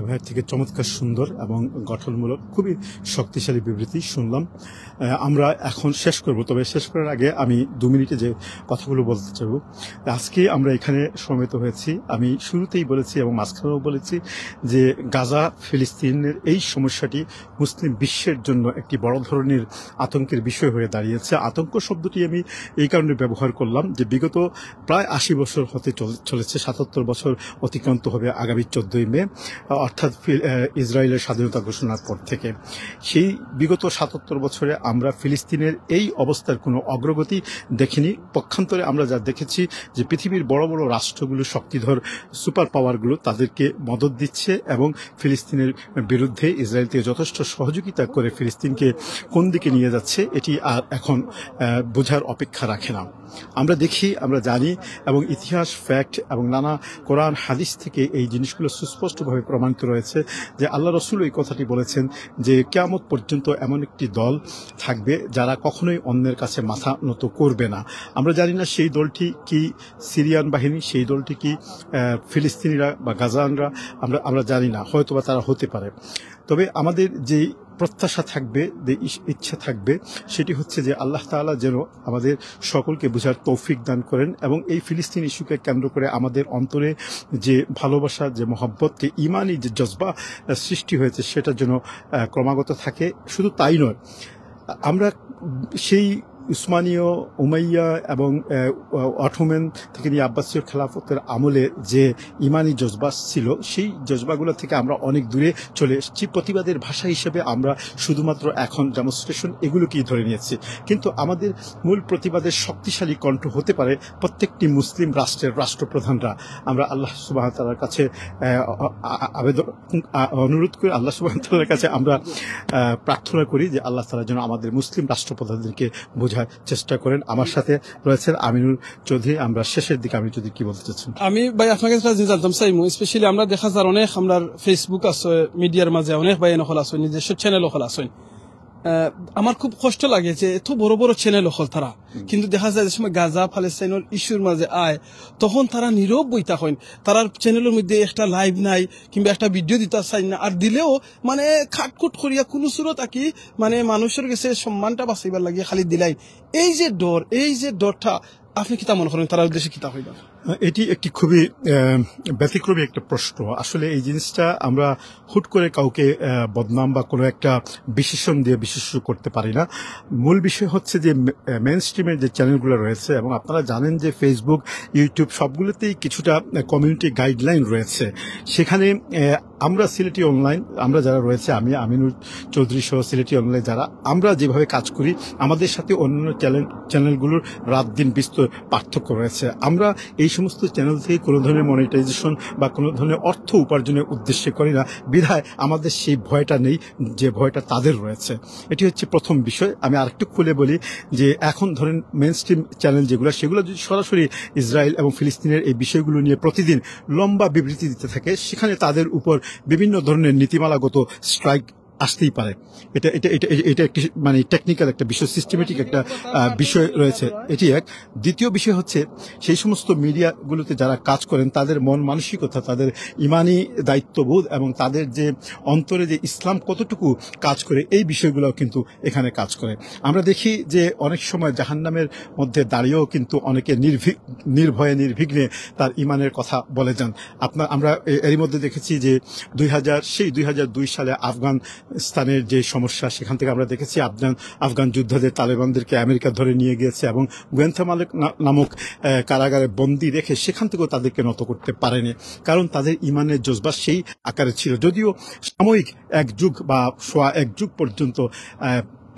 ভাইয়ের থেকে চমৎকার, সুন্দর এবং গঠনমূলক খুবই শক্তিশালী বিবৃতি শুনলাম। আমরা এখন শেষ করব, তবে শেষ করার আগে আমি 2 মিনিটে যে কথাগুলো বলতে চাইব। আজকে আমরা এখানে সমবেত হয়েছি, আমি শুরুতেই বলেছি এবং মাঝখানেও বলেছি যে গাজা ফিলিস্তিনের এই সমস্যাটি মুসলিম বিশ্বের জন্য একটি বড় ধরনের আতঙ্কের বিষয় হয়ে দাঁড়িয়েছে। আতঙ্ক শব্দটি আমি এই কারণে ব্যবহার করলাম যে বিগত প্রায় 80 বছর হতে চলেছে, 77 বছর অতিক্রান্ত হবে আগামী 14ই মে, অর্থাৎ ইসরায়েলের স্বাধীনতা ঘোষণার পর থেকে। সেই বিগত 77 বছরে আমরা ফিলিস্তিনের এই অবস্থার কোনো অগ্রগতি দেখিনি। পক্ষান্তরে আমরা যা দেখেছি যে পৃথিবীর বড় বড় রাষ্ট্রগুলো, শক্তিধর সুপার পাওয়ারগুলো তাদেরকে মদত দিচ্ছে এবং ফিলিস্তিনের বিরুদ্ধে ইসরায়েল থেকে যথেষ্ট সহযোগিতা করে ফিলিস্তিনকে কোন দিকে নিয়ে যাচ্ছে এটি আর এখন বোঝার অপেক্ষা রাখে না। আমরা দেখি, আমরা জানি এবং ইতিহাস, ফ্যাক্ট এবং নানা কোরআন হাদিস থেকে এই জিনিসগুলো সুস্পষ্টভাবে প্রমাণিত রয়েছে যে আল্লাহ রসুল এই কথাটি বলেছেন যে কিয়ামত পর্যন্ত এমন একটি দল থাকবে যারা কখনোই অন্যের কাছে মাথা নত করবে না। আমরা জানি না সেই দলটি কি সিরিয়ান বাহিনী, সেই দলটি কি ফিলিস্তিনিরা বা গাজানরা, আমরা জানি না, হয়তোবা তারা হতে পারে। তবে আমাদের যে প্রত্যাশা থাকবে, যে ইচ্ছা থাকবে, সেটি হচ্ছে যে আল্লাহ তাআলা যেন আমাদের সকলকে বোঝার তৌফিক দান করেন এবং এই ফিলিস্তিন ইস্যুকে কেন্দ্র করে আমাদের অন্তরে যে ভালোবাসা, যে মহব্বত, যে ইমানি যে জজবা সৃষ্টি হয়েছে সেটা যেন ক্রমাগত থাকে। শুধু তাই নয়, আমরা সেই উসমানীয়, উমাইয়া এবং অটোমান থেকে নিয়ে আব্বাসীয় খেলাফতের আমলে যে ইমানি জজবা ছিল, সেই জজবাগুলো থেকে আমরা অনেক দূরে চলে এসেছি। প্রতিবাদের ভাষা হিসেবে আমরা শুধুমাত্র এখন ডেমনস্ট্রেশন এগুলোকেই ধরে নিয়েছি, কিন্তু আমাদের মূল প্রতিবাদের শক্তিশালী কণ্ঠ হতে পারে প্রত্যেকটি মুসলিম রাষ্ট্রের রাষ্ট্রপ্রধানরা। আমরা আল্লাহ সুবহানাহু ওয়া তাআলার কাছে অনুরোধ করি, আল্লাহ সুবহানাহু ওয়া তাআলার কাছে আমরা প্রার্থনা করি যে আল্লাহ তাআলা যেন আমাদের মুসলিম রাষ্ট্রপ্রধানদেরকে বোঝার চেষ্টা করেন। আমার সাথে রয়েছেন আমিনুল চৌধুরী। আমরা শেষের দিকে আমি যদি কি বলতে চাচ্ছেন? আমি ভাই আপনাকে জানতাম চাইমু, স্পেশালি আমরা দেখা যায় অনেক আমরা ফেসবুক আছে, মিডিয়ার মাঝে অনেক ভাই নকল আছে, নিজস্ব চ্যানেল হল আছে। আমার খুব কষ্ট লাগে যে এত বড় বড় চ্যানেল হল তারা, কিন্তু দেখা যায় যে সময় গাজা ফালেস্তাইনের ইস্যুর মাঝে আয় তখন তারা নীরব বইতা হয়। তারা চ্যানেলের মধ্যে একটা লাইভ নাই কিংবা একটা ভিডিও দিতে চাই না, আর দিলেও মানে খাটকুট করিয়া কোনো সুরত আঁকি মানে মানুষের কাছে সম্মানটা বাঁচাইবার লাগে খালি দিলাই। এই যে ডরটা আপনি কিতা মনে করেন, তারা উদ্দেশ্যে কিতা হইবা? এটি একটি খুবই ব্যতিক্রমী একটা প্রশ্ন। আসলে এই জিনিসটা আমরা হুট করে কাউকে বদনাম বা কোনো একটা বিশেষণ দিয়ে বিশেষণ করতে পারি না। মূল বিষয় হচ্ছে যে মেইন স্ট্রিমের যে চ্যানেলগুলো রয়েছে, এবং আপনারা জানেন যে ফেসবুক, ইউটিউব সবগুলোতেই কিছুটা কমিউনিটি গাইডলাইন রয়েছে। সেখানে আমরা সিলেটি অনলাইন, আমরা যারা রয়েছে, আমি আমিনুল চৌধুরী সহ সিলেটি অনলাইন যারা, আমরা যেভাবে কাজ করি আমাদের সাথে অন্যান্য চ্যানেলগুলোর রাত দিন বিস্তর পার্থক্য রয়েছে। আমরা এই সমস্ত চ্যানেল থেকে কোনো ধরনের মনিটাইজেশন বা কোনো ধরনের অর্থ উপার্জনের উদ্দেশ্যে করি না, বিধায় আমাদের সেই ভয়টা নেই যে ভয়টা তাদের রয়েছে। এটি হচ্ছে প্রথম বিষয়। আমি আরেকটু খুলে বলি যে এখন ধরেন মেইন স্ট্রিম চ্যানেল যেগুলো, সেগুলো যদি সরাসরি ইসরায়েল এবং ফিলিস্তিনের এই বিষয়গুলো নিয়ে প্রতিদিন লম্বা বিবৃতি দিতে থাকে, সেখানে তাদের উপর বিভিন্ন ধরনের নীতিমালাগত স্ট্রাইক আসতেই পারে। এটা একটি মানে টেকনিক্যাল একটা বিষয়, সিস্টেমেটিক একটা বিষয় রয়েছে, এটি এক। দ্বিতীয় বিষয় হচ্ছে সেই সমস্ত মিডিয়াগুলোতে যারা কাজ করেন তাদের মন মানসিকতা, তাদের ইমানি দায়িত্ববোধ এবং তাদের যে অন্তরে যে ইসলাম কতটুকু কাজ করে, এই বিষয়গুলো কিন্তু এখানে কাজ করে। আমরা দেখি যে অনেক সময় জাহান্নামের মধ্যে দাঁড়িয়েও কিন্তু অনেকে নির্ভয়ে নির্বিঘ্নে তার ইমানের কথা বলে যান। আমরা এরই মধ্যে দেখেছি যে 2002 সালে আফগানিস্তানের যে সমস্যা, সেখান থেকে আমরা দেখেছি আফগান যোদ্ধাদের তালেবানদেরকে আমেরিকা ধরে নিয়ে গিয়েছে এবং গোয়েন্থামালিক নামক কারাগারে বন্দী রেখে সেখান থেকেও তাদেরকে নত করতে পারেনি, কারণ তাদের ইমানের জজবা সেই আকারে ছিল। যদিও সাময়িক এক যুগ বা সোয়া এক যুগ পর্যন্ত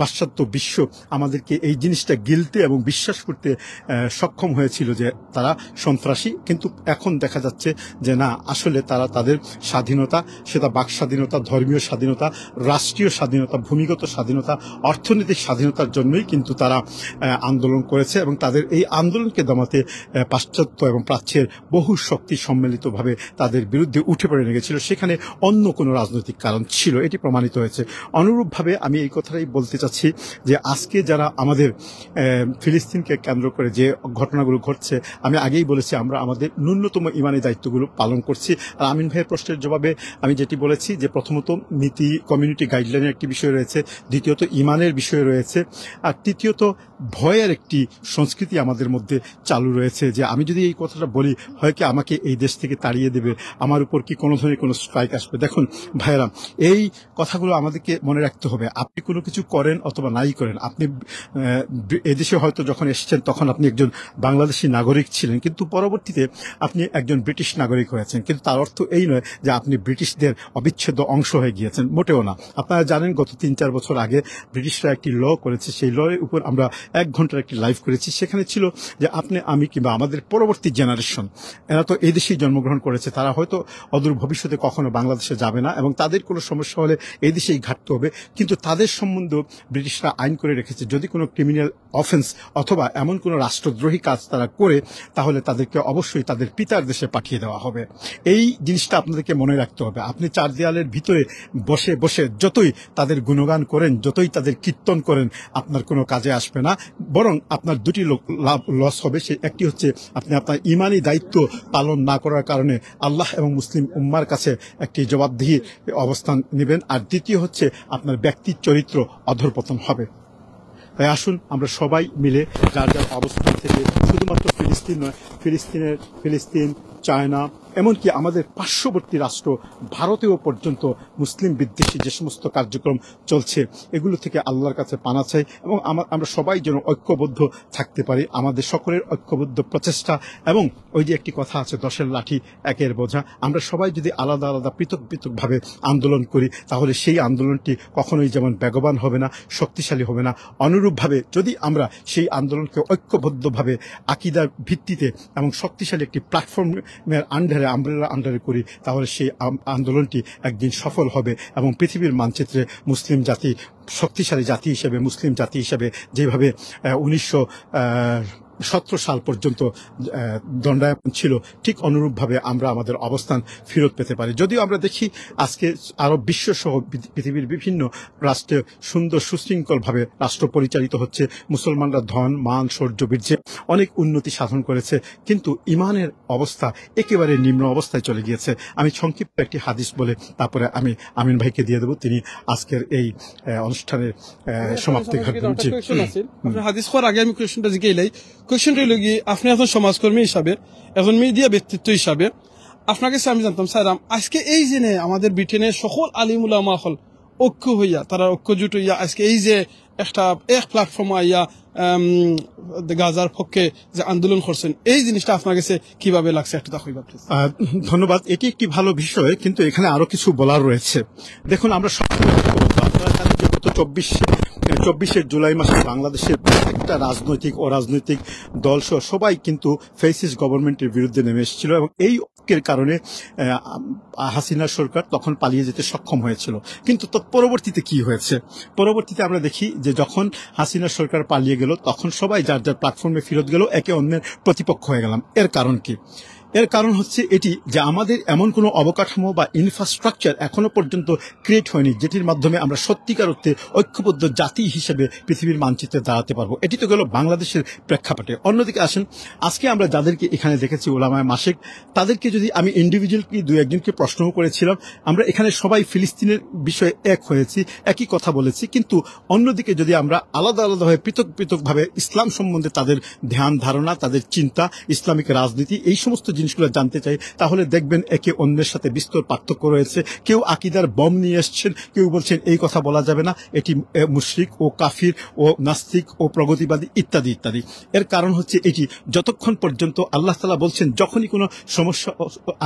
পাশ্চাত্য বিশ্ব আমাদেরকে এই জিনিসটা গিলতে এবং বিশ্বাস করতে সক্ষম হয়েছিল যে তারা সন্ত্রাসী, কিন্তু এখন দেখা যাচ্ছে যে না, আসলে তারা তাদের স্বাধীনতা, সেটা বাক স্বাধীনতা, ধর্মীয় স্বাধীনতা, রাষ্ট্রীয় স্বাধীনতা, ভূমিগত স্বাধীনতা, অর্থনৈতিক স্বাধীনতার জন্যই কিন্তু তারা আন্দোলন করেছে এবং তাদের এই আন্দোলনকে দমাতে পাশ্চাত্য এবং প্রাচ্যের বহু শক্তি সম্মিলিতভাবে তাদের বিরুদ্ধে উঠে পড়ে লেগেছিল। সেখানে অন্য কোনো রাজনৈতিক কারণ ছিল, এটি প্রমাণিত হয়েছে। অনুরূপভাবে আমি এই কথাটাই বলতে চাচ্ছি যে আজকে যারা আমাদের ফিলিস্তিনকে কেন্দ্র করে যে ঘটনাগুলো ঘটছে, আমি আগেই বলেছি আমরা আমাদের ন্যূনতম ইমানি দায়িত্বগুলো পালন করছি। আর আমিন ভাইয়ের প্রশ্নের জবাবে আমি যেটি বলেছি যে প্রথমত নীতি, কমিউনিটি গাইডলাইনের একটি বিষয় রয়েছে, দ্বিতীয়ত ইমানের বিষয় রয়েছে, আর তৃতীয়ত ভয়ের একটি সংস্কৃতি আমাদের মধ্যে চালু রয়েছে যে আমি যদি এই কথাটা বলি হয় কি আমাকে এই দেশ থেকে তাড়িয়ে দেবে, আমার উপর কি কোনো ধরনের কোনো স্ট্রাইক আসবে। দেখুন ভাইয়েরা, এই কথাগুলো আমাদেরকে মনে রাখতে হবে। আপনি কোনো কিছু করেন অথবা নাই করেন, আপনি এদেশে হয়তো যখন এসেছেন তখন আপনি একজন বাংলাদেশি নাগরিক ছিলেন, কিন্তু পরবর্তীতে আপনি একজন ব্রিটিশ নাগরিক হয়েছেন, কিন্তু তার অর্থ এই নয় যে আপনি ব্রিটিশদের অবিচ্ছেদ্য অংশ হয়ে গিয়েছেন, মোটেও না। আপনারা জানেন গত 3-4 বছর আগে ব্রিটিশরা একটি ল করেছে, সেই ল এর উপর আমরা 1 ঘন্টার একটি লাইভ করেছি। সেখানে ছিল যে আপনি আমি কিংবা আমাদের পরবর্তী জেনারেশন, এরা তো এই দেশেই জন্মগ্রহণ করেছে, তারা হয়তো অদূর ভবিষ্যতে কখনো বাংলাদেশে যাবে না এবং তাদের কোনো সমস্যা হলে এই দেশেই ঘাটতে হবে। কিন্তু তাদের সম্বন্ধে ব্রিটিশরা আইন করে রেখেছে, যদি কোনো ক্রিমিনাল অফেন্স অথবা এমন কোনো রাষ্ট্রদ্রোহী কাজ তারা করে, তাহলে তাদেরকে অবশ্যই তাদের পিতার দেশে পাঠিয়ে দেওয়া হবে। এই জিনিসটা আপনাদেরকে মনে রাখতে হবে। আপনি 4 দেয়ালের ভিতরে বসে বসে যতই তাদের গুণগান করেন, যতই তাদের কীর্তন করেন, আপনার কোনো কাজে আসবে না। বরং আপনার দুটি লস হবে। সে একটি হচ্ছে আপনি আপনার ইমানি দায়িত্ব পালন না করার কারণে আল্লাহ এবং মুসলিম উম্মার কাছে একটি জবাবদিহির অবস্থান নেবেন, আর দ্বিতীয় হচ্ছে আপনার ব্যক্তির চরিত্র অধঃপতন হবে। তাই আসুন আমরা সবাই মিলে যার যার অবস্থান থেকে, শুধুমাত্র ফিলিস্তিন নয়, ফিলিস্তিন, চায়না, এমনকি আমাদের পার্শ্ববর্তী রাষ্ট্র ভারতেও পর্যন্ত মুসলিম বিদ্বেষী যে সমস্ত কার্যক্রম চলছে, এগুলো থেকে আল্লাহর কাছে পানা চাই এবং আমরা সবাই যেন ঐক্যবদ্ধ থাকতে পারি। আমাদের সকলের ঐক্যবদ্ধ প্রচেষ্টা এবং ওই যে একটি কথা আছে, 10-এর লাঠি 1-এর বোঝা, আমরা সবাই যদি আলাদা আলাদা পৃথক পৃথকভাবে আন্দোলন করি, তাহলে সেই আন্দোলনটি কখনোই যেমন বেগবান হবে না, শক্তিশালী হবে না। অনুরূপভাবে যদি আমরা সেই আন্দোলনকে ঐক্যবদ্ধভাবে আকীদার ভিত্তিতে এবং শক্তিশালী একটি প্ল্যাটফর্মের আমব্রেলা আন্ডারে করি, তাহলে সেই আন্দোলনটি একদিন সফল হবে এবং পৃথিবীর মানচিত্রে মুসলিম জাতি শক্তিশালী জাতি হিসেবে, মুসলিম জাতি হিসেবে যেভাবে 1917 সাল পর্যন্ত দণ্ডায়মান ছিল, ঠিক অনুরূপভাবে আমরা আমাদের অবস্থান ফেরত পেতে পারি। যদিও আমরা দেখি আজকে আরব বিশ্বসহ পৃথিবীর বিভিন্ন রাষ্ট্রে সুন্দর সুশৃঙ্খলভাবে রাষ্ট্র পরিচালিত হচ্ছে, মুসলমানরা ধন, মান, শৌর্য, বীর্যে অনেক উন্নতি সাধন করেছে, কিন্তু ইমানের অবস্থা একেবারে নিম্ন অবস্থায় চলে গিয়েছে। আমি সংক্ষিপ্ত একটি হাদিস বলে তারপরে আমি আমিন ভাইকে দিয়ে দেবো, তিনি আজকের এই অনুষ্ঠানের সমাপ্তি ঘটাবেন। হাদিস করার আগে আমি কোয়েশ্চনটা জিজ্ঞাসা কোয়েশ্চনটা হলো গিয়ে, আপনি এখন সমাজকর্মী হিসাবে, এখন মিডিয়া ব্যক্তিত্ব হিসাবে আপনার কাছে আমি জানতাম স্যার, আজকে এই যে আমাদের ব্রিটেনের সকল আলিম উলামা হল ঐক্য হইয়া, তারা ঐক্যজুট হইয়া আজকে এই যে একটা এক প্ল্যাটফর্ম আইয়া গাজার পক্ষে যে আন্দোলন করছেন, এই জিনিসটা আপনার কাছে কিভাবে লাগছে একটা কইবা প্লিজ। ধন্যবাদ। এটি একটি ভালো বিষয়, কিন্তু এখানে আরো কিছু বলার রয়েছে। দেখুন, আমরা আপনারা জানেন যে গত 24শে জুলাই মাসে বাংলাদেশের প্রত্যেকটা রাজনৈতিক ও রাজনৈতিক দল সহ সবাই কিন্তু ফ্যাসিস্ট গভর্নমেন্টের বিরুদ্ধে নেমে এসেছিল এবং এই ঐক্যের কারণে হাসিনা সরকার তখন পালিয়ে যেতে সক্ষম হয়েছিল। কিন্তু পরবর্তীতে কি হয়েছে? পরবর্তীতে আমরা দেখি যে যখন হাসিনা সরকার পালিয়ে গেল, তখন সবাই যার যার প্ল্যাটফর্মে ফেরত গেল, একে অন্যের প্রতিপক্ষ হয়ে গেলাম। এর কারণ কি? এর কারণ হচ্ছে এটি যে আমাদের এমন কোনো অবকাঠামো বা ইনফ্রাস্ট্রাকচার এখনো পর্যন্ত ক্রিয়েট হয়নি, যেটির মাধ্যমে আমরা সত্যিকার অর্থে ঐক্যবদ্ধ জাতি হিসেবে পৃথিবীর মানচিত্রে দাঁড়াতে পারবো। এটি তো গেল বাংলাদেশের প্রেক্ষাপটে। অন্যদিকে আসেন, আজকে আমরা যাদেরকে এখানে দেখেছি ওলামায়ে মাসিক, তাদেরকে যদি আমি ইন্ডিভিজুয়ালকে 2-1জনকে প্রশ্নও করেছিলাম, আমরা এখানে সবাই ফিলিস্তিনের বিষয়ে এক হয়েছি, একই কথা বলেছি। কিন্তু অন্যদিকে যদি আমরা আলাদা আলাদাভাবে পৃথক পৃথকভাবে ইসলাম সম্বন্ধে তাদের ধ্যান ধারণা, তাদের চিন্তা, ইসলামিক রাজনীতি, এই সমস্ত জিনিসগুলো জানতে চাই, তাহলে দেখবেন একে অন্যের সাথে বিস্তর পার্থক্য রয়েছে। কেউ আকীদার বম নিয়ে এসছেন, কেউ বলছেন এই কথা বলা যাবে না, এটি মুশরিক ও কাফির ও নাস্তিক ও প্রগতিবাদী ইত্যাদি ইত্যাদি। এর কারণ হচ্ছে এটি, যতক্ষণ পর্যন্ত আল্লাহ তাআলা বলছেন যখনই কোনো সমস্যা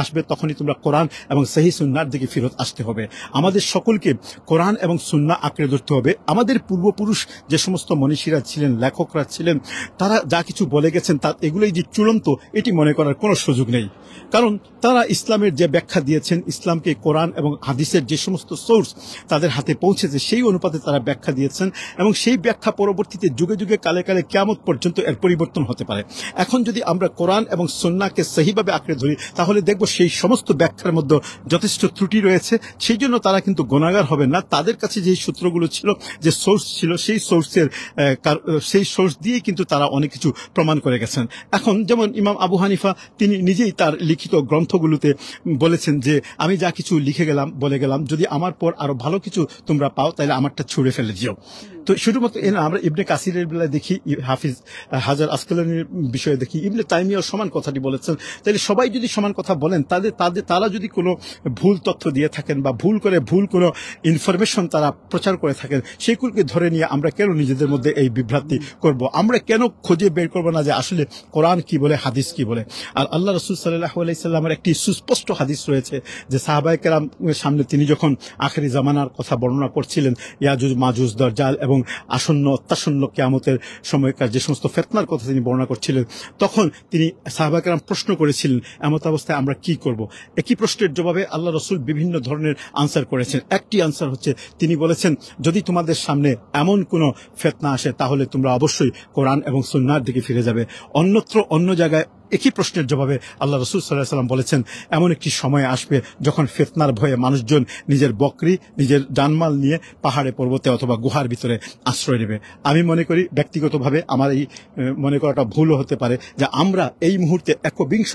আসবে তখনই তোমরা কোরআন এবং সহিহ সুন্নাহর দিকে ফেরত আসতে হবে। আমাদের সকলকে কোরআন এবং সুন্নাহ আঁকড়ে ধরতে হবে। আমাদের পূর্বপুরুষ যে সমস্ত মনীষীরা ছিলেন, লেখকরা ছিলেন, তারা যা কিছু বলে গেছেন তা এগুলোই যে চূড়ান্ত, এটি মনে করার কোনো সুযোগ নেই। কারণ তারা ইসলামের যে ব্যাখ্যা দিয়েছেন, ইসলামকে কোরআন এবং হাদিসের যে সমস্ত সোর্স তাদের হাতে পৌঁছেছে, সেই অনুপাতে তারা ব্যাখ্যা দিয়েছেন এবং সেই ব্যাখ্যা পরবর্তীতে যুগে যুগে কালে কালে কিয়ামত পর্যন্ত এর পরিবর্তন হতে পারে। এখন যদি আমরা কোরআন এবং সুন্নাহকে সহিভাবে আঁকড়ে ধরি, তাহলে দেখব সেই সমস্ত ব্যাখ্যার মধ্যে যথেষ্ট ত্রুটি রয়েছে। সেই জন্য তারা কিন্তু গুনাহগার হবেন না। তাদের কাছে যে সূত্রগুলো ছিল, যে সোর্স ছিল, সেই সোর্স দিয়েই কিন্তু তারা অনেক কিছু প্রমাণ করে গেছেন। এখন যেমন ইমাম আবু হানিফা, তিনি নিজেই তার লিখিত গ্রন্থগুলোতে বলেছেন যে আমি যা কিছু লিখে গেলাম, বলে গেলাম, যদি আমার পর আরো ভালো কিছু তোমরা পাও তাহলে আমারটা ছুঁড়ে ফেলে দিও। তো শুধুমাত্র আমরা ইবনে কাসিরের বেলায় দেখি, হাফিজ হাজার আসকালানির বিষয়ে দেখি, ইবনে তাইমিয়াও সমান কথাটি বলেছেন। তাহলে সবাই যদি সমান কথা বলেন, তারা যদি কোনো ভুল তথ্য দিয়ে থাকেন বা ভুল কোনো ইনফরমেশন তারা প্রচার করে থাকেন, সেগুলোকে ধরে নিয়ে আমরা কেন নিজেদের মধ্যে এই বিভ্রান্তি করব? আমরা কেন খুঁজে বের করবো না যে আসলে কোরআন কি বলে, হাদিস কি বলে? আর আল্লাহ রসুল সাল্লাল্লাহু আলাইহি সাল্লামের একটি সুস্পষ্ট হাদিস রয়েছে যে সাহাবায়ে কেরামের সামনে তিনি যখন আখেরি জামানার কথা বর্ণনা করছিলেন, ইয়াজুজ মাজুজ দাজ্জাল এবং আসন্ন অত্যাসন্ন কিয়ামতের সময়কার যে সমস্ত ফিতনার কথা তিনি বর্ণনা করছিলেন, তখন তিনি সাহাবায়ে কেরাম প্রশ্ন করেছিলেন এমত অবস্থায় আমরা কি করব। একই প্রশ্নের জবাবে আল্লাহ রসুল বিভিন্ন ধরনের আনসার করেছেন। একটি আনসার হচ্ছে তিনি বলেছেন, যদি তোমাদের সামনে এমন কোনো ফিতনা আসে তাহলে তোমরা অবশ্যই কোরআন এবং সুন্নাহর দিকে ফিরে যাবে। অন্যত্র অন্য জায়গায় একই প্রশ্নের জবাবে আল্লাহ রসুল সাল্লাল্লাহু আলাইহি ওয়াসাল্লাম বলেছেন, এমন একটি সময় আসবে যখন ফিতনার ভয়ে মানুষজন নিজের বকরি, নিজের জানমাল নিয়ে পাহাড়ে পর্বতে অথবা গুহার ভিতরে আশ্রয় নেবে। আমি মনে করি ব্যক্তিগতভাবে আমার এই মনে করাটা ভুলও হতে পারে যে আমরা এই মুহূর্তে একবিংশ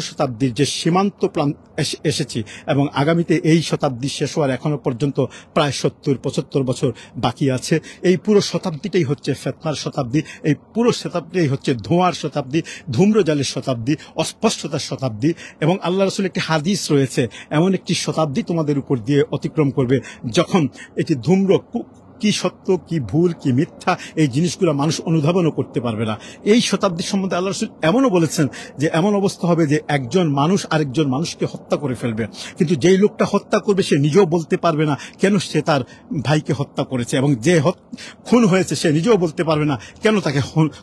শতাব্দীর যে সীমান্ত প্রান্ত এসেছি এবং আগামীতে এই শতাব্দী শেষ হওয়ার এখনো পর্যন্ত প্রায় 70-75 বছর বাকি আছে। এই পুরো শতাব্দীটাই হচ্ছে ফিতনার শতাব্দী, এই পুরো শতাব্দীটাই হচ্ছে ধোঁয়ার শতাব্দী, ধূম্রজালের শতাব্দী, অস্পষ্টতার শতাব্দী। এবং আল্লাহ রাসূল একটি হাদিস রয়েছে, এমন একটি শতাব্দী তোমাদের উপর দিয়ে অতিক্রম করবে যখন এটি ধূম্র, কি সত্য কি ভুল কি মিথ্যা এই জিনিসগুলো মানুষ অনুধাবনও করতে পারবে না। এই শতাব্দীর সম্বন্ধে আল্লাহ রাসূল এমনও বলেছেন যে এমন অবস্থা হবে যে একজন মানুষ আরেকজন মানুষকে হত্যা করে ফেলবে, কিন্তু যেই লোকটা হত্যা করবে সে নিজেও বলতে পারবে না কেন সে তার ভাইকে হত্যা করেছে, এবং যে খুন হয়েছে সে নিজেও বলতে পারবে না কেন তাকে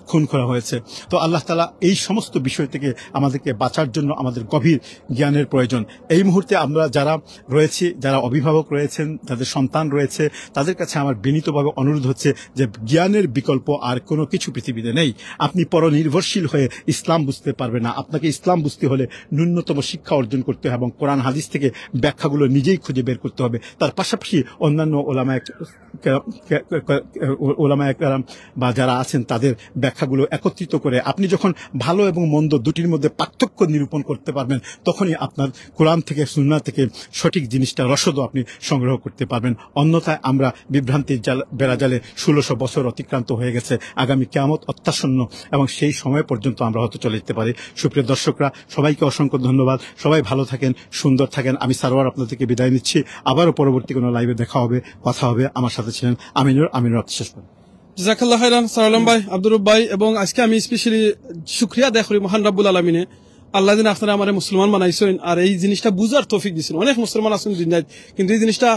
খুন করা হয়েছে। তো আল্লাহ তাআলা এই সমস্ত বিষয় থেকে আমাদেরকে বাঁচার জন্য আমাদের গভীর জ্ঞানের প্রয়োজন। এই মুহূর্তে আমরা যারা রয়েছি, যারা অভিভাবক রয়েছেন, যাদের সন্তান রয়েছে, তাদের কাছে আমার বিনীতভাবে অনুরোধ হচ্ছে যে জ্ঞানের বিকল্প আর কোনো কিছু পৃথিবীতে নেই। আপনি পরনির্ভরশীল হয়ে ইসলাম বুঝতে পারবেন না। আপনাকে ইসলাম বুঝতে হলে ন্যূনতম শিক্ষা অর্জন করতে হবে এবং কোরআন হাদিস থেকে ব্যাখ্যাগুলো নিজেই খুঁজে বের করতে হবে। তার পাশাপাশি অন্যান্য ওলামায়ে কেরাম বা যারা আছেন তাদের ব্যাখ্যাগুলো একত্রিত করে আপনি যখন ভালো এবং মন্দ দুটির মধ্যে পার্থক্য নিরূপণ করতে পারবেন, তখনই আপনার কোরআন থেকে সুন্নাহ থেকে সঠিক জিনিসটা রসদও আপনি সংগ্রহ করতে পারবেন। অন্যথায় আমরা বিভ্রান্তির বেড়াজালে 1600 বছর অতিক্রান্ত হয়ে গেছে। আগামী কিয়ামত অত্যাসন্ন এবং সেই সময় পর্যন্ত আমরা হয়তো চলে যেতে পারি। সুপ্রিয় দর্শকরা, সবাইকে অসংখ্য ধন্যবাদ। সবাই ভালো থাকেন, সুন্দর থাকেন। আমি সারওয়ার আপনাদের থেকে বিদায় নিচ্ছি। আবারও পরবর্তী কোনো লাইভে দেখা হবে, কথা হবে। আমার সাথে ছিলেন আমিনুর শেষ করেন। জাযাকাল্লাহু খাইরান সালাম ভাই, আব্দুর রব ভাই। এবং আজকে আমি স্পেশালি শুকরিয়া আদায় করি মহান রব্বুল আলামিনে, আল্লাহ দিন আপনারা আমার মুসলমান বানাইছেন আর এই জিনিসটা বুঝার তৌফিক দিয়েছেন। অনেক মুসলমান আছেন দুনিয়ায়, কিন্তু এই জিনিসটা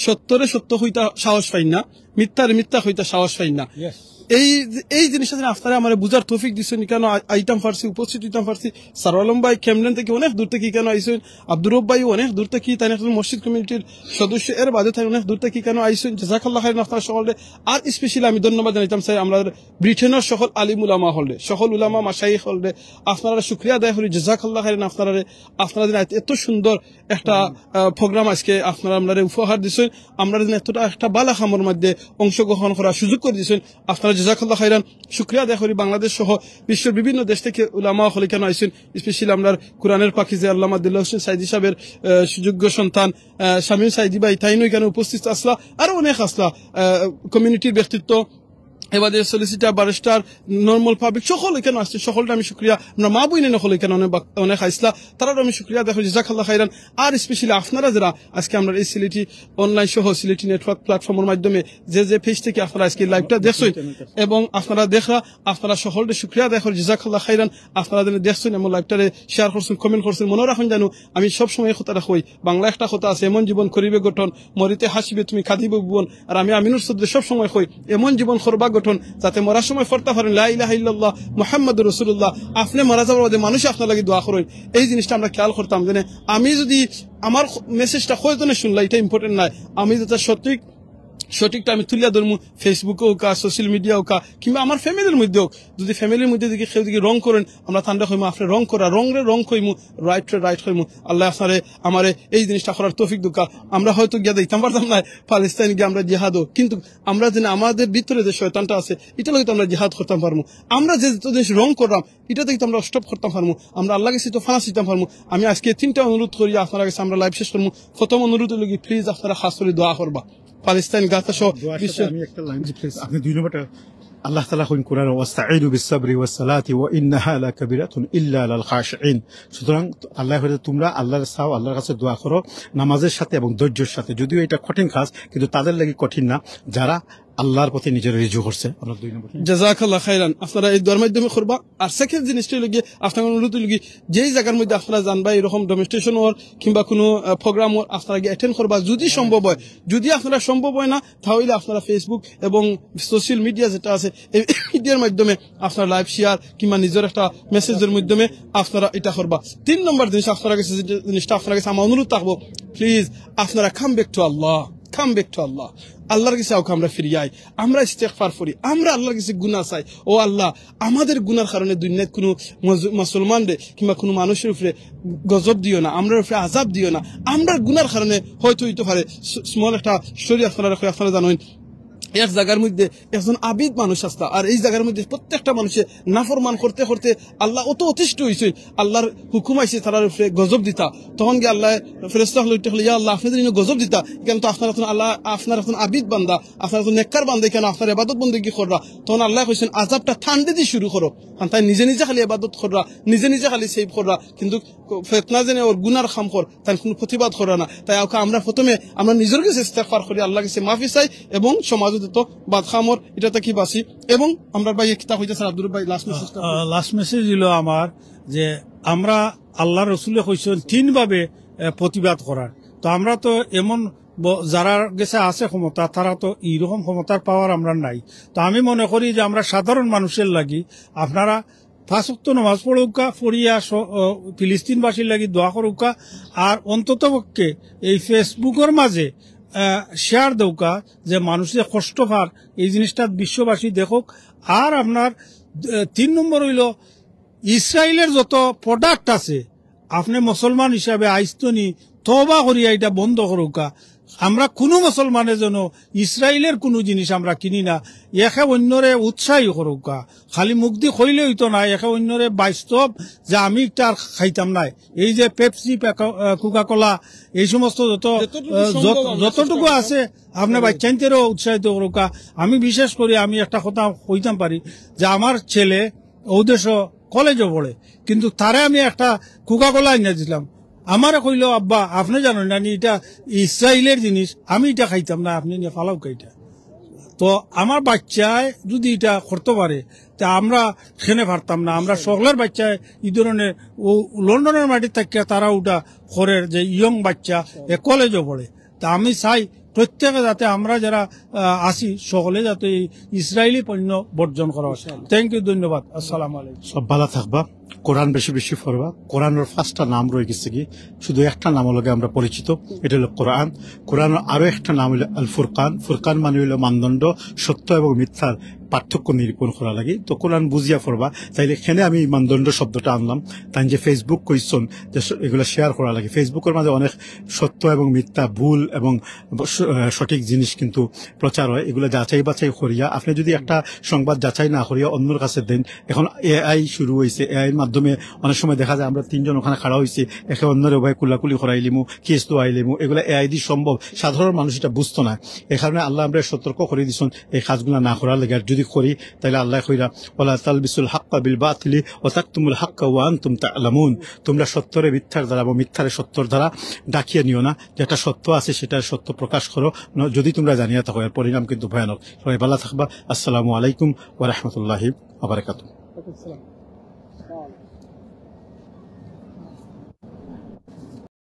সত্যরে সত্য হইতা সাহস পাই না, মিথ্যার মিথ্যা হইতা সাহস পাই না। এই জিনিসটা আপনারা আমার বুঝার তৌফিক দিচ্ছেন, কেন আইতাম পারছি, উপস্থিত হইতাম পারছি। সারওয়ালম ভাই ক্যামলেন থেকে অনেক দূর থেকে কেন আইসেন, আব্দুর রব ভাই অনেক দূর থেকে, তাই মসজিদ কমিটির সদস্য এর বাদে তাই অনেক দূর থেকে কেন আইসেন। জাযাকাল্লাহু খাইরান আপনারা সকলে। আর স্পেশালি আমি ধন্যবাদ জানাইতাম চাই আমরা ব্রিটেনের সকল আলিম উলামা হলে, সকল উলামা মাশাইখ হলে আপনারা শুকরিয়া আদায় করি। জাযাকাল্লাহু খাইরান আপনারা এত সুন্দর একটা প্রোগ্রাম আজকে আপনারা আমরা উপহার দিচ্ছেন, আমরা এতটা একটা বালা খামর মধ্যে অংশগ্রহণ করার সুযোগ করে দিচ্ছেন। আপনারা জাযাকাল্লাহু খাইরান। শুকরিয়া আদায় করি বাংলাদেশ সহ বিশ্বের বিভিন্ন দেশ থেকে উলামা হলে কেন আইসেন। স্পেশালি আমরা কোরআনের পাখি যে আল্লামা দিলওয়ার হোসেন সাইদি সাহেবের সুযোগ্য সন্তান শামীম সাইদি ভাই, তাই নয় কেন উপস্থিত আসলা, আরো অনেক আসলা কমিউনিটির ব্যক্তিত্ব, এবারে সলিসিটার, ব্যারিস্টার, নর্মাল পাবলিক সকল এখানে আসছে। সকলটা আমি শুকরিয়া, আমরা মা বইনে নকল এখানে অনেক আইসলা, তারাও আমি শুকরিয়া দেখো। জাযাকাল্লাহু খাইরান। আর স্পেশালি আপনারা যারা আজকে আমরা এই সিলেটি অনলাইন সহ সিলেটি নেটওয়ার্ক প্ল্যাটফর্মের মাধ্যমে যে পেজ থেকে আপনারা আজকে লাইভটা দেখছেন এবং আপনারা দেখা, আপনারা সকলকে শুকরিয়া দেখো। জাযাকাল্লাহু খাইরান। আপনারা দেখছেন এবং লাইভটারে শেয়ার করছেন, কমেন্ট করছেন। মনে রাখুন জানো আমি সবসময় কথা রাখই, বাংলা একটা কথা আছে, এমন জীবন করিবে গঠন, মরিতে হাসিবে তুমি কাঁদিবে ভুবন। আর আমি আমিনুর সদ্দে সবসময় কই, এমন জীবন করবা গঠন যাতে মরার সময় ফরতে পারেন লা ইলাহা ইল্লাল্লাহ মুহাম্মাদুর রাসূলুল্লাহ। আপনি মারা যাওয়ার বাদে মানুষ আপনার লাগি দোয়া করেন। এই জিনিসটা আমরা খেয়াল করতাম যে আমি যদি আমার মেসেজটা কয়জনে শুনলা এটা ইম্পর্টেন্ট নয়, আমি যেটা সঠিকটা আমি তুলিয়া ধরবো, ফেসবুকে হোক, সোশ্যাল মিডিয়া হোক, কিংবা আমার ফ্যামিলির মধ্যে হোক। যদি ফ্যামিলির মধ্যে দিকে কেউ দিকে রং করেন, আমরা তান্ডা কইমু আপনি রং করা, রং কইমু, রাইট কইমু। আল্লাহ আপনারে আমারে এই জিনিসটা করার তৌফিক দুকা। আমরা হয়তো গিয়া দিতাম পারতাম না পাকিস্তান গিয়ে আমরা জিহাদও, কিন্তু আমরা যেন আমাদের ভিতরে যে শয়তানটা আছে এটা লোক আমরা জিহাদ করতাম পারবো। আমরা যে জিনিস রং করলাম এটা থেকে আমরা স্টপ করতাম পারবো, আমরা আল্লাহ কাছে তো ফানা শিখতাম পারবো। আমি আজকে 3টা অনুরোধ করি আপনার কাছে, আমরা লাইভ শেষ করবো। প্রথম অনুরোধ হলো কি, প্লিজ আপনারা খাস করে দোয়া করবা পাকিস্তান গাজা সহ আপনি 2 নম্বরটা আল্লাহ তাআলা কইন কোরআন ওয়াস্তাঈনু বিস-সাবরি ওয়াস-সালাতি ওয়া ইন্নাহা লাকাবিরাতুন ইল্লা আলাল খাশিঈন। সুতরাং আল্লাহ বলে তোমরা আল্লাহর চাও, আল্লাহর কাছে দোয়া করো নামাজের সাথে এবং ধৈর্যের সাথে। যদিও এটা কঠিন কাজ, কিন্তু তাদের লাগি কঠিন না যারা আল্লাহর প্রতি নিজের রিজু করছে। আমরা 2 নম্বর জাযাকাল্লাহ খাইরান, আপনারা এই দোয়ার মাধ্যমে করবা। আর সেকেন্ড জিনিসটা হলো গিয়ে আপনার অনুরোধ হলো গিয়ে যেই জায়গার মধ্যে আপনারা জানবা এরকম ডেমনস্ট্রেশন ওর কিংবা কোনো প্রোগ্রাম ওর আপনারা গিয়ে অ্যাটেন্ড করবা যদি সম্ভব হয়। যদি আপনারা সম্ভব হয় না তাহলে আপনারা ফেসবুক এবং সোশ্যাল মিডিয়া যেটা আছে এই মিডিয়ার মাধ্যমে আপনারা লাইভ শেয়ার কিংবা নিজের একটা মেসেজের মাধ্যমে আপনারা এটা করবা। 3 নম্বর জিনিস আপনারা কাছে জিনিসটা আপনার কাছে আমার অনুরোধ থাকবো, প্লিজ আপনারা come back to Allah, come back to Allah. আল্লাহর কাছে আমরা ফিরিয়ে আমরা ইস্তেগফার করি, আমরা আল্লাহর কাছে গুনাহ চাই। ও আল্লাহ, আমাদের গুনার কারণে দুনিয়াত কোনো মুসলমানদের কিংবা কোনো মানুষের উপরে গজব দিও না, আমরার উপরে আযাব দিও না। আমরা গুনার কারণে হয়তো হইতে পারে স্মল একটা স্টোরি আপনারা জানেন, এক জায়গার মধ্যে একজন আবিদ মানুষ আসতা, আর এই জায়গার মধ্যে প্রত্যেকটা মানুষের নাফরমান করতে করতে আল্লাহ অত অতিষ্ঠ হয়েছে, আল্লাহর হুকুম আইছে তার উপরে গজব দিতা। তখন গিয়ে আল্লাহ ফেরেশতা হলো ইয়া আল্লাহ আপনাদের গজব দিতা কেন? তো আপনার এখন আল্লাহ আপনার এখন আবিদ বান্দা, আপনার এখন নেককার বান্দা, কেন আপনার ইবাদত বন্দেগী কররা? তখন আল্লাহ কইছেন আযাবটা ঠান্ডে দিয়ে শুরু করো, তাই নিজে নিজে খালি ইবাদত কররা, নিজে নিজে খালি সেভ কররা, কিন্তু ফিতনা জেনে ওর গুনার খাম কর তার কোনো প্রতিবাদ করা না। তাই আমরা প্রথমে আমরা নিজের কাছে ইস্তেগফার করি, আল্লাহর কাছে মাফি চাই এবং সমাজ তো বাদ খামর এটাতে কি বাসি। এবং আমরা ভাই কিতাব হইতেছে আব্দুল ভাই লাস্ট মেসেজ হলো আমার যে আমরা আল্লাহ রসুলে কইছেন 3 ভাবে প্রতিবাদ করার। তো আমরা তো এমন যারা গেছে আছে ক্ষমতা, তারা তো এইরকম ক্ষমতার পাওয়ার আমরা নাই। তো আমি মনে করি যে আমরা সাধারণ মানুষের লাগি আপনারা 5 ওয়াক্ত নামাজ পড়ুকা, পড়িয়া ফিলিস্তিনবাসীর লাগি দোয়া করুকা, আর অন্ততপক্ষে এই ফেসবুকের মাঝে শেয়ার দৌকা যে মানুষের কষ্ট পার এই জিনিসটা বিশ্ববাসী দেখুক। আর আপনার 3 নম্বর হইল ইসরায়েলের যত প্রোডাক্ট আছে আপনি মুসলমান হিসাবে আইস্তনি তওবা করিয়া এটা বন্ধ করুকা। আমরা কোনো মুসলমানের জন্য ইসরায়েলের কোনো জিনিস আমরা কিনি না, একে অন্যরে উৎসাহী করুকা। খালি মুখ দিয়ে কইলে হইতো না, একে অন্যরে বাস্তব যে আমি একটা আর খাইতাম নাই। এই যে পেপসি, কোকা কোলা, এই সমস্ত যতটুকু আছে আপনার বাচ্চাদেরও উৎসাহিত করুকা। আমি বিশেষ করে আমি একটা কথা কইতাম পারি যে আমার ছেলে ওদেশ কলেজে পড়ে, কিন্তু তারে আমি একটা কোকা কোলা এনে দিলাম। আমারে কইল আব্বা আপনি জানেন না এটা ইসরায়েলের জিনিস, আমি এটা খাইতাম না, আপনি নিয়ে ফালাও খাইটা। তো আমার বাচ্চায় যদি এটা করতে পারে তা আমরা খেনে পারতাম না। আমরা সকলের বাচ্চায় এই ধরনের লন্ডনের মাটির থেকে তারা ওটা করে যে ইয়ং বাচ্চা কলেজও পড়ে। তা আমি চাই প্রত্যেকে যাতে আমরা যারা আসি সকলে যাতে ইসরায়েলি পণ্য বর্জন করা হয়। থ্যাংক ইউ, ধন্যবাদ, আসসালামু আলাইকুম। সব ভালো থাকবা, কোরআন বেশি বেশি পড়বা। কোরআনের 5টা নাম রয়ে গেছে কি, শুধু একটা নাম লগে আমরা পরিচিত, এটা হলো কোরআন। কোরআনের আরো একটা নাম হলো আল ফুরকান। ফুরকান মানে হলো মানদণ্ড, সত্য এবং মিথ্যার পার্থক্য নিরূপণ করা লাগে। তো কোরআন বুঝিয়া পড়বা। তাইলে এখানে আমি মানদণ্ড শব্দটা আনলাম, তাই যে ফেসবুক কইসন যে এগুলো শেয়ার করা লাগে। ফেসবুকের মাঝে অনেক সত্য এবং মিথ্যা, ভুল এবং সঠিক জিনিস কিন্তু প্রচার হয়। এগুলো যাচাই বাছাই করিয়া আপনি যদি একটা সংবাদ যাচাই না করিয়া অন্যর কাছে দেন। এখন এআই শুরু হয়েছে, এআই এর মাধ্যমে অনেক সময় দেখা যায় আমরা 3 জন ওখানে খাড়া হয়েছি, একে অন্যের উভয় কুলাকুলি করাইলিমু, কেস তো আইলিমু, এগুলো এআই দিয়ে সম্ভব। সাধারণ মানুষ এটা বুঝতো না। এ কারণে আল্লাহ আমরা সতর্ক করে দিচ্ছেন এই কাজগুলো না করার লাগে। আর যদি করি তাহলে আল্লাহ কইরা ওয়ালা তালবিসুল হাক্কা বিল বাতিলি ওয়া তাকতুমুল হাক্কা ওয়া আনতুম তা'লামুন, তোমরা সত্যরে মিথ্যার দ্বারা বা মিথ্যারে সত্যর দ্বারা ডাকিয়ে নিও না। যেটা সত্য আছে সেটা সত্য প্রকাশ করো, যদি তোমরা জানিয়া থাকো। এর পরিণাম কিন্তু ভয়ানক। সবাই ভালো থাকবা। আসসালামু আলাইকুম ওয়া রাহমাতুল্লাহি ওয়া বারাকাতুহু।